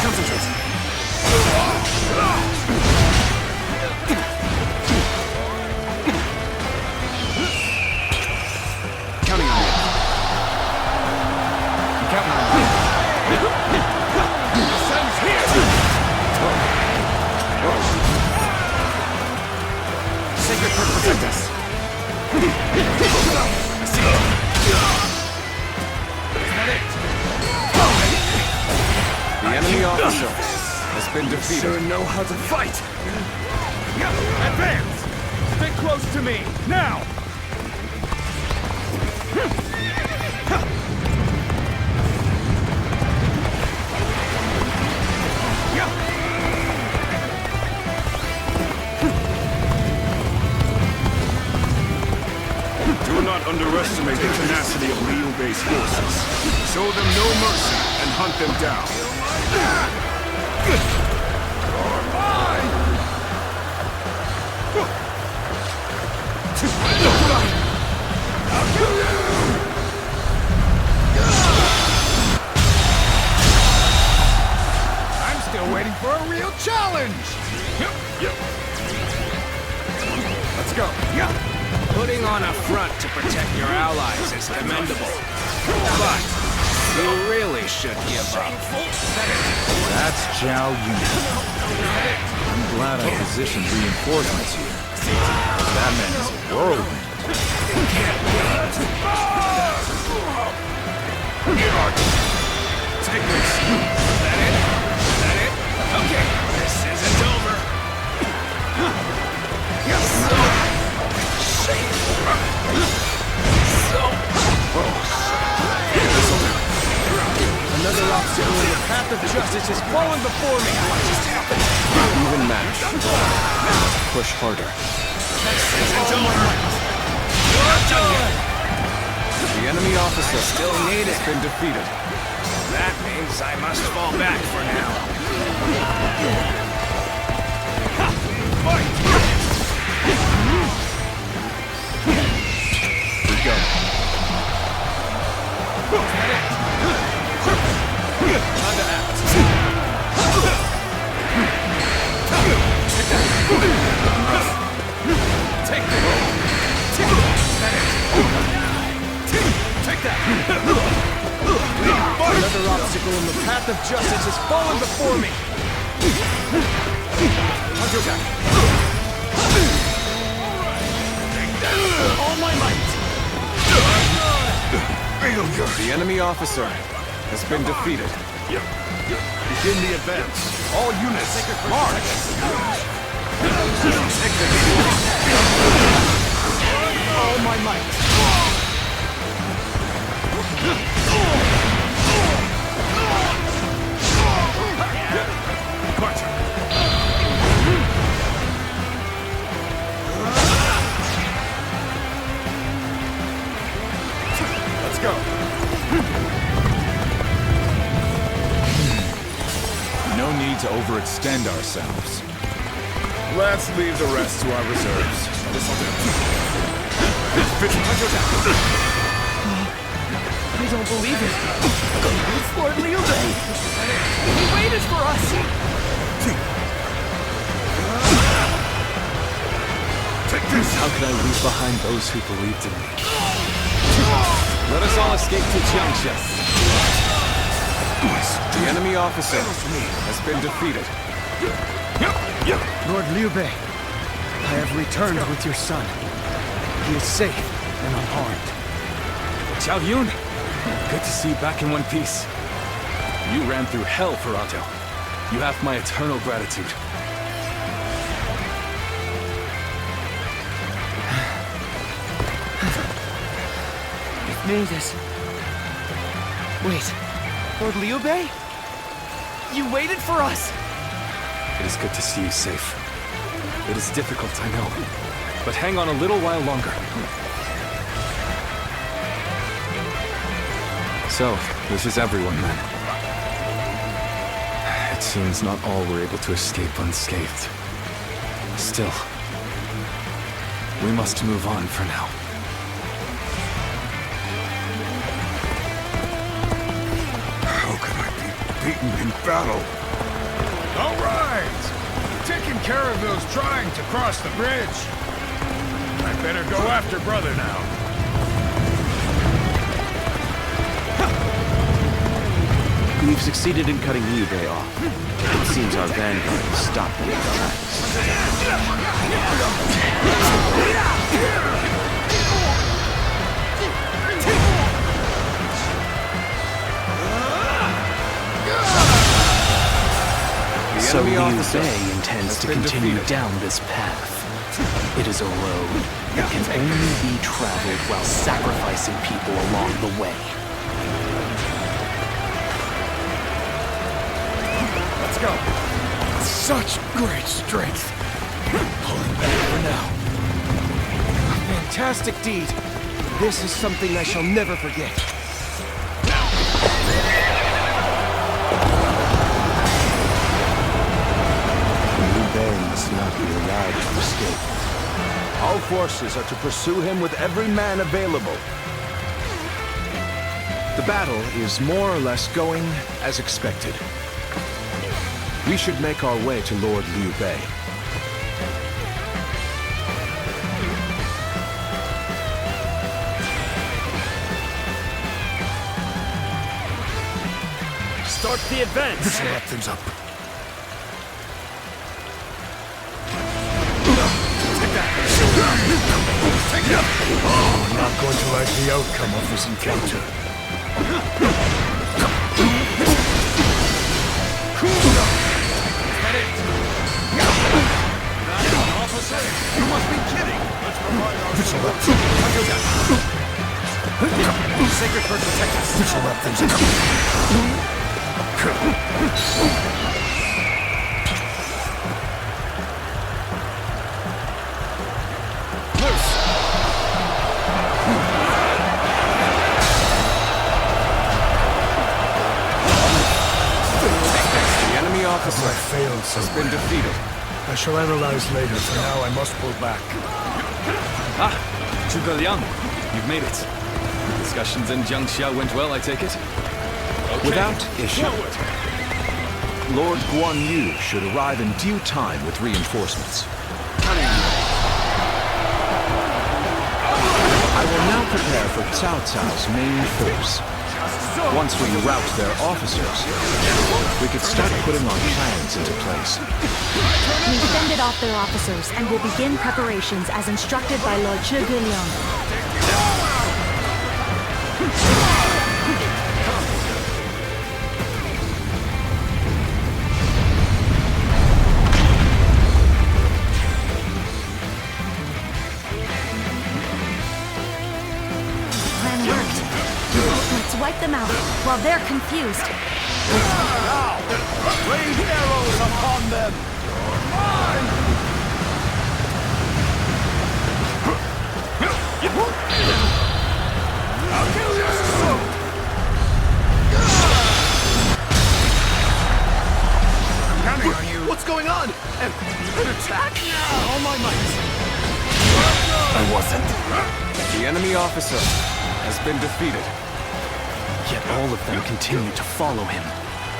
Concentrate. Counting on you. I'm counting on you. The sun's here! Sacred Perk protect us. The enemy officer has been defeated. Sure know how to fight! Advance! Stick close to me, now! Do not underestimate the tenacity of Liu Bei's forces. Show them no mercy and hunt them down. I'm still waiting for a real challenge! Let's go. Putting on a front to protect your allies is commendable. But you really should give up. That's Zhao Yun. I'm glad I positioned reinforcements here. That man is a whirlwind. Take this. Is that it? Is that it? Okay, this isn't over. Another obstacle in the path of justice has fallen before me. What just happened? Even match. Push harder. The enemy officer Still need has it. been defeated. That means I must fall back for now. We go. Time to act. Take that! Another obstacle in the path of justice has fallen before me! All my might! The enemy officer has been defeated. Begin the advance. All units, march! All my might! Let's go. No need to overextend ourselves. Let's leave the rest to our reserves. I don't believe it. It's Lord Liu Bei. He waited for us. Take this! How could I leave behind those who believed in me? Let us all escape to Jiangxia. The enemy officer has been defeated. Lord Liu Bei, I have returned with your son. He is safe and unharmed. Xiao Yun, good to see you back in one piece. You ran through hell for Otto. You have my eternal gratitude. We've made it. Wait, Lord Liu Bei? You waited for us! It is good to see you safe. It is difficult, I know. But hang on a little while longer. So, this is everyone then. It seems not all were able to escape unscathed. Still, we must move on for now. How can I be beaten in battle? All right! Taking care of those trying to cross the bridge. I better go after brother now. We've succeeded in cutting Liu Bei off. It seems our vanguard has stopped them in their tracks. So Liu Bei intends to continue down this path. It is a road that can only be traveled while sacrificing people along the way. Let's go. Such great strength. Pulling back for now. A fantastic deed. This is something I shall never forget. Liu Bei must not be allowed to escape. Our forces are to pursue him with every man available. The battle is more or less going as expected. We should make our way to Lord Liu Bei. Start the advance! This will wrap things up. I'm not going to like the outcome of this encounter. You must be kidding! Let's provide our Sacred Bird protect us! This will wrap things up. The enemy officer has been defeated. I shall analyze later. For now, I must pull back. Ah, Zhuge Liang, you've made it. Discussions in Jiangxia went well, I take it? Okay. Without issue. Lord Guan Yu should arrive in due time with reinforcements. I will now prepare for Cao Cao's main force. Once we rout their officers, we could start putting our plans into place. We've fended off their officers and will begin preparations as instructed by Lord Zhuge Liang. Plan worked. Let's wipe them out while they're confused. Now, rain arrows upon them! I'll kill you! I'm counting on you. What's going on? An attack? All my might. I wasn't. The enemy officer has been defeated. Yet all of them continue to follow him.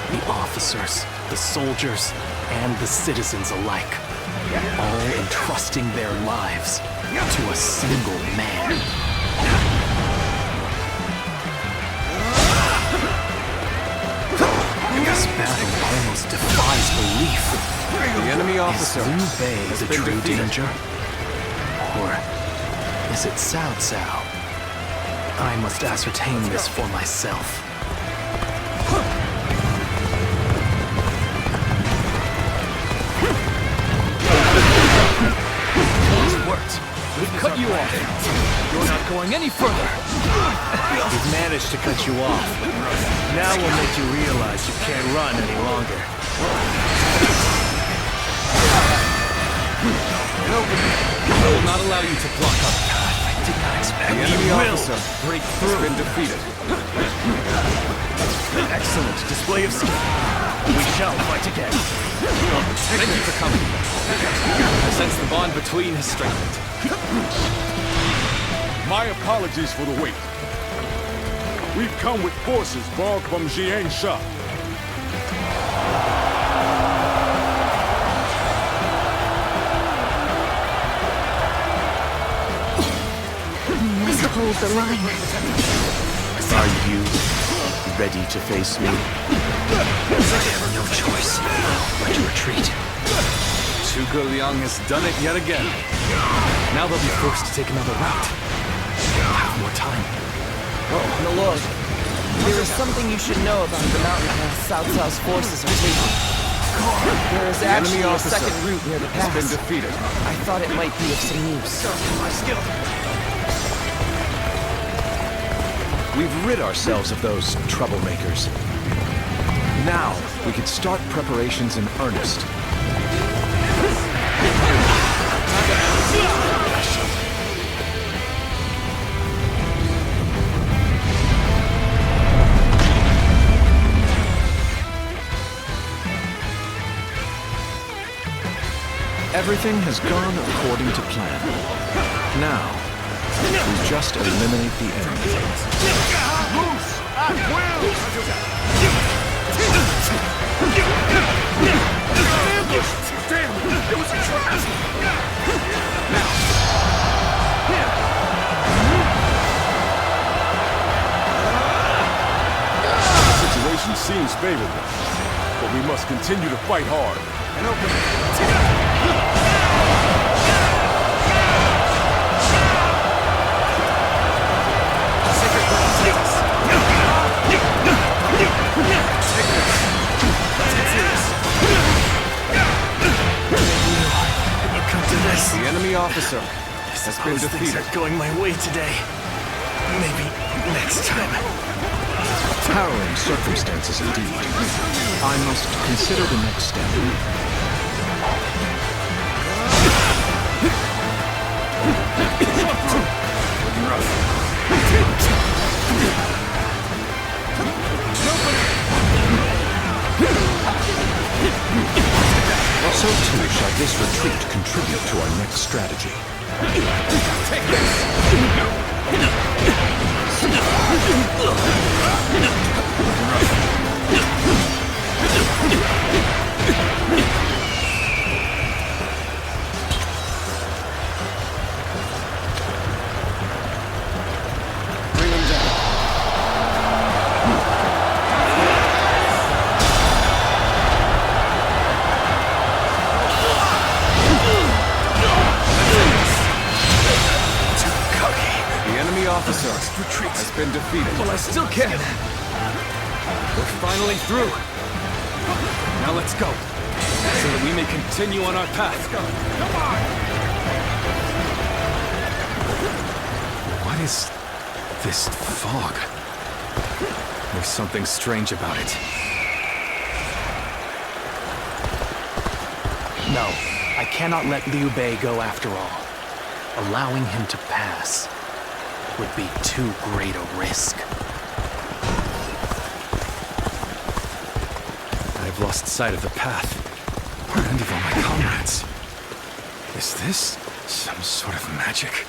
The officers, the soldiers, and the citizens alike. All entrusting their lives to a single man. This battle almost defies belief. The enemy officer Is Liu Bei has the been true defeated. danger? Or is it Cao Cao? I must ascertain this for myself. It's worked. We've cut you off. You're not going any further. We've managed to cut you off. Now we'll make you realize you can't run any longer. I will not allow you to block our path. I did not expect The enemy officer break has through. been defeated. Excellent display of skill. We shall fight again. Thank you for coming. I sense the bond between has strengthened. My apologies for the wait. We've come with forces borrowed from Jiang Sha. We must hold the line. Are you ready to face me? I have no choice but to retreat. Zhuge Liang has done it yet again. Now they'll be forced to take another route. I'll have more time. Oh, my lord. There is something you should know about the mountain path Cao Cao's forces are taking. There is actually a second route near the pass. Has been defeated. I thought it might be of some use. We've rid ourselves of those troublemakers. Now, we could start preparations in earnest. Everything has gone according to plan. Now, we just eliminate the enemy. Loose at will! Damn, it was a trap! The situation seems favorable, but we must continue to fight hard. And The enemy officer has been Things defeated. are going my way today. Maybe next time. Harrowing circumstances indeed. I must consider the next step. So too shall this retreat contribute to our next strategy. take Bring him down. The enemy officer has been defeated. Well, I still can. We're finally through. Now let's go, so that we may continue on our path. Come on! What is this fog? There's something strange about it. No, I cannot let Liu Bei go after all. Allowing him to pass would be too great a risk. I've lost sight of the path, and of all my comrades. Is this some sort of magic?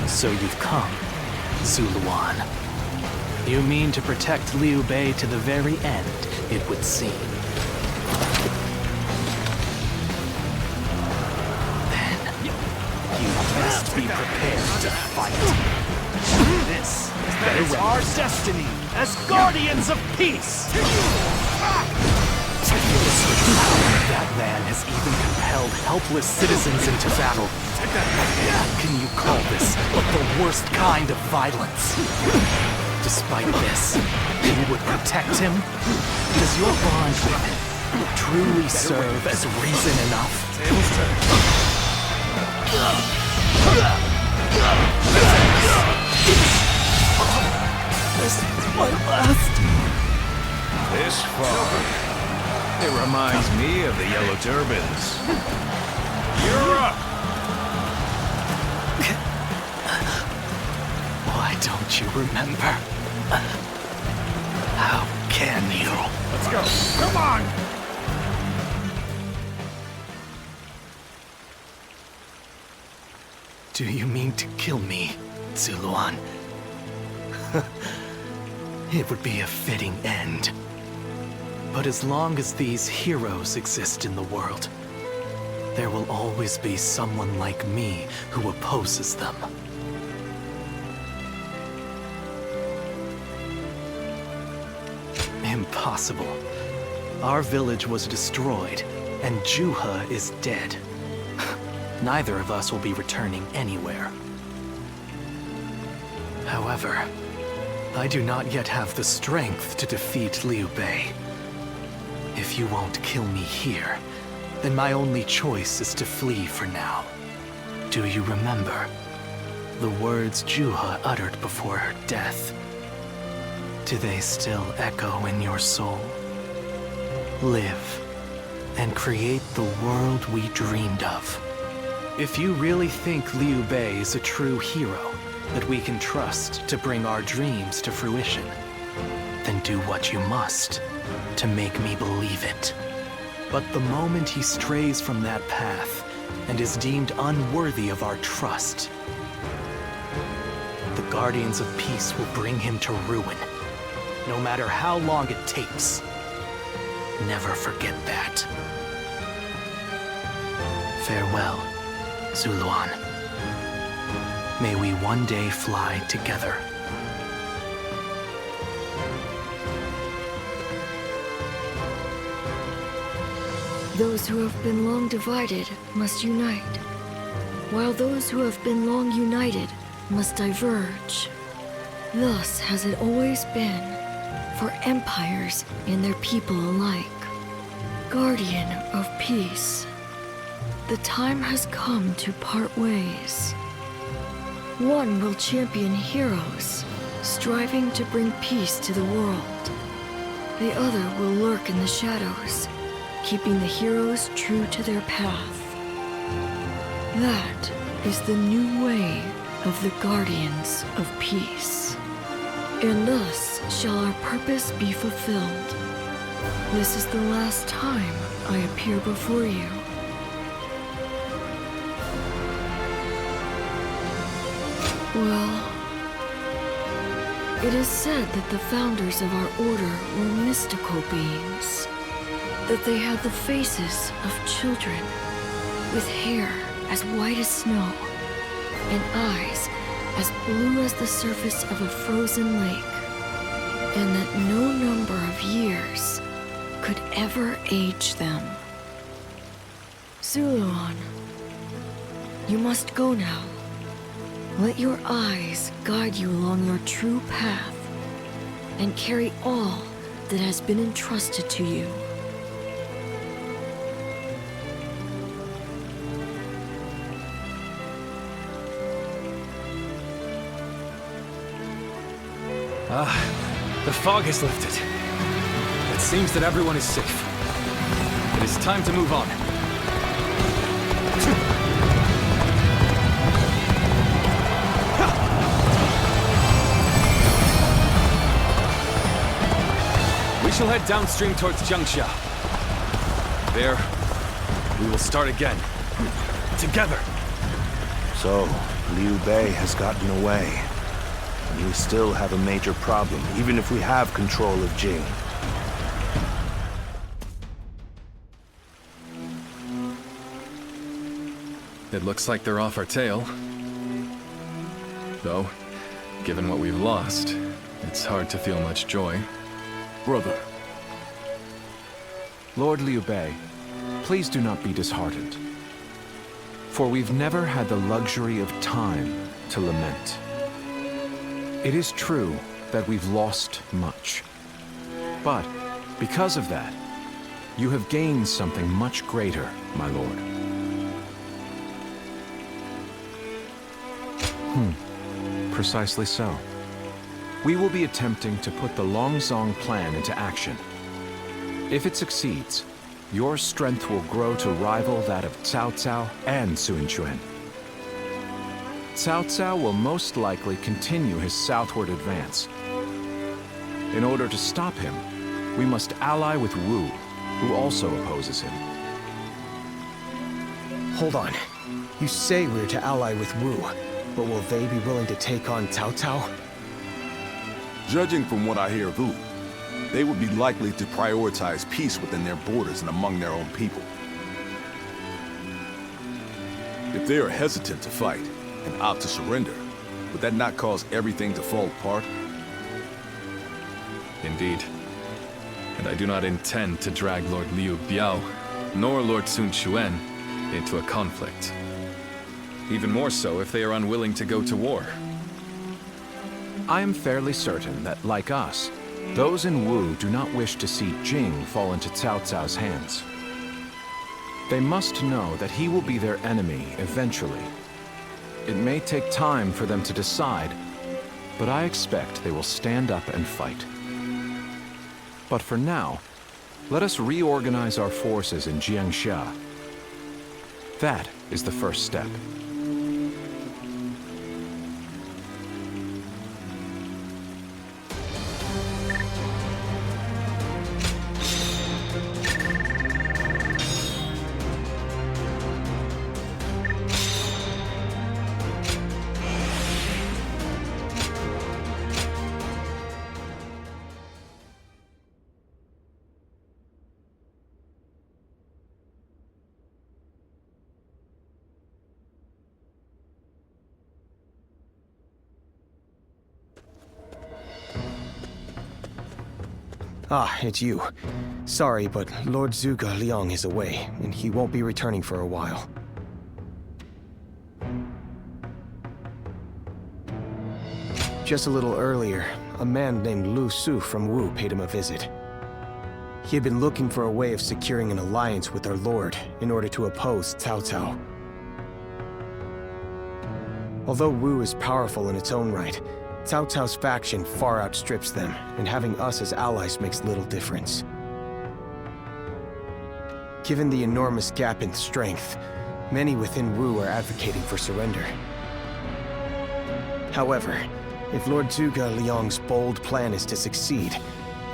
So you've come, Zuluan. You mean to protect Liu Bei to the very end, it would seem. Then, you must be prepared to fight. This is our destiny as guardians of peace! That man has even compelled helpless citizens into battle. Can you call this but the worst kind of violence? Despite this, you would protect him? Does your bond with him truly serve as reason enough? This is my last. This far, it reminds me of the Yellow Turbans. You're up! Why don't you remember? How can you? Let's go. Come on! Do you mean to kill me, Zuluan? It would be a fitting end. But as long as these heroes exist in the world, there will always be someone like me who opposes them. Impossible. Our village was destroyed, and Juha is dead. Neither of us will be returning anywhere. However, I do not yet have the strength to defeat Liu Bei. If you won't kill me here, then my only choice is to flee for now. Do you remember the words Juha uttered before her death? Do they still echo in your soul? Live and create the world we dreamed of. If you really think Liu Bei is a true hero that we can trust to bring our dreams to fruition, then do what you must to make me believe it. But the moment he strays from that path and is deemed unworthy of our trust, the Guardians of Peace will bring him to ruin, no matter how long it takes. Never forget that. Farewell, Zuluan. May we one day fly together. Those who have been long divided must unite, while those who have been long united must diverge. Thus has it always been for empires and their people alike. Guardian of peace, the time has come to part ways. One will champion heroes, striving to bring peace to the world. The other will lurk in the shadows, keeping the heroes true to their path. That is the new way of the Guardians of Peace. And thus shall our purpose be fulfilled. This is the last time I appear before you. Well, it is said that the founders of our order were mystical beings. That they had the faces of children, with hair as white as snow, and eyes as blue as the surface of a frozen lake, and that no number of years could ever age them. Zuluan, you must go now. Let your eyes guide you along your true path, and carry all that has been entrusted to you. The fog has lifted. It seems that everyone is safe. It is time to move on. We shall head downstream towards Jiangxia. There, we will start again. Together. So, Liu Bei has gotten away. We still have a major problem, even if we have control of Jing. It looks like they're off our tail. Though, Given what we've lost, it's hard to feel much joy. Brother. Lord Liu Bei, please do not be disheartened. For we've never had the luxury of time to lament. It is true that we've lost much. But because of that, you have gained something much greater, my lord. Precisely so. We will be attempting to put the Longzong plan into action. If it succeeds, your strength will grow to rival that of Cao Cao and Sun Quan. Cao Cao will most likely continue his southward advance. In order to stop him, we must ally with Wu, who also opposes him. Hold on. You say we're to ally with Wu, but will they be willing to take on Cao Cao? Judging from what I hear of Wu, they would be likely to prioritize peace within their borders and among their own people. If they are hesitant to fight and opt to surrender, would that not cause everything to fall apart? Indeed. And I do not intend to drag Lord Liu Biao, nor Lord Sun Quan, into a conflict. Even more so if they are unwilling to go to war. I am fairly certain that, like us, those in Wu do not wish to see Jing fall into Cao Cao's hands. They must know that he will be their enemy eventually. It may take time for them to decide, but I expect they will stand up and fight. But for now, let us reorganize our forces in Jiangxia. That is the first step. Ah, it's you. Sorry, but Lord Zhuge Liang is away, and he won't be returning for a while. Just a little earlier, a man named Lu Su from Wu paid him a visit. He had been looking for a way of securing an alliance with our lord in order to oppose Cao Cao. Although Wu is powerful in its own right, Cao Cao's faction far outstrips them, and having us as allies makes little difference. Given the enormous gap in strength, many within Wu are advocating for surrender. However, if Lord Zhuge Liang's bold plan is to succeed,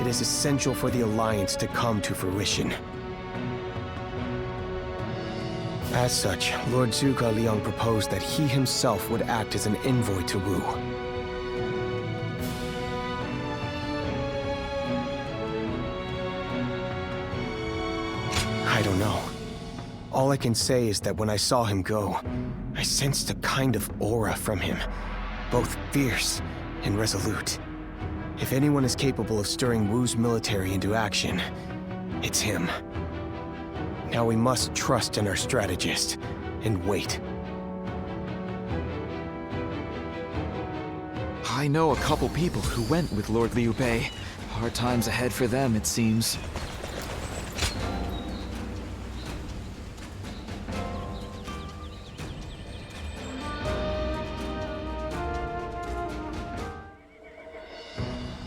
it is essential for the alliance to come to fruition. As such, Lord Zhuge Liang proposed that he himself would act as an envoy to Wu. I don't know. All I can say is that when I saw him go, I sensed a kind of aura from him, both fierce and resolute. If anyone is capable of stirring Wu's military into action, it's him. Now we must trust in our strategist and wait. I know a couple people who went with Lord Liu Bei. Hard times ahead for them, it seems.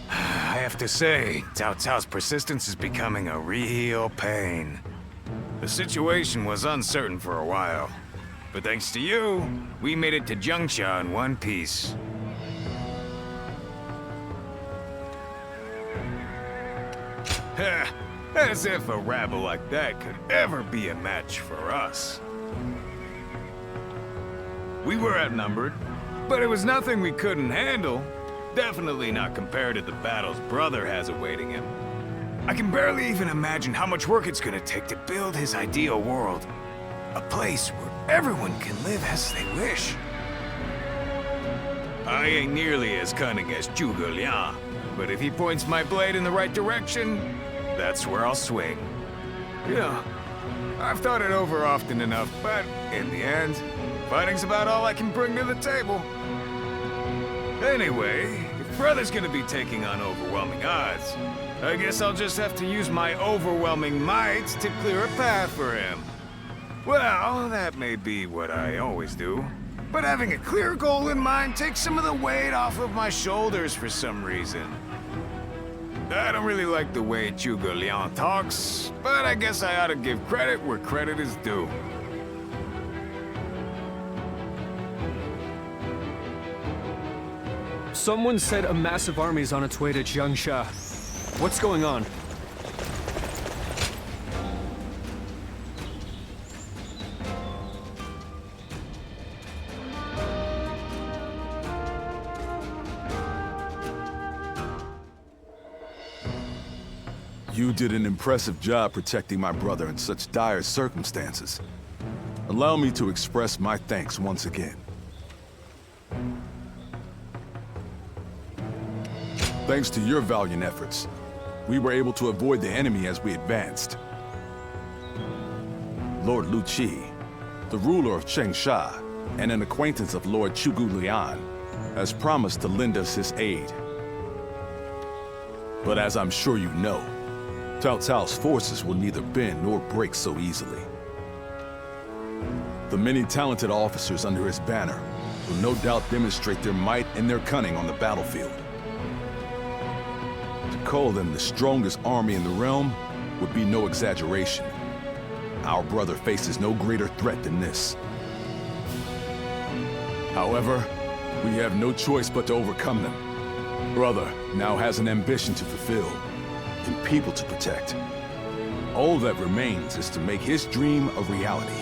I have to say, Cao Cao's persistence is becoming a real pain. The situation was uncertain for a while, but thanks to you, we made it to Jiangxia in one piece. As if a rabble like that could ever be a match for us. We were outnumbered, but it was nothing we couldn't handle. Definitely not compared to the battles Brother has awaiting him. I can barely even imagine how much work it's gonna take to build his ideal world. A place where everyone can live as they wish. I ain't nearly as cunning as Zhuge Liang, but if he points my blade in the right direction, that's where I'll swing. Yeah, I've thought it over often enough, but in the end, fighting's about all I can bring to the table. Anyway, if Brother's gonna be taking on overwhelming odds, I guess I'll just have to use my overwhelming might to clear a path for him. Well, that may be what I always do, but having a clear goal in mind takes some of the weight off of my shoulders for some reason. I don't really like the way Zhuge Liang talks, but I guess I ought to give credit where credit is due. Someone said a massive army is on its way to Jiangsha. What's going on? You did an impressive job protecting my brother in such dire circumstances. Allow me to express my thanks once again. Thanks to your valiant efforts, we were able to avoid the enemy as we advanced. Lord Lu Qi, the ruler of Chengsha and an acquaintance of Lord Zhuge Liang, has promised to lend us his aid. But as I'm sure you know, Cao Cao's forces will neither bend nor break so easily. The many talented officers under his banner will no doubt demonstrate their might and their cunning on the battlefield. To call them the strongest army in the realm would be no exaggeration. Our brother faces no greater threat than this. However, we have no choice but to overcome them. Brother now has an ambition to fulfill, and people to protect. All that remains is to make his dream a reality.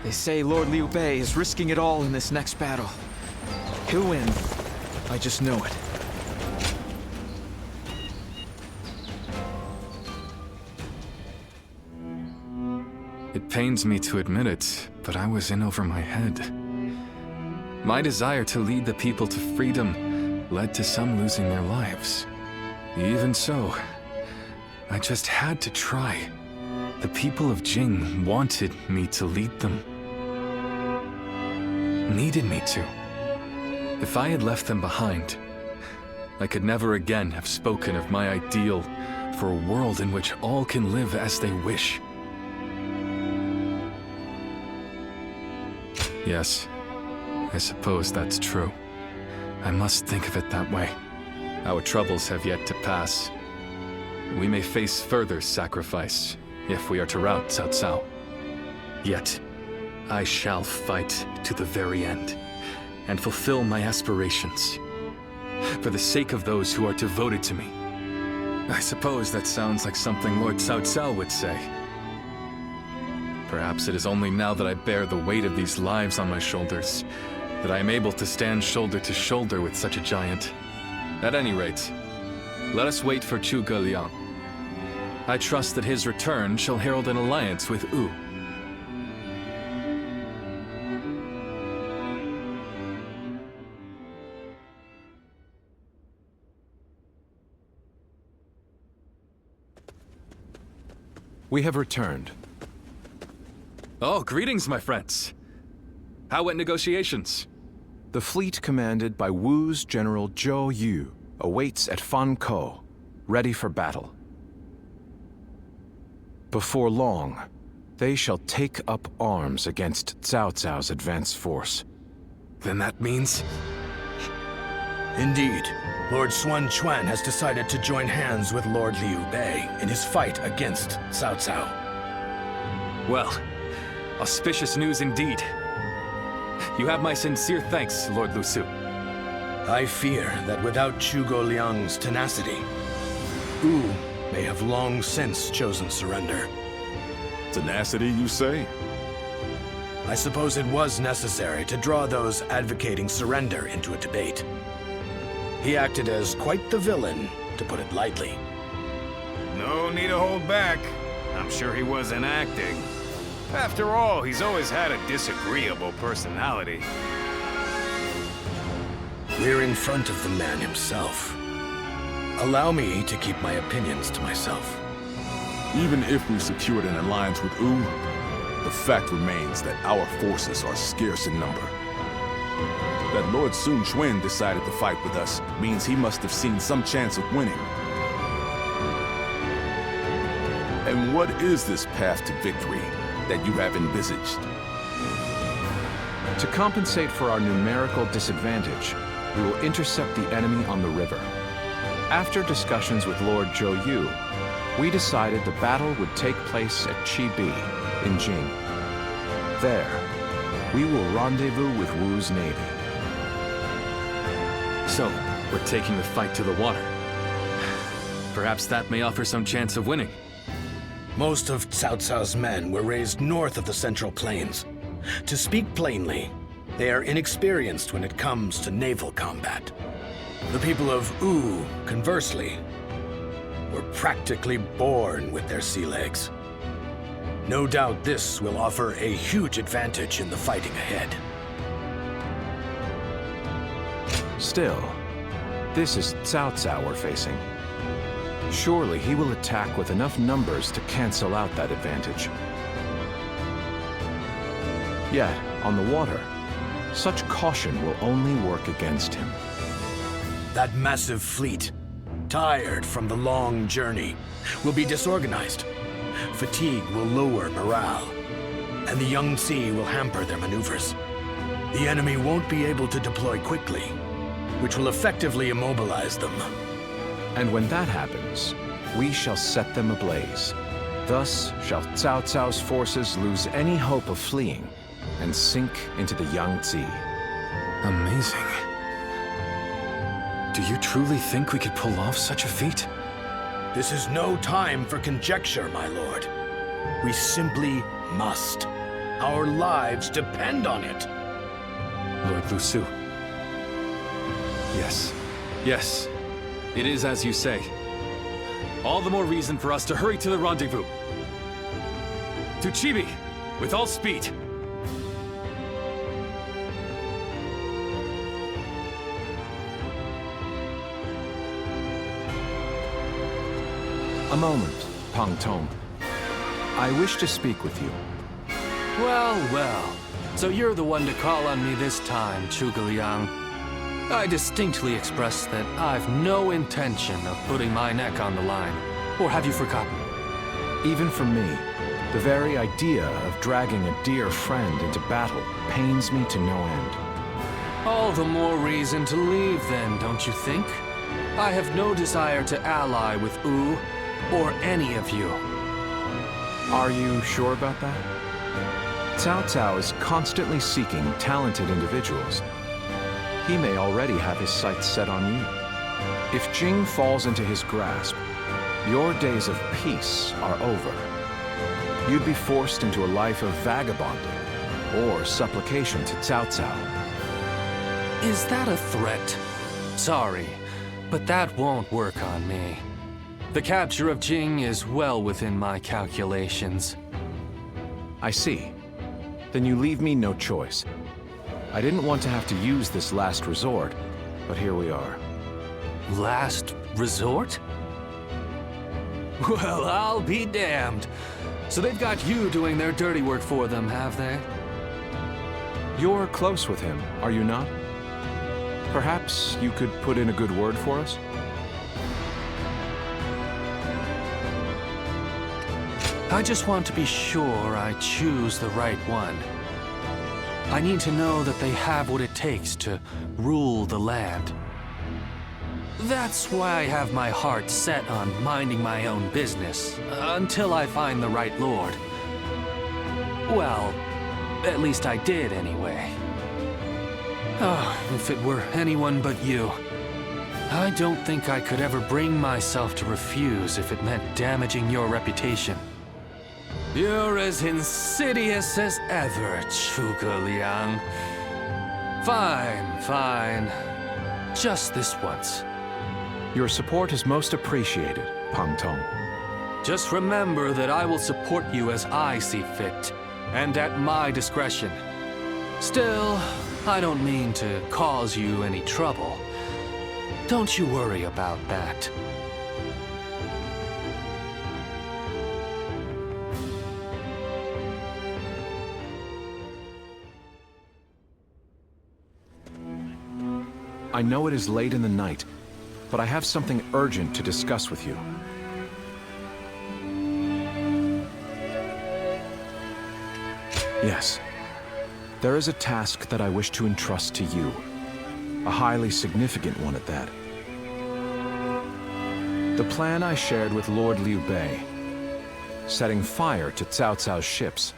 They say Lord Liu Bei is risking it all in this next battle. He'll win. I just know it. It pains me to admit it, but I was in over my head. My desire to lead the people to freedom led to some losing their lives. Even so, I just had to try. The people of Jing wanted me to lead them. Needed me to. If I had left them behind, I could never again have spoken of my ideal for a world in which all can live as they wish. Yes, I suppose that's true. I must think of it that way. Our troubles have yet to pass. We may face further sacrifice if we are to rout Cao Cao. Yet, I shall fight to the very end and fulfill my aspirations for the sake of those who are devoted to me. I suppose that sounds like something Lord Cao Cao would say. Perhaps it is only now that I bear the weight of these lives on my shoulders that I am able to stand shoulder to shoulder with such a giant. At any rate, let us wait for Zhuge Liang. I trust that his return shall herald an alliance with Wu. We have returned. Oh, greetings, my friends. How went negotiations? The fleet commanded by Wu's General Zhou Yu awaits at Fan Ko, ready for battle. Before long, they shall take up arms against Cao Cao's advance force. Then that means? Indeed. Lord Sun Quan has decided to join hands with Lord Liu Bei in his fight against Cao Cao. Well, auspicious news indeed. You have my sincere thanks, Lord Lu Su. I fear that without Zhuge Liang's tenacity, Wu may have long since chosen surrender. Tenacity, you say? I suppose it was necessary to draw those advocating surrender into a debate. He acted as quite the villain, to put it lightly. No need to hold back. I'm sure he wasn't acting. After all, he's always had a disagreeable personality. We're in front of the man himself. Allow me to keep my opinions to myself. Even if we've secured an alliance with Wu, the fact remains that our forces are scarce in number. That Lord Sun Quan decided to fight with us means he must have seen some chance of winning. And what is this path to victory that you have envisaged? To compensate for our numerical disadvantage, we will intercept the enemy on the river. After discussions with Lord Zhou Yu, we decided the battle would take place at Chibi in Jing. There, we will rendezvous with Wu's navy. So, we're taking the fight to the water. Perhaps that may offer some chance of winning. Most of Cao Cao's men were raised north of the Central Plains. To speak plainly, they are inexperienced when it comes to naval combat. The people of Wu, conversely, were practically born with their sea legs. No doubt this will offer a huge advantage in the fighting ahead. Still, this is Cao Cao we're facing. Surely he will attack with enough numbers to cancel out that advantage. Yet, on the water, such caution will only work against him. That massive fleet, tired from the long journey, will be disorganized. Fatigue will lower morale, and the Yangtze will hamper their maneuvers. The enemy won't be able to deploy quickly, which will effectively immobilize them. And when that happens, we shall set them ablaze. Thus shall Cao Cao's forces lose any hope of fleeing and sink into the Yangtze. Amazing. Do you truly think we could pull off such a feat? This is no time for conjecture, my lord. We simply must. Our lives depend on it. Lord Lu Su. Yes. Yes. It is as you say. All the more reason for us to hurry to the rendezvous. To Chibi, with all speed. A moment, Pang Tong. I wish to speak with you. Well, well. So you're the one to call on me this time, Zhuge Liang. I distinctly expressed that I've no intention of putting my neck on the line. Or have you forgotten? Even for me, the very idea of dragging a dear friend into battle pains me to no end. All the more reason to leave then, don't you think? I have no desire to ally with Wu or any of you. Are you sure about that? Cao Cao is constantly seeking talented individuals. He may already have his sights set on you. If Jing falls into his grasp, your days of peace are over. You'd be forced into a life of vagabonding or supplication to Cao Cao. Is that a threat? Sorry, but that won't work on me. The capture of Jing is well within my calculations. I see. Then you leave me no choice. I didn't want to have to use this last resort, but here we are. Last resort? Well, I'll be damned. So they've got you doing their dirty work for them, have they? You're close with him, are you not? Perhaps you could put in a good word for us? I just want to be sure I choose the right one. I need to know that they have what it takes to rule the land. That's why I have my heart set on minding my own business, until I find the right lord. Well, at least I did anyway. Oh, if it were anyone but you. I don't think I could ever bring myself to refuse if it meant damaging your reputation. You're as insidious as ever, Zhuge Liang. Fine, fine. Just this once. Your support is most appreciated, Pang Tong. Just remember that I will support you as I see fit, and at my discretion. Still, I don't mean to cause you any trouble. Don't you worry about that. I know it is late in the night, but I have something urgent to discuss with you. Yes. There is a task that I wish to entrust to you. A highly significant one at that. The plan I shared with Lord Liu Bei, setting fire to Cao Cao's ships.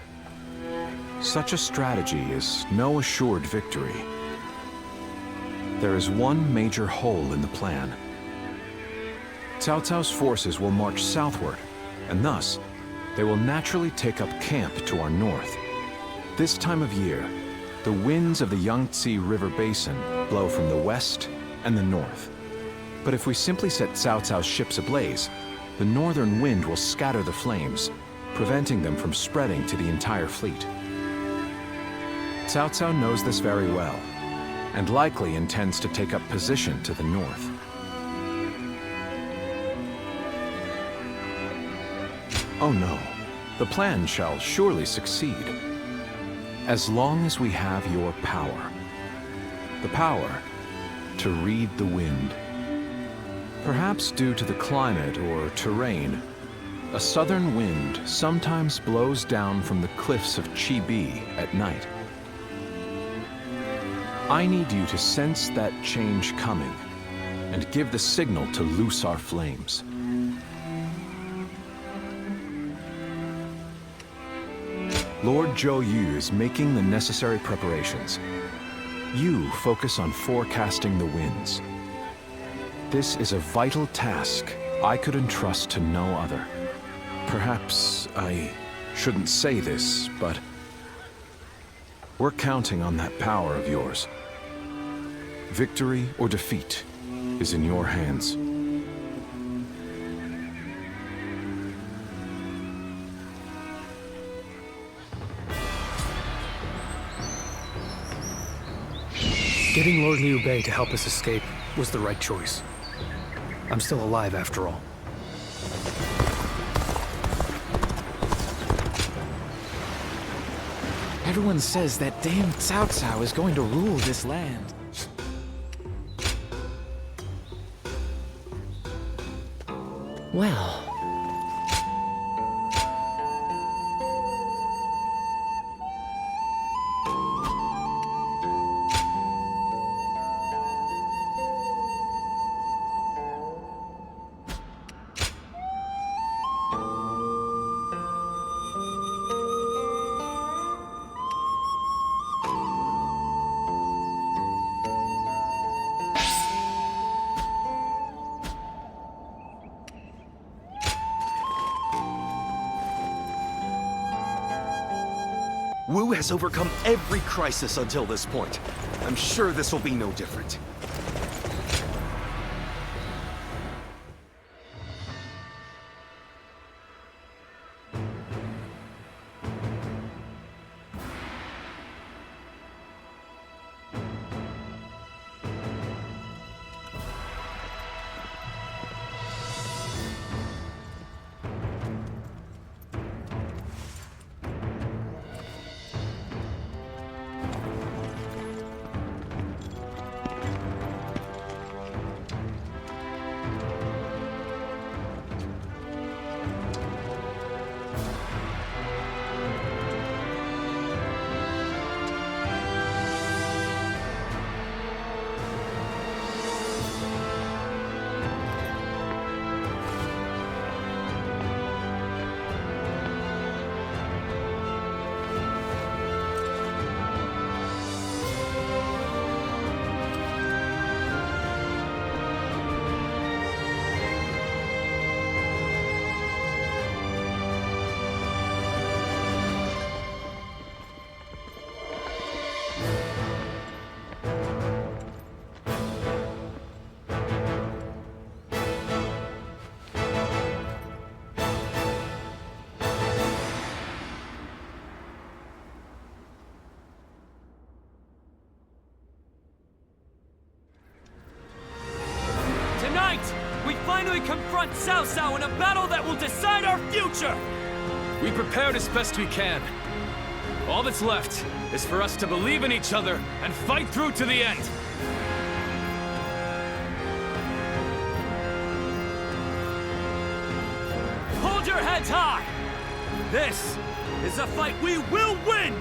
Such a strategy is no assured victory. There is one major hole in the plan. Cao Cao's forces will march southward, and thus, they will naturally take up camp to our north. This time of year, the winds of the Yangtze River Basin blow from the west and the north. But if we simply set Cao Cao's ships ablaze, the northern wind will scatter the flames, preventing them from spreading to the entire fleet. Cao Cao knows this very well, and likely intends to take up position to the north. Oh no, the plan shall surely succeed. As long as we have your power. The power to read the wind. Perhaps due to the climate or terrain, a southern wind sometimes blows down from the cliffs of Chibi at night. I need you to sense that change coming and give the signal to loose our flames. Lord Zhou Yu is making the necessary preparations. You focus on forecasting the winds. This is a vital task I could entrust to no other. Perhaps I shouldn't say this, but we're counting on that power of yours. Victory or defeat is in your hands. Getting Lord Liu Bei to help us escape was the right choice. I'm still alive after all. Everyone says that damn Cao Cao is going to rule this land. Well... Wu has overcome every crisis until this point. I'm sure this will be no different. Tonight, we finally confront Cao Cao in a battle that will decide our future! We prepared as best we can. All that's left is for us to believe in each other and fight through to the end. Hold your heads high! This is a fight we will win!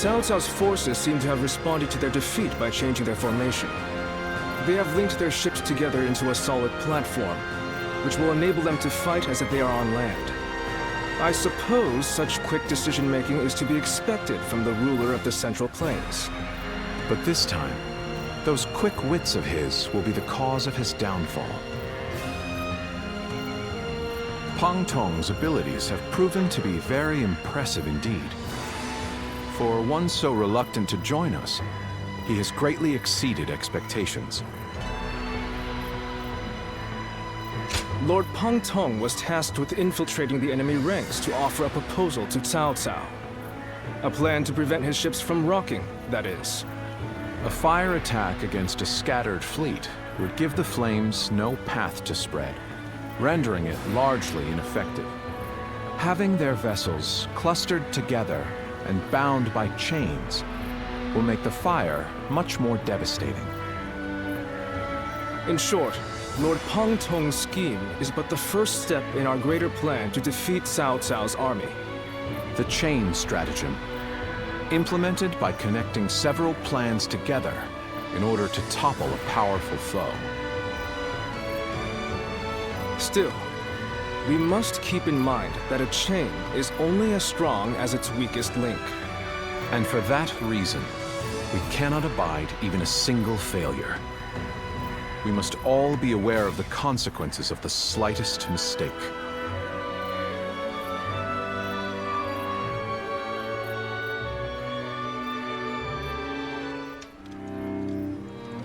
Cao Cao's forces seem to have responded to their defeat by changing their formation. They have linked their ships together into a solid platform, which will enable them to fight as if they are on land. I suppose such quick decision-making is to be expected from the ruler of the Central Plains. But this time, those quick wits of his will be the cause of his downfall. Pang Tong's abilities have proven to be very impressive indeed. For one so reluctant to join us, he has greatly exceeded expectations. Lord Pang Tong was tasked with infiltrating the enemy ranks to offer a proposal to Cao Cao. A plan to prevent his ships from rocking, that is. A fire attack against a scattered fleet would give the flames no path to spread, rendering it largely ineffective. Having their vessels clustered together and bound by chains will make the fire much more devastating. In short, Lord Pang Tong's scheme is but the first step in our greater plan to defeat Cao Cao's army. The chain stratagem, implemented by connecting several plans together in order to topple a powerful foe. Still, we must keep in mind that a chain is only as strong as its weakest link. And for that reason, we cannot abide even a single failure. We must all be aware of the consequences of the slightest mistake.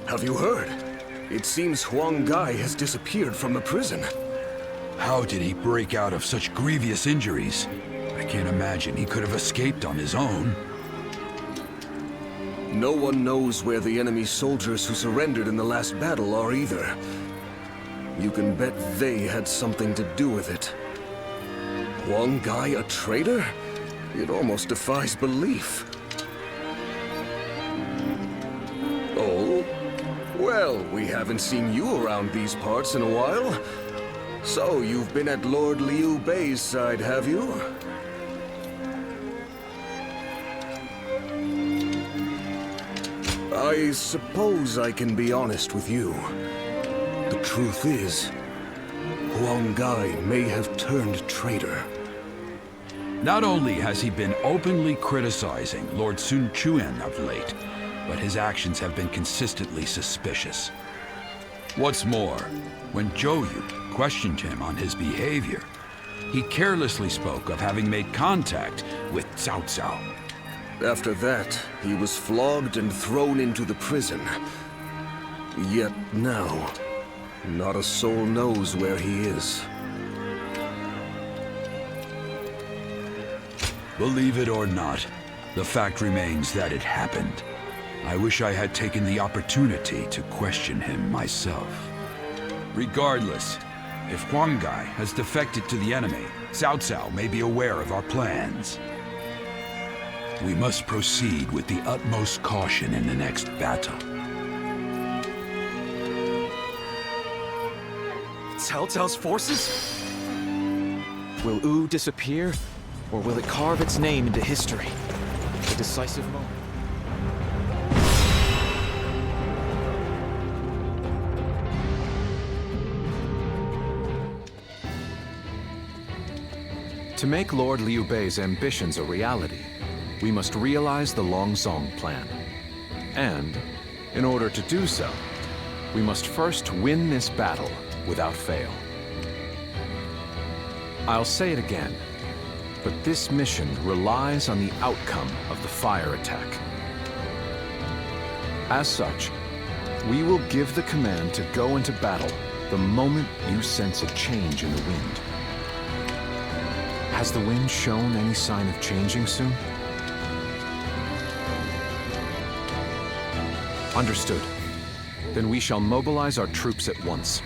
Have you heard? It seems Huang Gai has disappeared from the prison. How did he break out of such grievous injuries? I can't imagine he could have escaped on his own. No one knows where the enemy soldiers who surrendered in the last battle are either. You can bet they had something to do with it. Huang Gai a traitor? It almost defies belief. Oh? Well, we haven't seen you around these parts in a while. So, you've been at Lord Liu Bei's side, have you? I suppose I can be honest with you. The truth is, Huang Gai may have turned traitor. Not only has he been openly criticizing Lord Sun Quan of late, but his actions have been consistently suspicious. What's more, when Zhou Yu questioned him on his behavior, he carelessly spoke of having made contact with Cao Cao. After that, he was flogged and thrown into the prison. Yet now, not a soul knows where he is. Believe it or not, the fact remains that it happened. I wish I had taken the opportunity to question him myself. Regardless, if Huang Gai has defected to the enemy, Cao Cao may be aware of our plans. We must proceed with the utmost caution in the next battle. Cao Cao's forces? Will Wu disappear, or will it carve its name into history? The decisive moment. To make Lord Liu Bei's ambitions a reality, we must realize the Longzong plan. And, in order to do so, we must first win this battle without fail. I'll say it again, but this mission relies on the outcome of the fire attack. As such, we will give the command to go into battle the moment you sense a change in the wind. Has the wind shown any sign of changing soon? Understood. Then we shall mobilize our troops at once.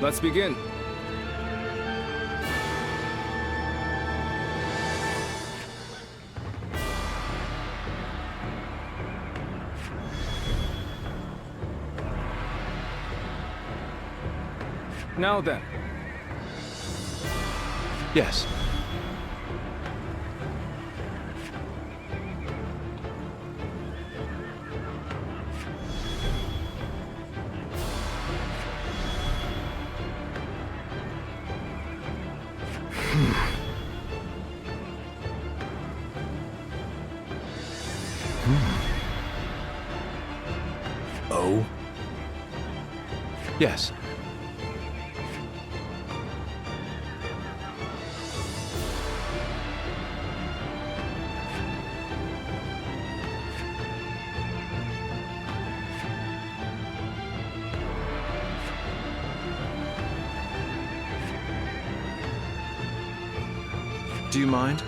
Let's begin. Now then. Yes. Oh? Yes. Do you mind?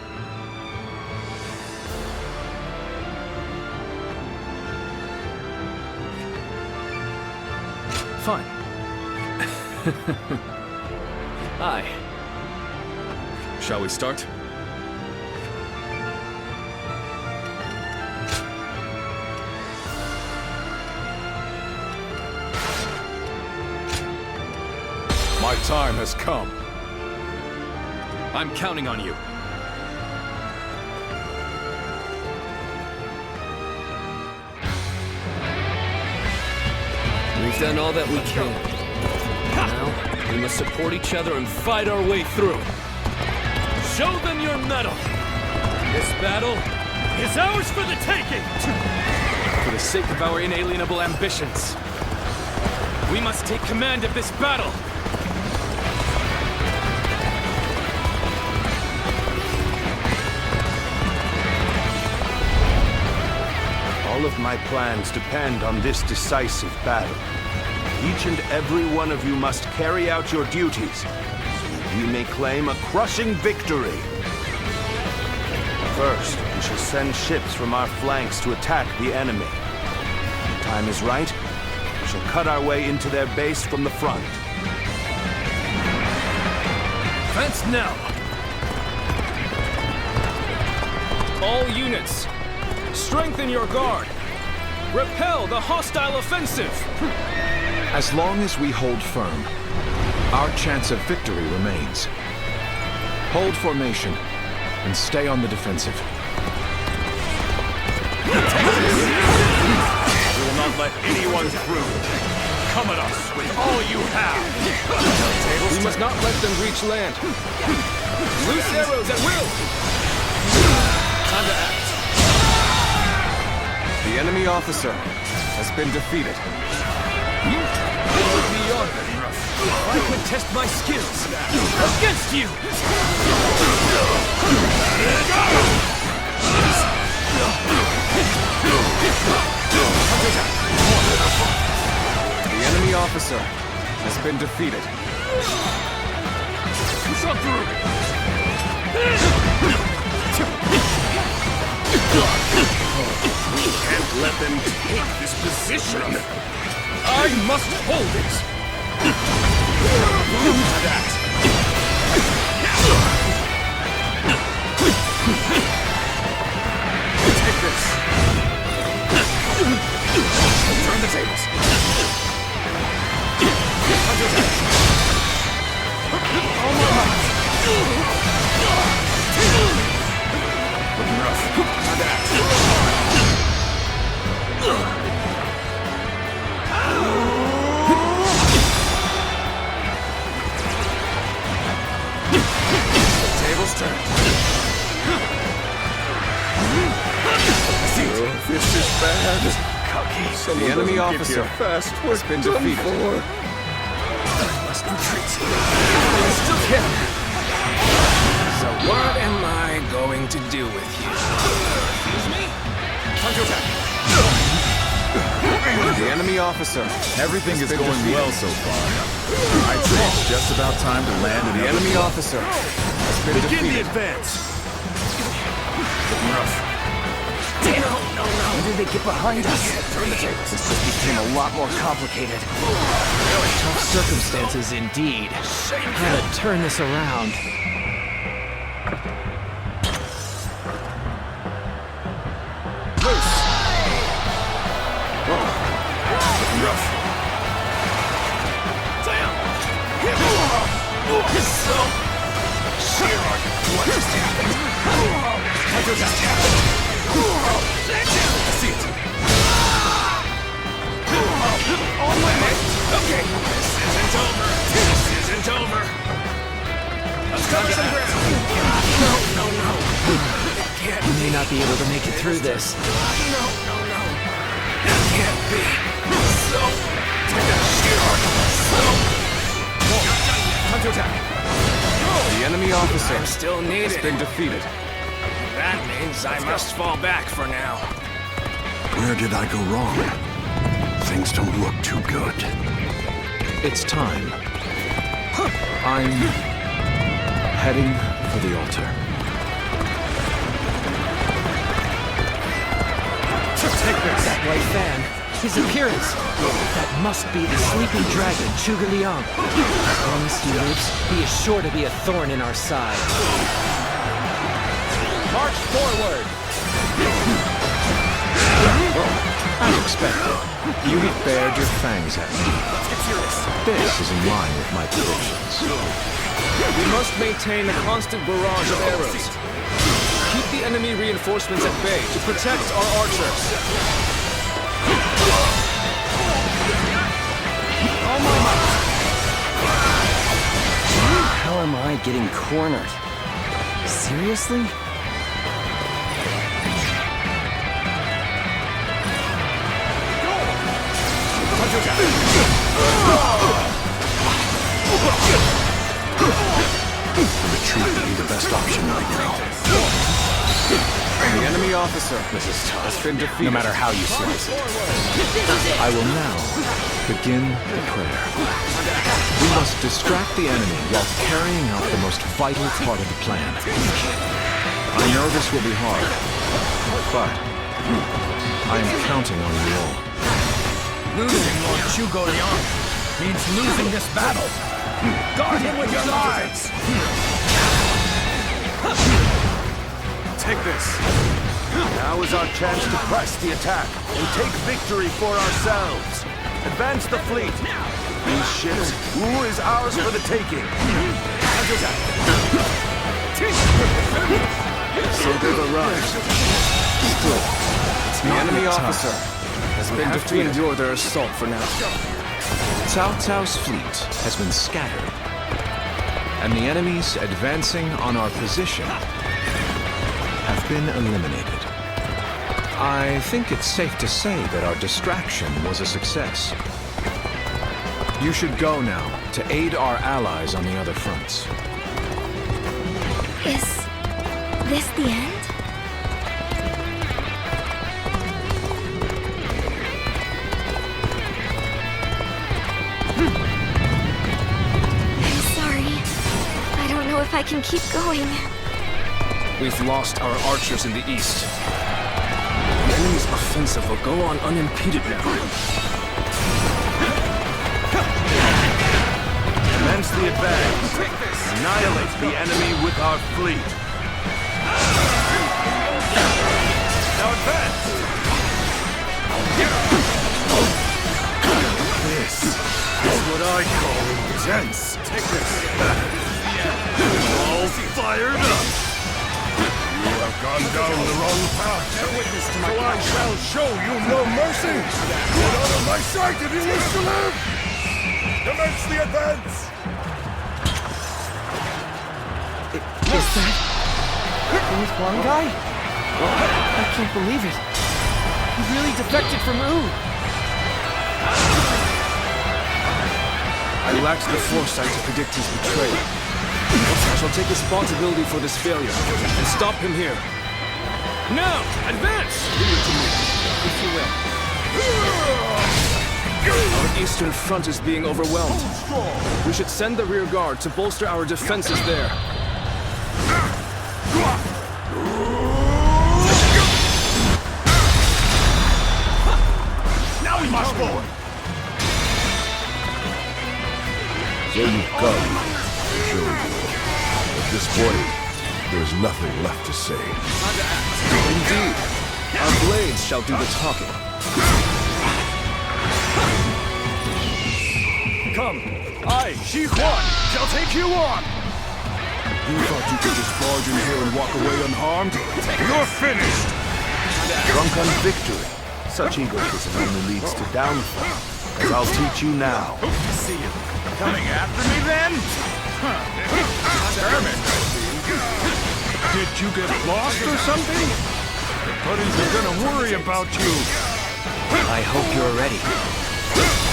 Fine. Aye. Shall we start? My time has come. I'm counting on you. We've done all that we can. Now, we must support each other and fight our way through. Show them your mettle! This battle is ours for the taking! For the sake of our inalienable ambitions, we must take command of this battle! All of my plans depend on this decisive battle. Each and every one of you must carry out your duties, so that we may claim a crushing victory. First, we shall send ships from our flanks to attack the enemy. When the time is right, we shall cut our way into their base from the front. Advance now! All units, strengthen your guard! Repel the hostile offensive! As long as we hold firm, our chance of victory remains. Hold formation and stay on the defensive. We will not let anyone through. Come at us with all you have. We must not let them reach land. Loose arrows at will! Time to act. The enemy officer has been defeated. It would be beyond me, if I could test my skills against you! The enemy officer has been defeated. Push on through! We can't let them take this position. I must hold it! That. Take this. Turn the tables. All my might. Looking rough. That. Tables turned. This is bad. Cocky. The enemy officer has been defeated. I must retreat. I still can. So what am I going to do with you? Excuse me? enemy officer. Everything is going well so far. I'd say it's just about time to land The enemy officer has been Begin the defeated. advance! When did they get behind us? This just became a lot more complicated. Tough circumstances indeed. How to turn this around. What just happened? What just happened? I see it. On my way. Okay. This isn't over. This isn't over. Let's cover some ground. No. We may not be able to make it through this. No. It can't be. So. Time to attack. The enemy officer I'm still needed. has been defeated. That means I must fall back for now. Where did I go wrong? Things don't look too good. It's time. I'm heading for the altar. Take this. That white fan. His appearance. That must be the sleeping dragon, Zhuge Liang. As long as he lives, he is sure to be a thorn in our side. March forward! Unexpected. You bared your fangs at me. This is in line with my predictions. We must maintain a constant barrage of arrows. Keep the enemy reinforcements at bay to protect our archers. How am I getting cornered? Seriously? Retreat would be the best option right now. The enemy officer has been defeated. No matter how you slice it. I will now begin the prayer. We must distract the enemy while carrying out the most vital part of the plan. I know this will be hard, but I am counting on you all. Losing Lord Zhuge Liang means losing this battle. Guard him with your lives! Take this. Now is our chance to press the attack and take victory for ourselves. Advance the fleet. These ships, Wu is ours for the taking. So they've arrived. Still, the enemy officer has been defeated. To endure their assault for now. Cao Cao's fleet has been scattered, and the enemies advancing on our position have been eliminated. I think it's safe to say that our distraction was a success. You should go now to aid our allies on the other fronts. Is this the end? I'm sorry. I don't know if I can keep going. We've lost our archers in the east. The enemy's offensive will go on unimpeded now. Commence the advance. Annihilate the enemy with our fleet. Now advance! This is what I call intense. Take this. All fired up. You have gone down the wrong path. So I shall show you no mercy. Get out of my sight if you wish to live. Commence the advance. Is that the Huang guy? I can't believe it. He really defected from Wu. I lacked the foresight to predict his betrayal. I shall take responsibility for this failure and stop him here. Now, advance! Leave it to me, if you will. eastern front is being overwhelmed. We should send the rear guard to bolster our defenses there. Now we must forward! So you've come to show you. At this point, there's nothing left to say. Indeed. Our blades shall do the talking. Come, I, Shi Huan, shall take you on! You thought you could just barge in here and walk away unharmed? You're finished! Drunk on victory, such egotism only leads to downfall, as I'll teach you now. See you. Coming after me, then? Determined, I see. Did you get lost or something? The buddies are gonna worry about you. I hope you're ready,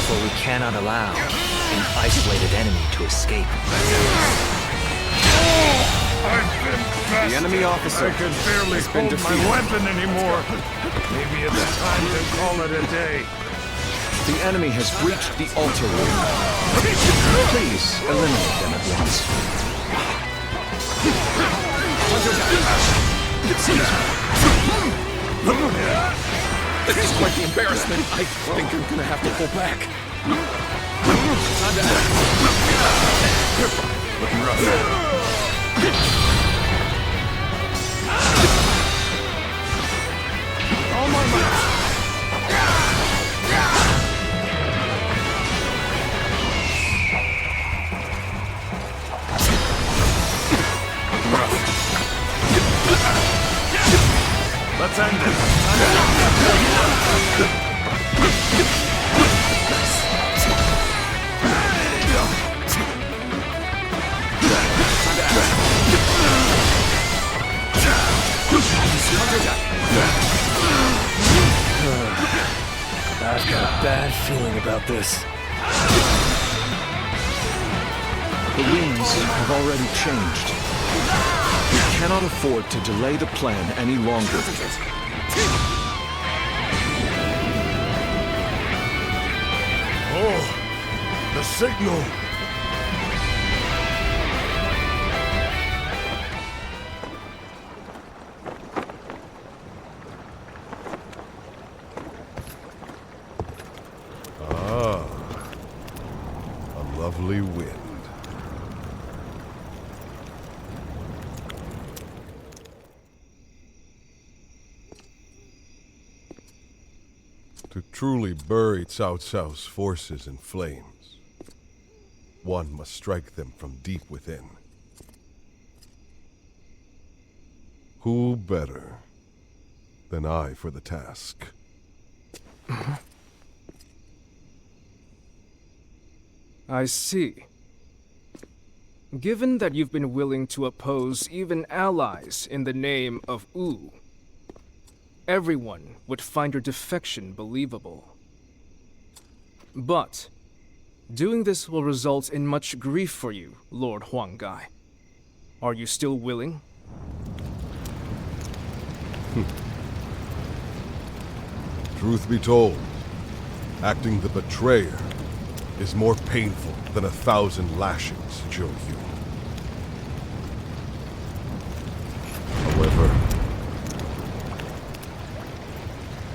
for we cannot allow an isolated enemy to escape. The enemy officer I can barely has been hold my defeated. weapon anymore. Maybe it's time to call it a day. The enemy has breached the altar room. Please eliminate them at once. This is quite the embarrassment. I think you're gonna have to pull back. Looking rough. All my might. Let's end I've got a bad feeling about this. The winds have already changed. We cannot afford to delay the plan any longer. Oh, the signal! Ah, a lovely wind. To truly bury Cao Cao's forces in flames, one must strike them from deep within. Who better than I for the task? I see. Given that you've been willing to oppose even allies in the name of Wu, everyone would find your defection believable. But doing this will result in much grief for you, Lord Huanggai. Are you still willing? Truth be told, acting the betrayer is more painful than 1,000 lashings, Zhou Yu. However,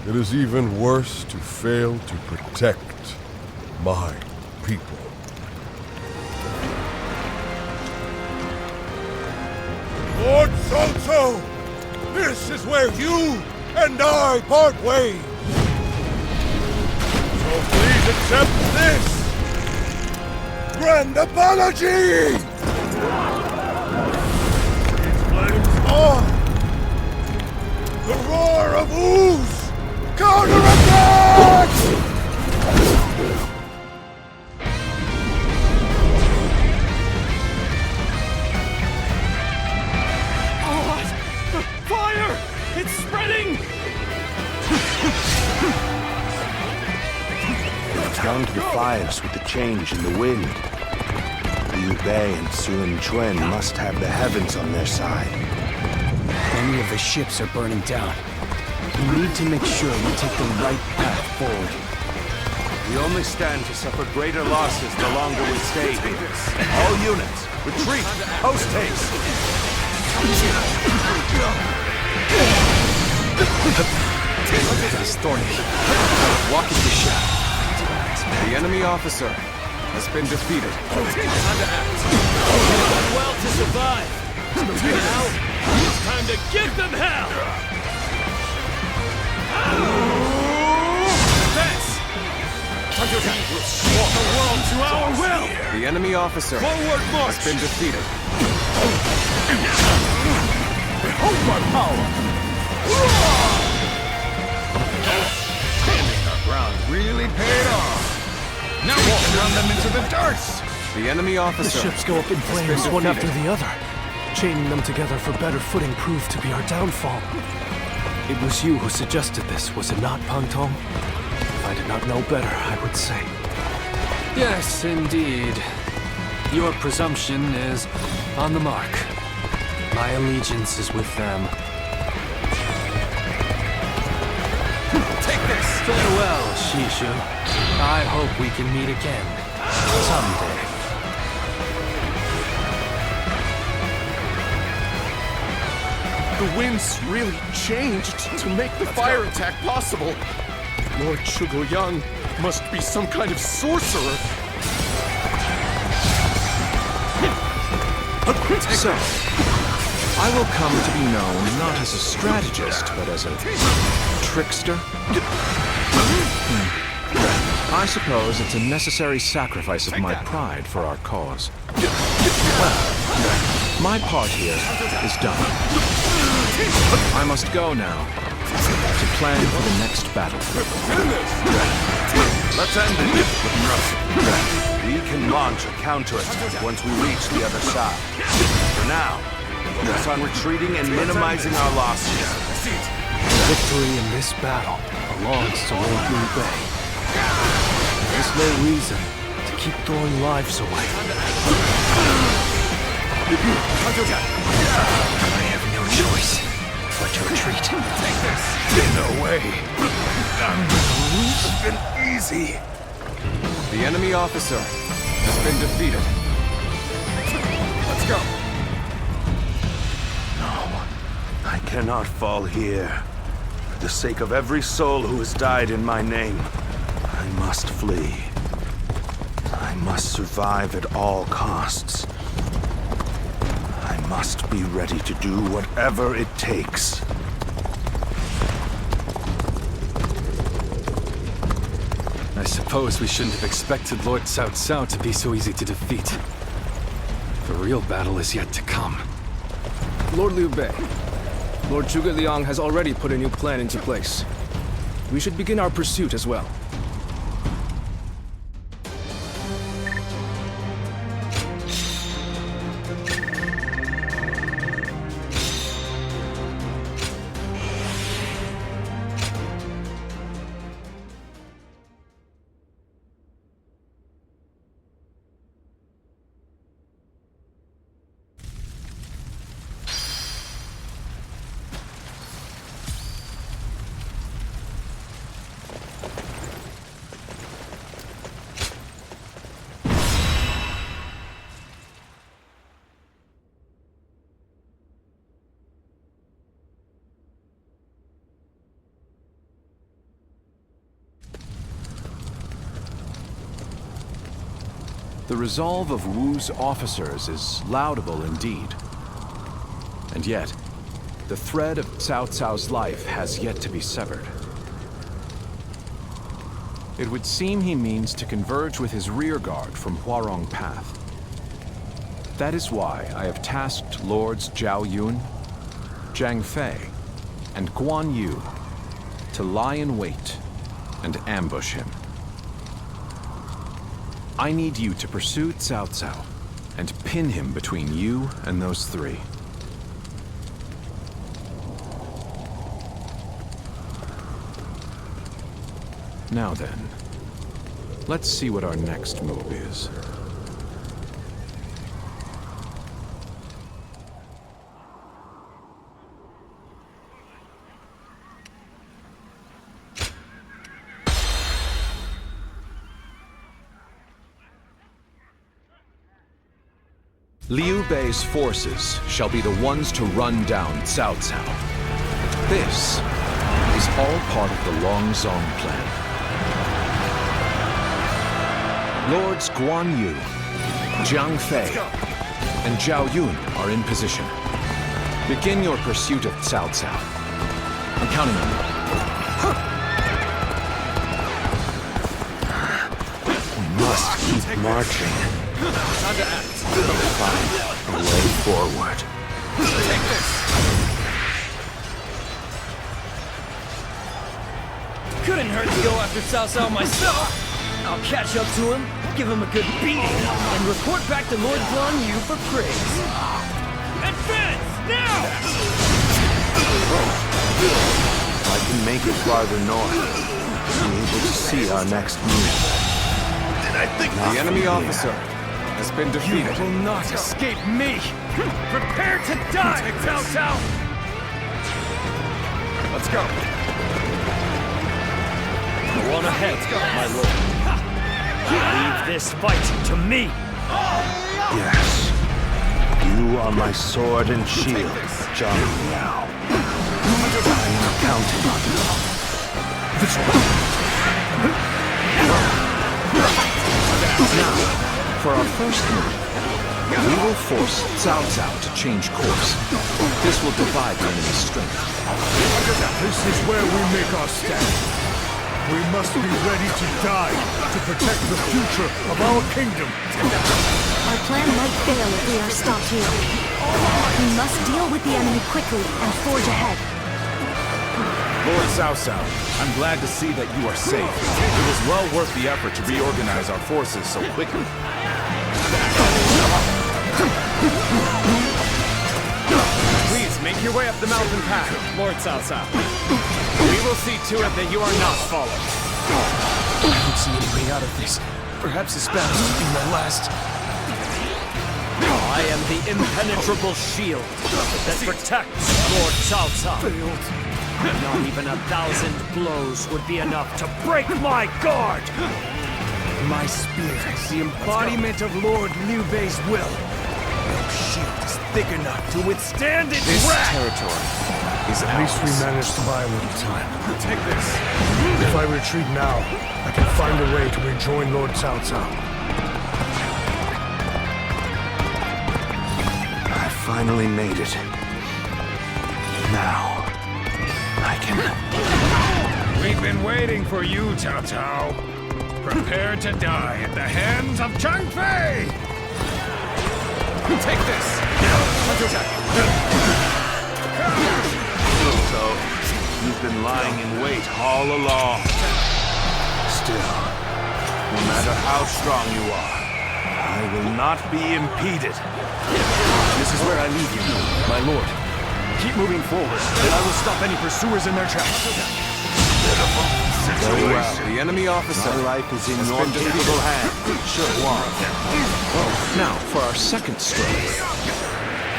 it is even worse to fail to protect my people. Lord Cao Cao, this is where you and I part ways. So please accept this grand apology! These flames on! The roar of ooze! Counterattack! Oh, fire! It's spreading! Down to the fires with the change in the wind. Liu Bei and Sun Quan must have the heavens on their side. Many of the ships are burning down. We need to make sure we take the right path forward. We only stand to suffer greater losses the longer we stay here. All units, retreat! Post haste! It is thorny. Walking the shadow. The enemy officer has been defeated. Time to act. You've done well to survive. Now, it's time to give them hell! Defense! We'll shape the world to our will! The enemy officer Forward march! has been defeated. Behold my power! Standing our ground really paid off. Now we can run them into the dirt! The enemy The officer ships go up in has been flames one after defeated. the other. Chaining them together for better footing proved to be our downfall. It was you who suggested this, was it not, Pantong? If I did not know better, I would say. Yes, indeed. Your presumption is on the mark. My allegiance is with them. Take this! Farewell, Shishu. I hope we can meet again. Someday. The winds really changed to make the fire attack possible. Lord Zhuge must be some kind of sorcerer. So, I will come to be known not as a strategist, but as a trickster. I suppose it's a necessary sacrifice of my pride for our cause. Well, my part here is done. I must go now to plan for the next battle. Let's end it. We can launch a counterattack once we reach the other side. For now, focus on retreating and minimizing our losses. Victory in this battle belongs to Lord Liu Bei. There is no reason to keep throwing lives away. I have no choice but to retreat. Take this! No way. I'm gonna lose. It's been easy. The enemy officer has been defeated. Let's go! No, I cannot fall here. For the sake of every soul who has died in my name, I must flee. I must survive at all costs. I must be ready to do whatever it takes. I suppose we shouldn't have expected Lord Cao Cao to be so easy to defeat. The real battle is yet to come. Lord Liu Bei, Lord Zhuge Liang has already put a new plan into place. We should begin our pursuit as well. The resolve of Wu's officers is laudable indeed. And yet, the thread of Cao Cao's life has yet to be severed. It would seem he means to converge with his rearguard from Huarong Path. That is why I have tasked Lords Zhao Yun, Zhang Fei, and Guan Yu to lie in wait and ambush him. I need you to pursue Cao Cao and pin him between you and those three. Now then, let's see what our next move is. Liu Bei's forces shall be the ones to run down Cao Cao. This is all part of the Long Zong plan. Lords Guan Yu, Jiang Fei, and Zhao Yun are in position. Begin your pursuit of Cao Cao. I'm counting on you. We must keep marching. Time to act. Find a way forward. Take this! Couldn't hurt to go after Cao Cao myself. I'll catch up to him, give him a good beating, and report back to Lord Guan Yu for praise. Advance! Now! I can make it farther north. Be able to see our next move. The enemy officer has been defeated. You will not escape me! Prepare to die, Cao Cao! Let's go. Go on ahead, my lord. Leave this fight to me! Yes. You are my sword and shield, Zhang Liao. I am counting on you. This way. Now, for our first move, we will force Cao Cao to change course. This will divide the enemy's strength. This is where we make our stand. We must be ready to die to protect the future of our kingdom. Our plan might fail if we are stopped here. We must deal with the enemy quickly and forge ahead. Lord Cao Cao, I'm glad to see that you are safe. It was well worth the effort to reorganize our forces so quickly. Please make your way up the mountain path, Lord Cao Cao. We will see to it that you are not followed. I don't see any way out of this. Perhaps this battle will be my last. I am the impenetrable shield that protects Lord Cao Cao. Not even 1,000 blows would be enough to break my guard! My spear is the embodiment of Lord Liu Bei's will. No shield is thick enough to withstand its wrath! Territory is At least we managed to buy a little time. Take this. If I retreat now, I can find a way to rejoin Lord Cao Cao. I finally made it. Now, I can... We've been waiting for you, Cao Cao. Prepare to die at the hands of Chang Fei! Take this! Counterattack! So, you've been lying in wait all along. Still, no matter how strong you are, I will not be impeded. This is where I leave you, my lord. Keep moving forward, and I will stop any pursuers in their tracks. Very well. The enemy officer. My life is in your capable hands. Now, for our second stroke.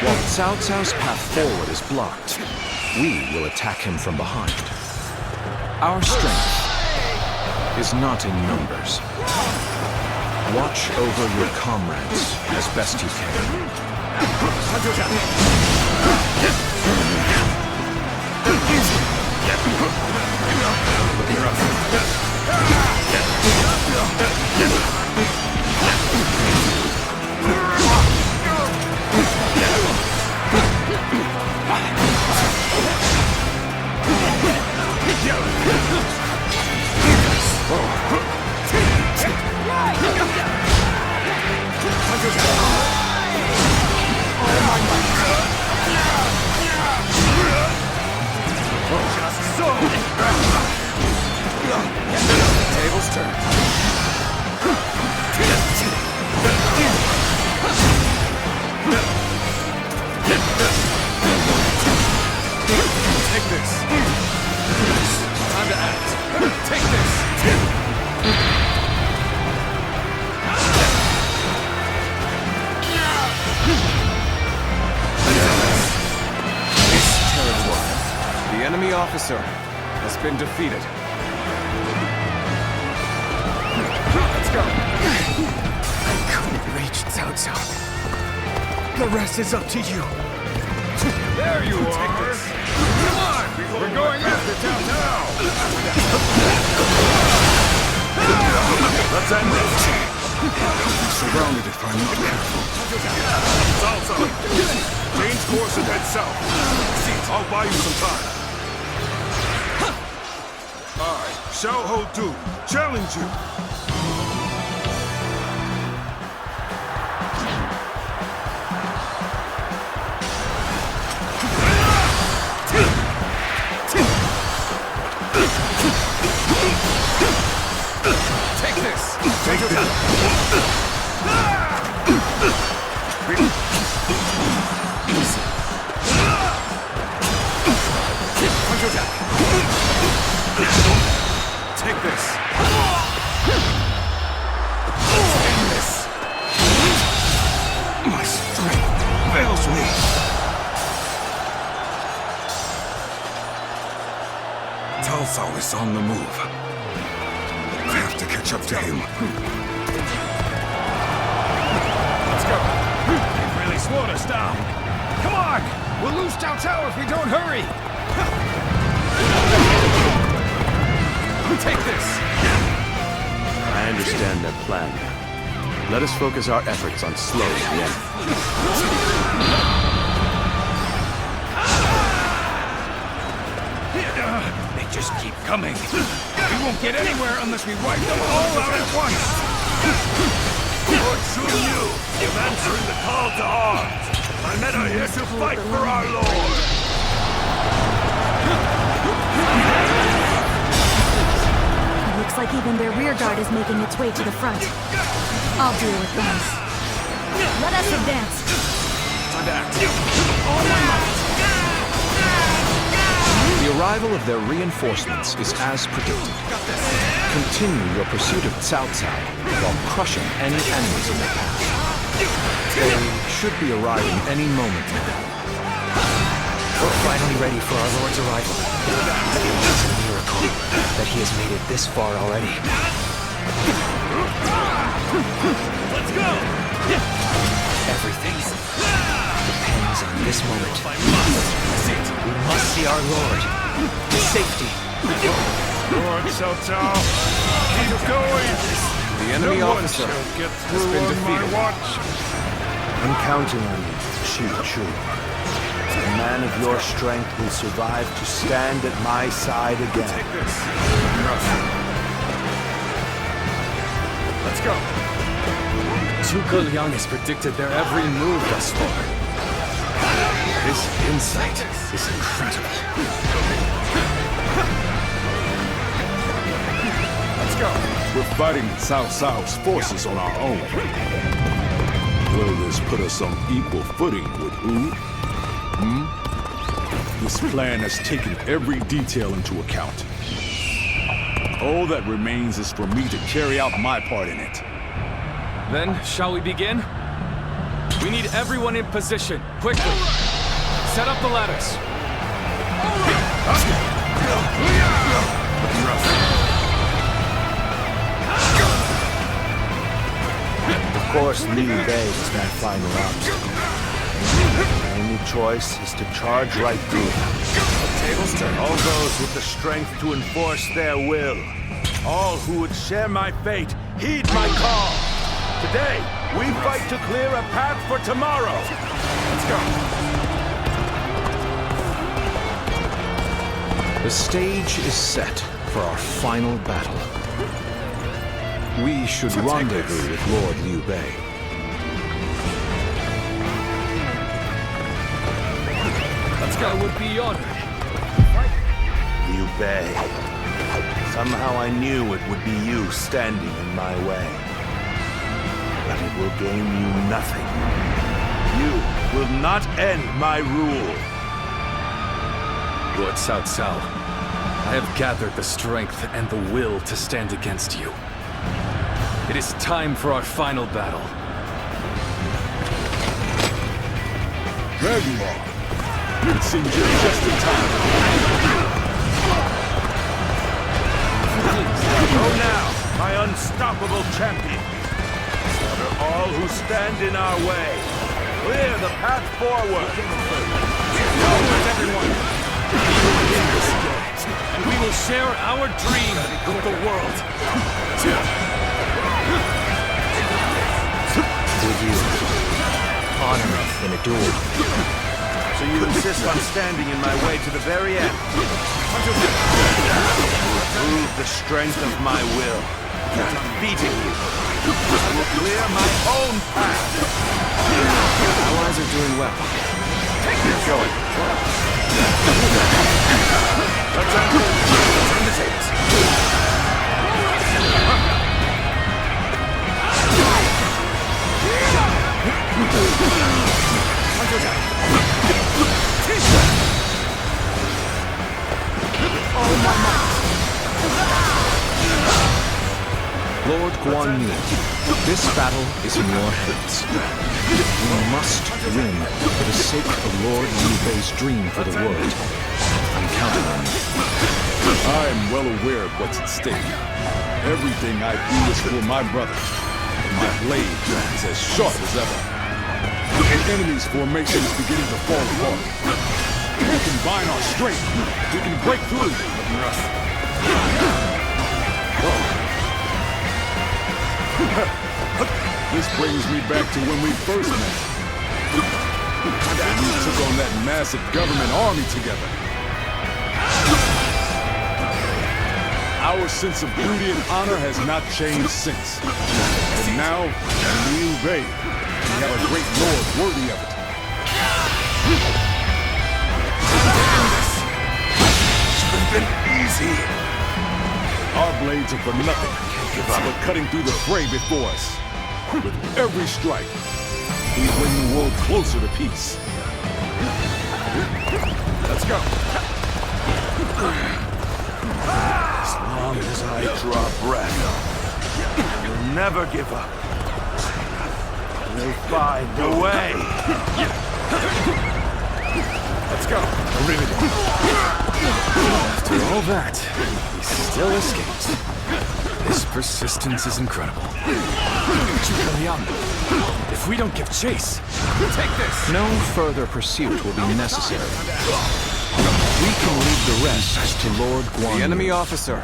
While Cao Cao's path forward is blocked, we will attack him from behind. Our strength is not in numbers. Watch over your comrades as best you can. Tables turn. Take this. Time to act. Take this. The enemy officer has been defeated. Let's go. I couldn't reach Cao Cao. The rest is up to you. There you are! Come on! We're going after Cao Cao! Let's end this! I'll be surrounded if I'm not careful. Salsa! Change course and head south. I'll buy you some time. I, Xiao Ho Du, challenge you! Take this! Take this! Punch attack! Take this! End this! My strength fails me. Cao Cao is on the move. I have to catch up to him. Let's go! They've really slowed us down. Come on! We'll lose Cao Cao if we don't hurry! Take this! I understand their plan. Let us focus our efforts on slowing the enemy. They just keep coming. We won't get anywhere unless we wipe them all out at once. Lord Sun Yu, you're answering the call to arms. My men are here to fight for our Lord. Looks like even their rear guard is making its way to the front. I'll deal with them. Let us advance. The arrival of their reinforcements is as predicted. Continue your pursuit of Cao Cao while crushing any enemies in their path. They should be arriving any moment now. We're finally ready for our Lord's arrival. It's a miracle that he has made it this far already. Let's go! Everything depends on this moment. We must see our Lord. To safety. Lord Cao Cao, keep going! The enemy no officer one shall get has through been on my defeated. watch. I'm counting on you, Xu Chu. A man of your strength will survive to stand at my side again. Take this. Let's go. Zhuge Liang has predicted their every move thus far. His insight is incredible. Let's go. We're fighting Cao Cao's forces on our own. Will this put us on equal footing with Wu? This plan has taken every detail into account. All that remains is for me to carry out my part in it. Then, shall we begin? We need everyone in position, quickly. Set up the ladders. Of course, Liu Bei is that final obstacle. The only choice is to charge right through them. Tables turn. All those with the strength to enforce their will. All who would share my fate, heed my call. Today, we fight to clear a path for tomorrow. Let's go. The stage is set for our final battle. We should rendezvous with Lord Liu Bei. Let's go. I would be honored. Liu Bei. Somehow I knew it would be you standing in my way. But it will gain you nothing. You will not end my rule. Lord Cao Cao, I have gathered the strength and the will to stand against you. It is time for our final battle. Dragon Ball. It seems you're just in time. Go now, my unstoppable champion. Slaughter all who stand in our way. Clear the path forward! Forward, everyone! And we will share our dream with the world. Would you honor me in a duel? So you insist on standing in my way to the very end? You will prove the strength of my will. Defeating you. I will clear my own path. Allies are doing well. Keep going. Let's turn the tables. Lord Guan Yu, this battle is in your hands. We must win for the sake of Lord Liu Bei's dream for the world. I'm counting on you. I am well aware of what's at stake. Everything I do is for my brother. And my blade is as sharp as ever. The enemy's formation is beginning to fall apart. We combine our strength. We can break through. This brings me back to when we first met. And we took on that massive government army together. Our sense of duty and honor has not changed since. And now, in Liu Bei, we have a great lord worthy of it. It's been easy. Our blades are for nothing, but cutting through the fray before us. With every strike, we bring the world closer to peace. Let's go. As long as I draw breath, I will never give up. I will find a way. Let's go. After all that, he still escapes. His persistence is incredible. Zhuge Liang, if we don't give chase, take this! No further pursuit will be necessary. We can leave the rest to Lord Guan Yu. The enemy officer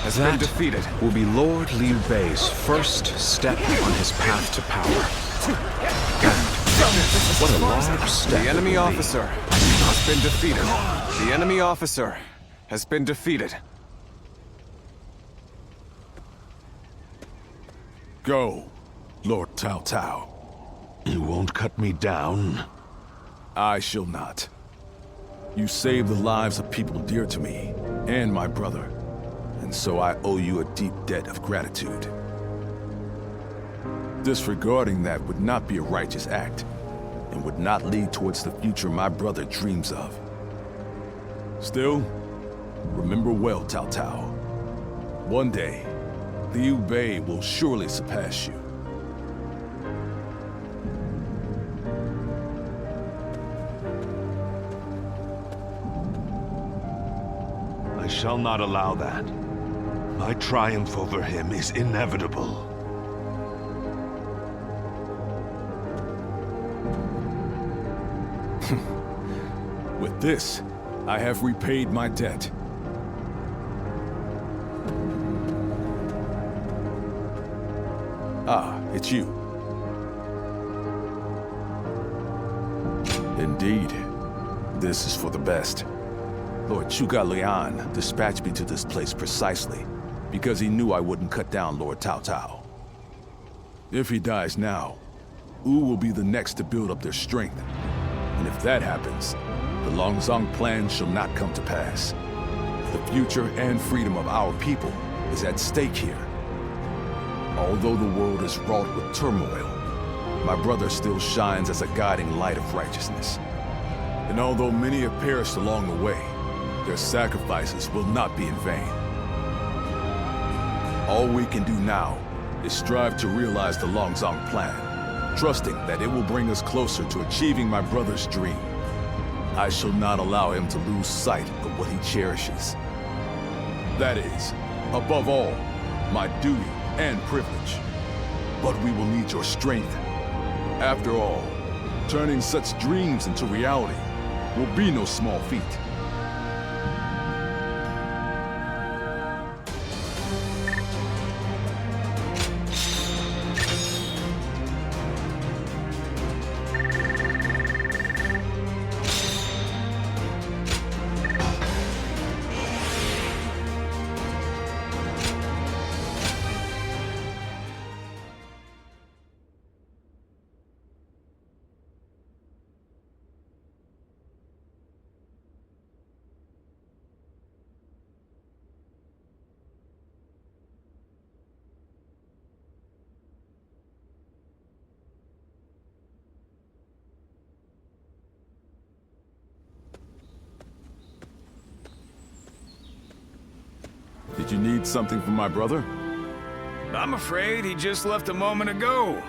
has been defeated. Will be Lord Liu Bei's first step on his path to power. And what a large step. The enemy officer has been defeated. The enemy officer has been defeated. Go, Lord Cao Cao. You won't cut me down? I shall not. You saved the lives of people dear to me, and my brother, and so I owe you a deep debt of gratitude. Disregarding that would not be a righteous act, and would not lead towards the future my brother dreams of. Still, remember well, Cao Cao. One day, Liu Bei will surely surpass you. I shall not allow that. My triumph over him is inevitable. With this, I have repaid my debt. Ah, it's you. Indeed. This is for the best. Lord Zhuge Liang dispatched me to this place precisely because he knew I wouldn't cut down Lord Cao Cao. If he dies now, Wu will be the next to build up their strength. And if that happens, the Longzong plan shall not come to pass. The future and freedom of our people is at stake here. Although the world is wrought with turmoil, my brother still shines as a guiding light of righteousness. And although many have perished along the way, their sacrifices will not be in vain. All we can do now is strive to realize the Longzong plan, trusting that it will bring us closer to achieving my brother's dream. I shall not allow him to lose sight of what he cherishes. That is, above all, my duty and privilege. But we will need your strength. After all, Turning such dreams into reality will be no small feat. Did you need something from my brother? I'm afraid he just left a moment ago.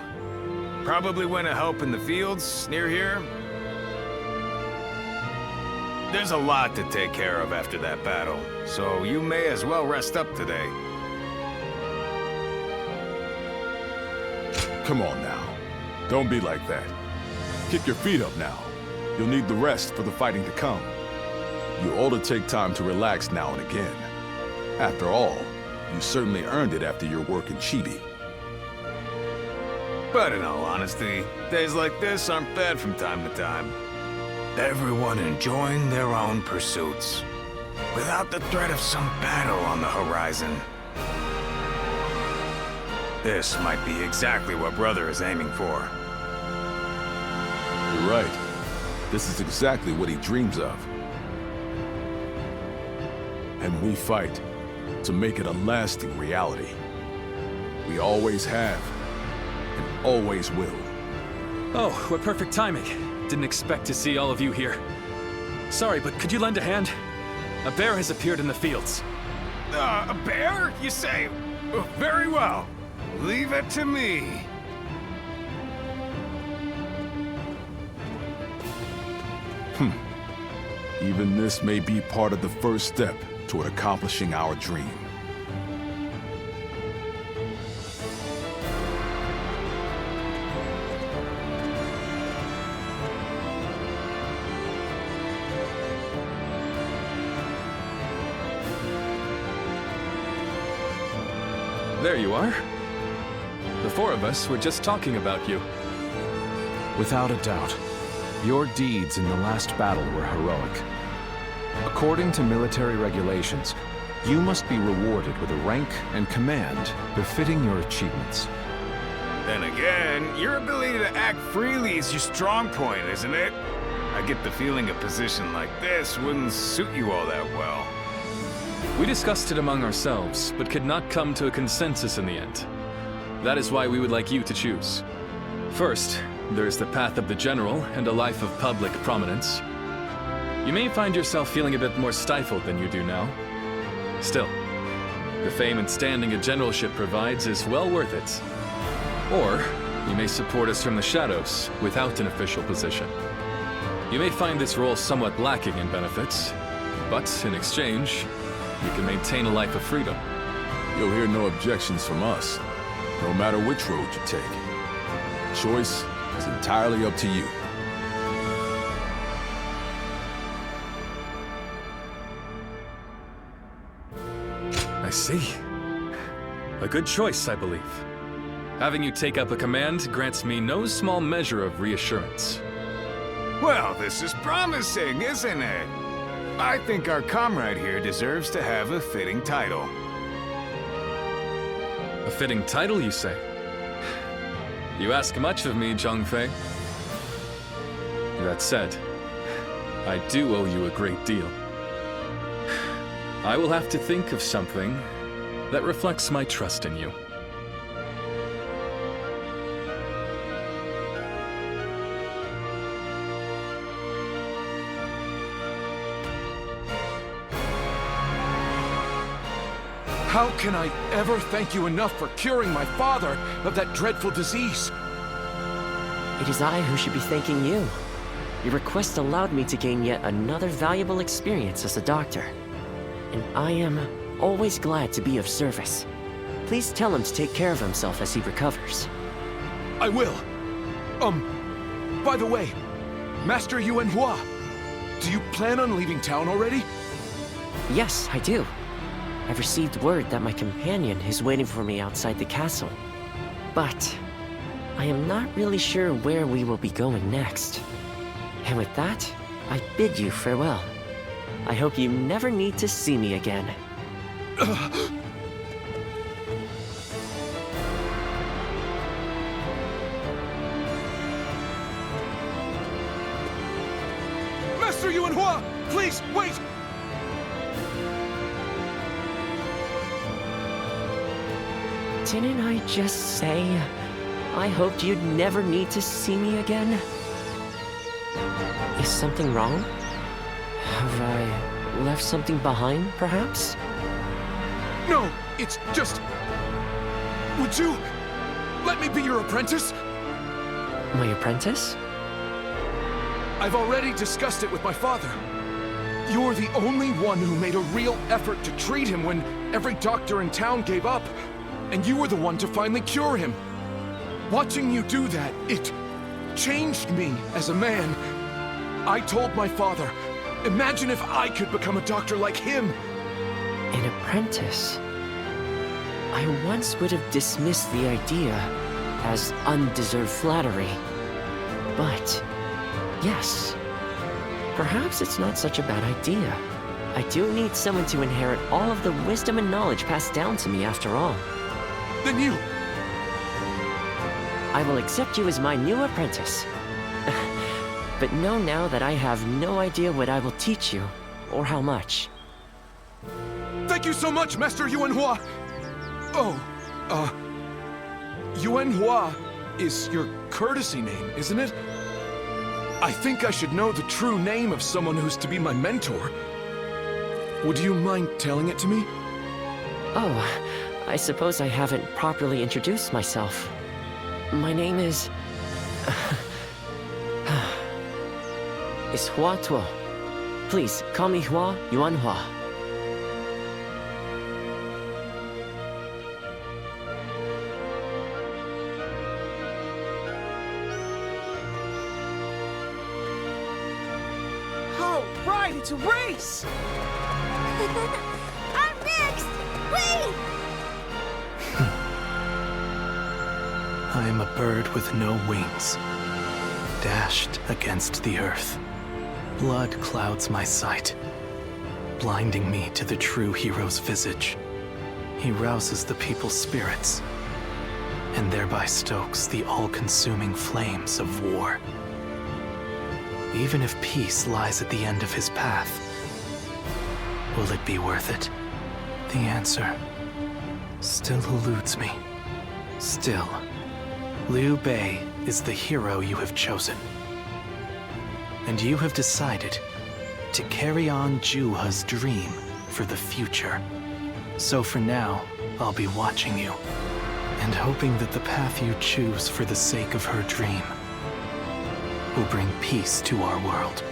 Probably went to help in the fields near here. There's a lot to take care of after that battle, so you may as well rest up today. Come on now. Don't be like that. Kick your feet up now. You'll need the rest for the fighting to come. You ought to take time to relax now and again. After all, you certainly earned it after your work in Chibi. But in all honesty, days like this aren't bad from time to time. Everyone enjoying their own pursuits, without the threat of some battle on the horizon. This might be exactly what Brother is aiming for. You're right. This is exactly what he dreams of. And we fight to make it a lasting reality. We always have, and always will. Oh, what perfect timing. Didn't expect to see all of you here. Sorry, but could you lend a hand? A bear has appeared in the fields. A bear, you say? Very well. Leave it to me. Even this may be part of the first step toward accomplishing our dream. There you are. The four of us were just talking about you. Without a doubt, your deeds in the last battle were heroic. According to military regulations, you must be rewarded with a rank and command befitting your achievements. Then again, your ability to act freely is your strong point, isn't it? I get the feeling a position like this wouldn't suit you all that well. We discussed it among ourselves, but could not come to a consensus in the end. That is why we would like you to choose. First, there's the path of the general and a life of public prominence. You may find yourself feeling a bit more stifled than you do now. Still, the fame and standing a generalship provides is well worth it. Or, you may support us from the shadows without an official position. You may find this role somewhat lacking in benefits, but in exchange, you can maintain a life of freedom. You'll hear no objections from us, no matter which road you take. Choice is entirely up to you. I see. A good choice, I believe. Having you take up a command grants me no small measure of reassurance. Well, this is promising, isn't it? I think our comrade here deserves to have a fitting title. A fitting title, you say? You ask much of me, Zhongfei. That said, I do owe you a great deal. I will have to think of something that reflects my trust in you. How can I ever thank you enough for curing my father of that dreadful disease? It is I who should be thanking you. Your request allowed me to gain yet another valuable experience as a doctor. And I am always glad to be of service. Please tell him to take care of himself as he recovers. I will. By the way, Master Yuanhua, do you plan on leaving town already? Yes, I do. I've received word that my companion is waiting for me outside the castle. But I am not really sure where we will be going next. And with that, I bid you farewell. I hope you never need to see me again. Master Yuanhua, please, wait! Didn't I just say I hoped you'd never need to see me again? Is something wrong? Have I left something behind, perhaps? No, it's just... Would you let me be your apprentice? My apprentice? I've already discussed it with my father. You're the only one who made a real effort to treat him when every doctor in town gave up. And you were the one to finally cure him. Watching you do that, it changed me as a man. I told my father, imagine if I could become a doctor like him. An apprentice? I once would have dismissed the idea as undeserved flattery. But, yes, perhaps it's not such a bad idea. I do need someone to inherit all of the wisdom and knowledge passed down to me after all. Then you! I will accept you as my new apprentice. But know now that I have no idea what I will teach you, or how much. Thank you so much, Master Yuanhua! Oh, Yuanhua is your courtesy name, isn't it? I think I should know the true name of someone who's to be my mentor. Would you mind telling it to me? Oh, I suppose I haven't properly introduced myself. My name is Hua Tuo. Please, call me Hua Yuanhua. All right, it's a race! I'm next! Wait! I am a bird with no wings, dashed against the earth. Blood clouds my sight, blinding me to the true hero's visage. He rouses the people's spirits, and thereby stokes the all-consuming flames of war. Even if peace lies at the end of his path, will it be worth it? The answer still eludes me. Still, Liu Bei is the hero you have chosen. And you have decided to carry on Juha's dream for the future. So for now, I'll be watching you, and hoping that the path you choose for the sake of her dream will bring peace to our world.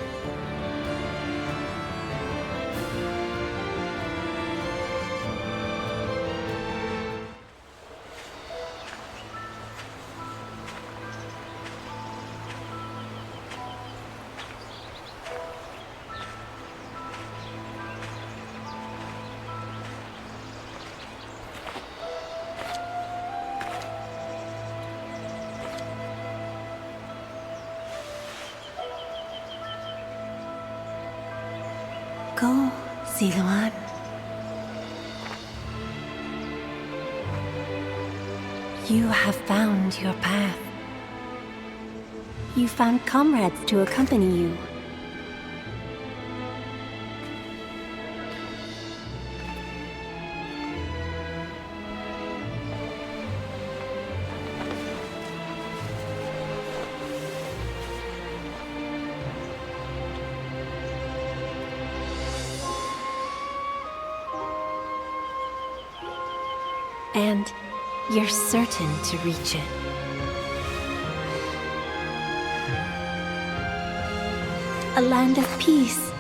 Go, Ziluan. You have found your path. You found comrades to accompany you. And you're certain to reach it. A land of peace,